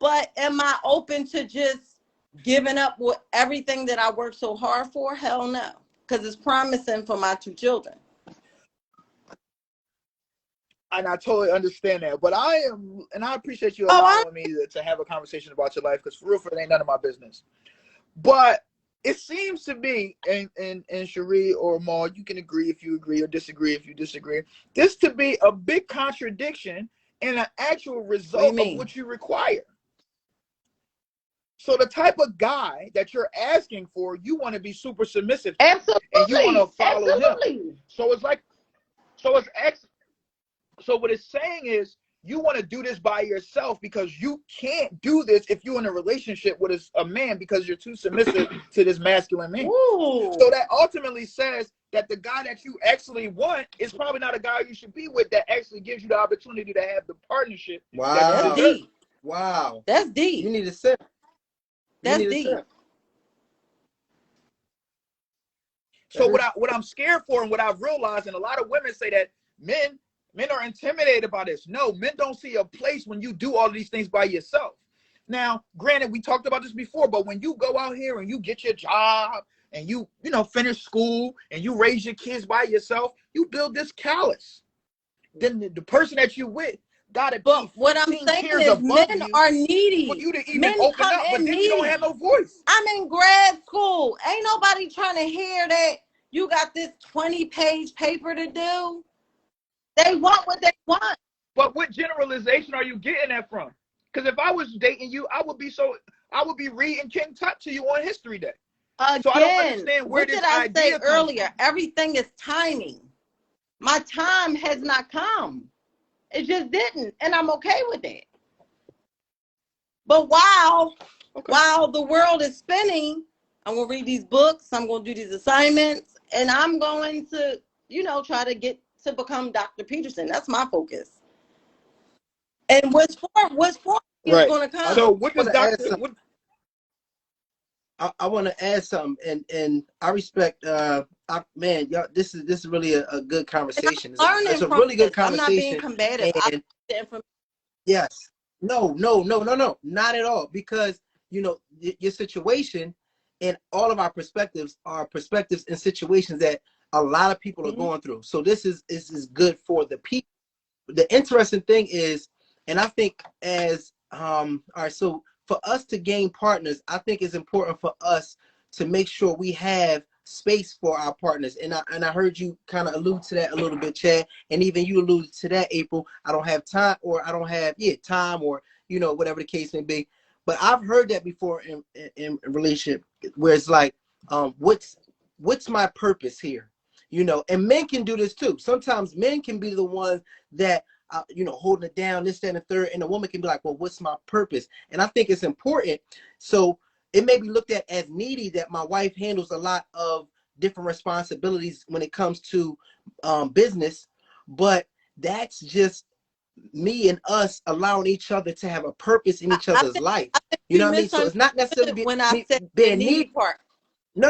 But am I open to just giving up with everything that I worked so hard for? Hell no. Because it's promising for my 2 children. And I totally understand that. But I appreciate you allowing me to have a conversation about your life, because for real, it ain't none of my business. But it seems to me, and Cherie or Maul, you can agree if you agree or disagree if you disagree, this to be a big contradiction and an actual result of what you require. So the type of guy that you're asking for, you want to be super submissive to. Absolutely. And you want to follow him. So it's like, so what it's saying is you want to do this by yourself because you can't do this if you're in a relationship with a man because you're too submissive to this masculine man. Ooh. So that ultimately says that the guy that you actually want is probably not a guy you should be with that actually gives you the opportunity to have the partnership. Wow. That's deep. Wow. That's deep. You need to sit. That's deep. So what I'm scared for and what I've realized, and a lot of women say that men are intimidated by this. No, men don't see a place when you do all of these things by yourself. Now, granted, we talked about this before, but when you go out here and you get your job, and you finish school and you raise your kids by yourself, you build this callus. Then the person that you with gotta But be what I'm 15 saying tiers is above men you are for needy. you to even Men open come up, but in then you don't have needy. no voice. I'm in grad school. Ain't nobody trying to hear that you got this 20-page paper to do. They want what they want. But what generalization are you getting that from? Because if I was dating you, I would be reading King Tut to you on History Day. So I don't Again, understand where what this did I say idea comes earlier? from. Everything is timing. My time has not come. It just didn't, and I'm okay with it. But while the world is spinning, I'm going to read these books, I'm going to do these assignments, and I'm going to, try to get to become Dr. Peterson. That's my focus. And what's for is Right. going to come. So what does Dr. I want to add something, and I respect, man, y'all. This is really a good conversation. It's a really good conversation. I'm not being combative. And yes, no, not at all. Because your situation and all of our perspectives are perspectives and situations that a lot of people are going through. So this is good for the people. The interesting thing is, and I think as all right, so for us to gain partners, I think it's important for us to make sure we have space for our partners. And I heard you kind of allude to that a little bit, Chad, and even you alluded to that, April. I don't have time, or I don't have time, or whatever the case may be. But I've heard that before in relationship, where it's like, what's my purpose here? And men can do this too. Sometimes men can be the ones that holding it down, this, that, and the third, and a woman can be like, well, what's my purpose? And I think it's important. So it may be looked at as needy that my wife handles a lot of different responsibilities when it comes to business, but that's just me and us allowing each other to have a purpose in each other's life. You know what I mean? So it's not necessarily when I said being need part. No,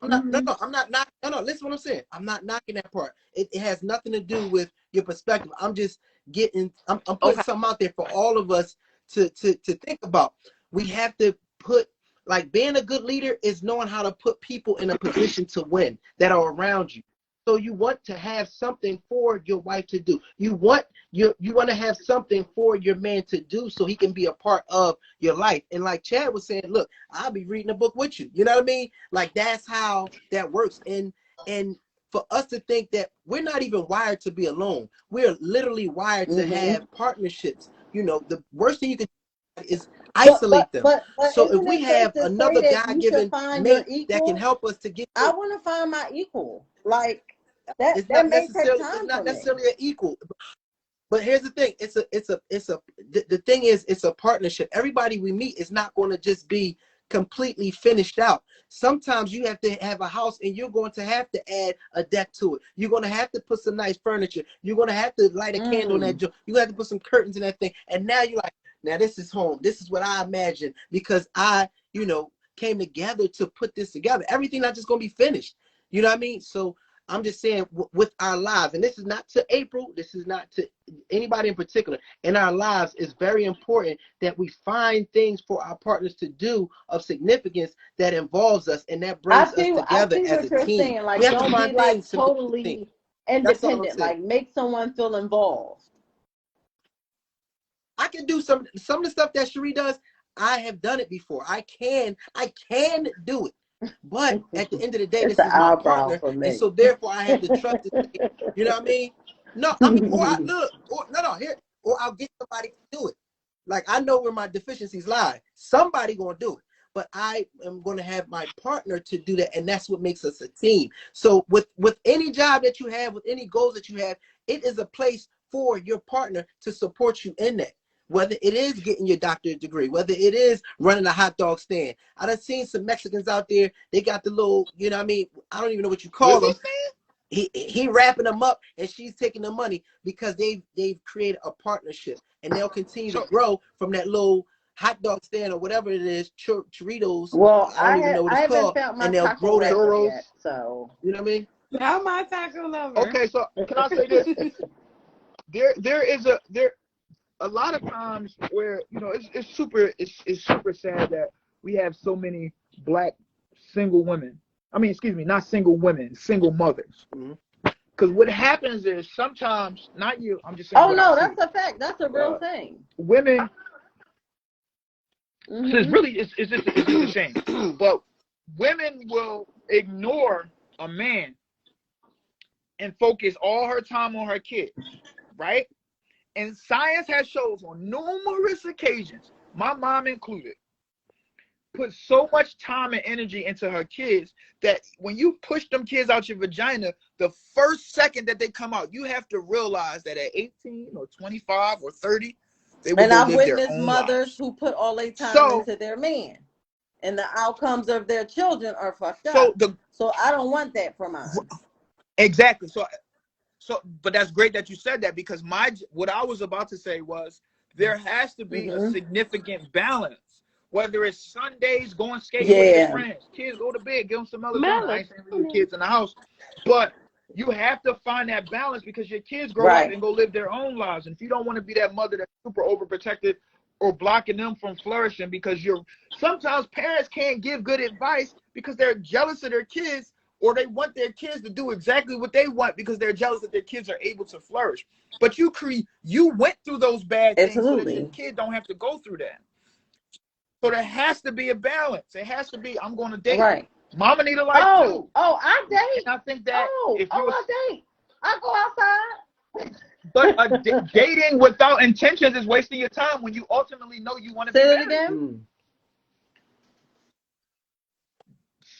I'm not. No, I'm not. No. Listen, what I'm saying. I'm not knocking that part. It has nothing to do with your perspective. I'm just getting. I'm putting something out there for all of us to think about. We have to put, like, being a good leader is knowing how to put people in a position to win that are around you. So you want to have something for your wife to do. You want to have something for your man to do so he can be a part of your life. And like Chad was saying, look, I'll be reading a book with you. You know what I mean? Like, that's how that works. And for us to think that we're not even wired to be alone. We're literally wired to have partnerships. The worst thing you can do is isolate them. But So if isn't we it safe have to say another that you should God-given find your mate that can equal? help us to get I there, want to find my equal. Like that it's not may take necessarily time for me. an equal. But here's the thing: the thing is, it's a partnership. Everybody we meet is not going to just be completely finished out. Sometimes you have to have a house, and you're going to have to add a deck to it. You're going to have to put some nice furniture. You're going to have to light a candle in that joint. You have to put some curtains in that thing. And now you're like, now this is home. This is what I imagined, because I, came together to put this together. Everything not just going to be finished. You know what I mean? So I'm just saying, with our lives, and this is not to April, this is not to anybody in particular. In our lives, it's very important that we find things for our partners to do of significance that involves us, and that brings us together I see as what a you're team. saying. Like, We have to don't be find like things to make a team. totally That's all I'm independent. saying. Like, make someone feel involved. I can do some of the stuff that Cherie does. I have done it before. I can do it. But at the end of the day, It's this an is my eyebrow partner, for and me. so therefore I have to trust it. You know what I mean? No, I mean, or I'll get somebody to do it. Like, I know where my deficiencies lie. Somebody gonna do it, but I am gonna have my partner to do that, and that's what makes us a team. So with any job that you have, with any goals that you have, it is a place for your partner to support you in that. Whether it is getting your doctorate degree, whether it is running a hot dog stand. I done seen some Mexicans out there. They got the little, you know what I mean? I don't even know what you call them. He wrapping them up, and she's taking the money, because they've created a partnership, and they'll continue to grow from that little hot dog stand or whatever it is, churritos. Well, I don't even know what it's haven't called, found my and they'll taco grow that. lover yet, so You know what I mean? Now my taco lover. Okay, so can I say this? there is a lot of times where it's super sad that we have so many black single women not single women, single mothers. Because what happens is sometimes, not you, I'm just saying. Oh no, that's a fact. That's a real thing. Women. So it's just a shame. But women will ignore a man and focus all her time on her kids, right? And science has shown on numerous occasions, my mom included, put so much time and energy into her kids that when you push them kids out your vagina, the first second that they come out, you have to realize that at 18 or 25 or 30, they will and I've live witnessed their own mothers lives. who put all their time into their man, and the outcomes of their children are fucked up. So I don't want that for mine. Exactly. But that's great that you said that, because what I was about to say was there has to be a significant balance. Whether it's Sundays, going skating with your friends, kids go to bed, give them some melatonin. I ain't saying leave kids in the house, but you have to find that balance, because your kids grow up and go live their own lives. And if you don't want to be that mother that's super overprotected or blocking them from flourishing, because sometimes parents can't give good advice because they're jealous of their kids, or they want their kids to do exactly what they want because they're jealous that their kids are able to flourish. But you went through those bad things so that your kid don't have to go through that. So there has to be a balance. It has to be, I'm going to date. Right. Mama need a life too. Oh, I date. And I think that I date. I go outside. But dating without intentions is wasting your time when you ultimately know you want to be married. Say it again.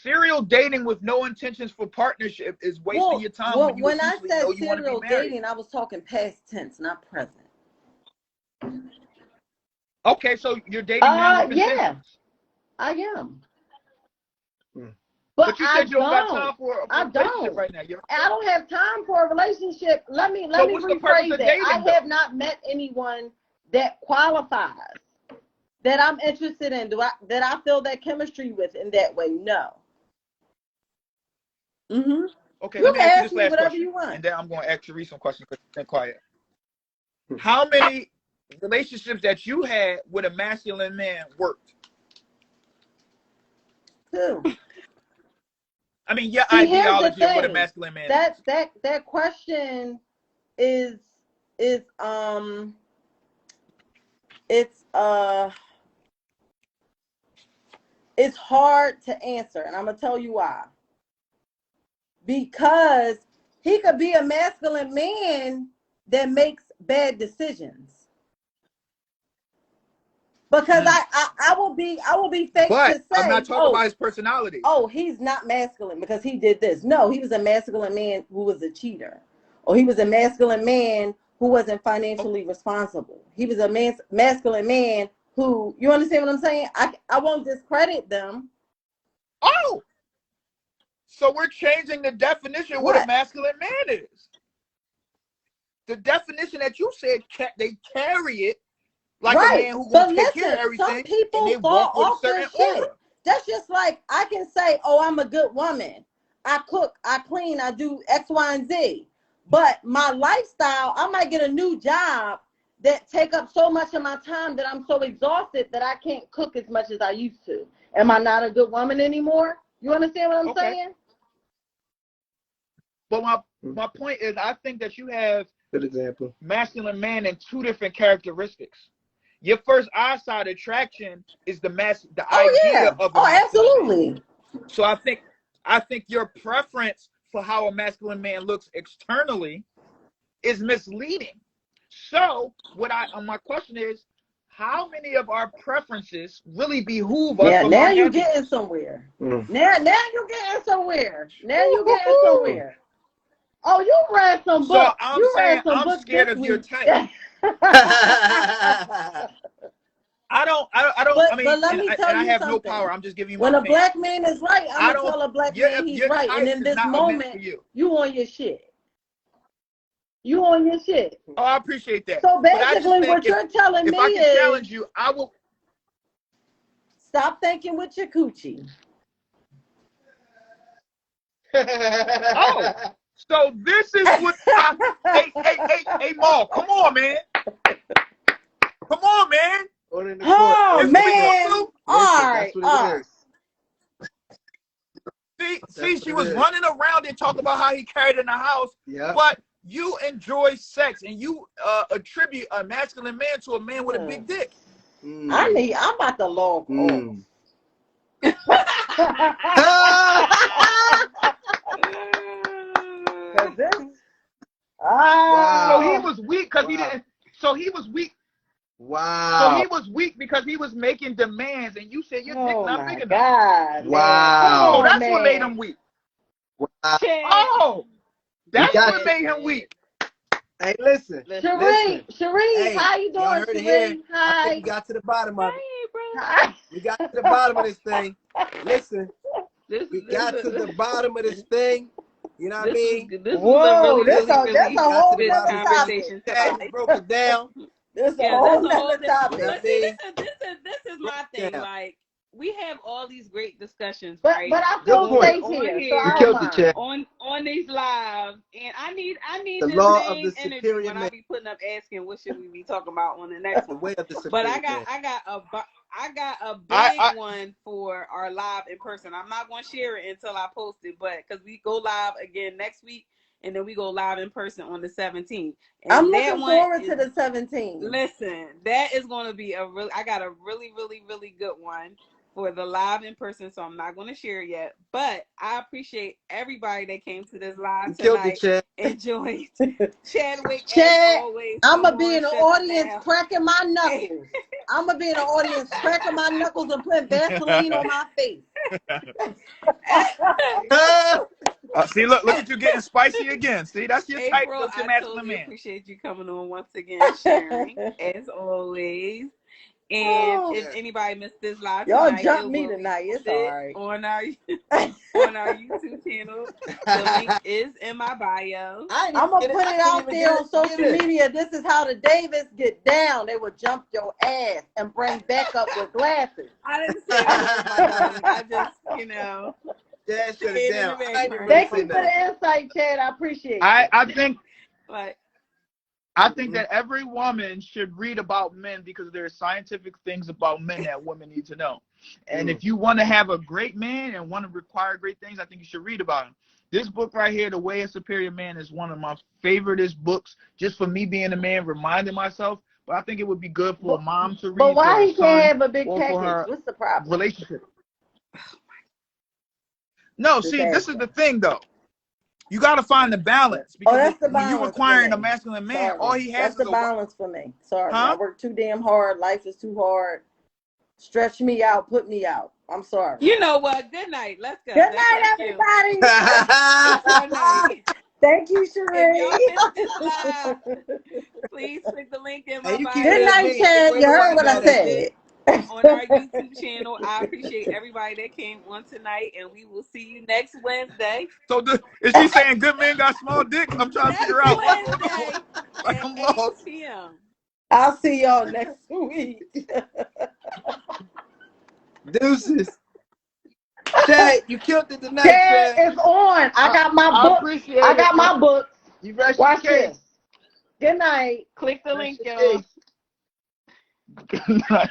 Serial dating with no intentions for partnership is wasting your time. When I said serial dating, I was talking past tense, not present. Okay, so you're dating now with intentions. I am. But you said you don't got time for a relationship right now. I don't have time for a relationship. Let me rephrase that. I have not met anyone that qualifies, that I'm interested in, that I feel that chemistry with in that way. No. Okay, let me ask you this last whatever question, you want. and then I'm going to ask Cherie some questions because you've been quiet. How many relationships that you had with a masculine man worked? 2. I mean, your ideology of what a masculine man is. That question is it's hard to answer, and I'm gonna tell you why. Because he could be a masculine man that makes bad decisions. Because I will be fake to say, I'm not talking about his personality. Oh, he's not masculine because he did this. No, he was a masculine man who was a cheater, or he was a masculine man who wasn't financially responsible. He was a masculine man who, you understand what I'm saying? I won't discredit them. Oh, so we're changing the definition of what a masculine man is. The definition that you said, they carry it. Like a man who will take care of everything. Some people fall off their shit. That's just like I can say, oh, I'm a good woman. I cook, I clean, I do X, Y, and Z. But my lifestyle, I might get a new job that take up so much of my time that I'm so exhausted that I can't cook as much as I used to. Am I not a good woman anymore? You understand what I'm saying? But my point is, I think that you have good example masculine man in 2 different characteristics. Your first eyesight attraction is the idea of a absolutely. Man. So I think your preference for how a masculine man looks externally is misleading. So my question is, how many of our preferences really behoove us? Yeah, now you're getting somewhere. Now you're getting somewhere. Oh, you read some books. So I'm saying I'm scared of your type. I have no power. I'm just giving you my opinion. When a black man is right, I'm gonna tell a black man he's right. And in this moment, you on your shit. Oh, I appreciate that. So basically, what you're telling me is, if I can challenge you, I will. Stop thinking with your coochie. Oh, so this is what hey, Maul, come on, man. Oh, man. All right. see, she was running around and talking about how he carried in the house. Yeah. But you enjoy sex and you attribute a masculine man to a man with a big dick. I'm about to log off. So he was weak because he didn't. So he was weak. Wow. So he was weak because he was making demands, and you said your dick not big enough. God, wow. So that's what made him weak. Wow. Oh, that's what made him weak. Hey, listen. Sheree, Hey, how you doing, y'all heard it here. Sheree? I think we got to the bottom of it. We got to the bottom of this thing. Listen, we got to the bottom of this thing. You know what I mean? This was that's a whole good nother conversation. We broke it down. This a Yeah, whole that's a whole nother topic. But see, this is my thing. Yeah. Like, we have all these great discussions, But right? I feel safe on here, so here, I You don't killed the mind. chat. on these lives, and I need The this law of same the energy superior when I man. be putting up asking what should we be talking about on the next The one. way of the But superior man. I got a big one for our live in person. I'm not going to share it until I post it, but because we go live again next week, and then we go live in person on the 17th. And I'm looking forward to the 17th. Listen, that is going to be I got a really, really, really good one for the live in person, so I'm not going to share it yet. But I appreciate everybody that came to this live tonight. Enjoyed Chadwick, as always. I'm going to be in the audience cracking my knuckles. I'm going to be in the audience cracking my knuckles and putting Vaseline on my face. See, look at you getting spicy again. See, that's your type. April, That's your I masculine totally man. appreciate you coming on once again, sharing, as always. And if anybody missed this live y'all tonight, jump me tonight. It's all right. On our YouTube channel. The link is in my bio. I'm gonna put it out there on social media. This is how the Davis get down. They will jump your ass and bring back up with glasses. I didn't say that, my darling. I just, Dad shut it down. Thank you for the insight, Chad. I appreciate it. I think like. I think that every woman should read about men because there are scientific things about men that women need to know. And if you want to have a great man and want to require great things, I think you should read about him. This book right here, The Way of Superior Man, is one of my favoriteest books just for me being a man, reminding myself. But I think it would be good for a mom to read. But why he can't have a big package? What's the problem? Relationship. No, see, this is the thing, though. You got to find the balance. Because that's the when balance. you're requiring a masculine man, all he has is the balance for me. Sorry. I work too damn hard. Life is too hard. Stretch me out. Put me out. I'm sorry. You know what? Good night. Let's go. Good night, everybody. Thank you, Sheree. If y'all missed this live, please click the link in my bio. Good night, Chad. You heard what I said. On our YouTube channel. I appreciate everybody that came on tonight, and we will see you next Wednesday. So is she saying good men got small dicks? I'm trying to figure out. Wednesday like I'm lost. 8 p.m. I'll see y'all next week. Deuces. Chad, you killed it tonight, Chad. It's on. I got my book. I got my book. You rest Watch your case. this. Good night. Click the link, y'all. Good night.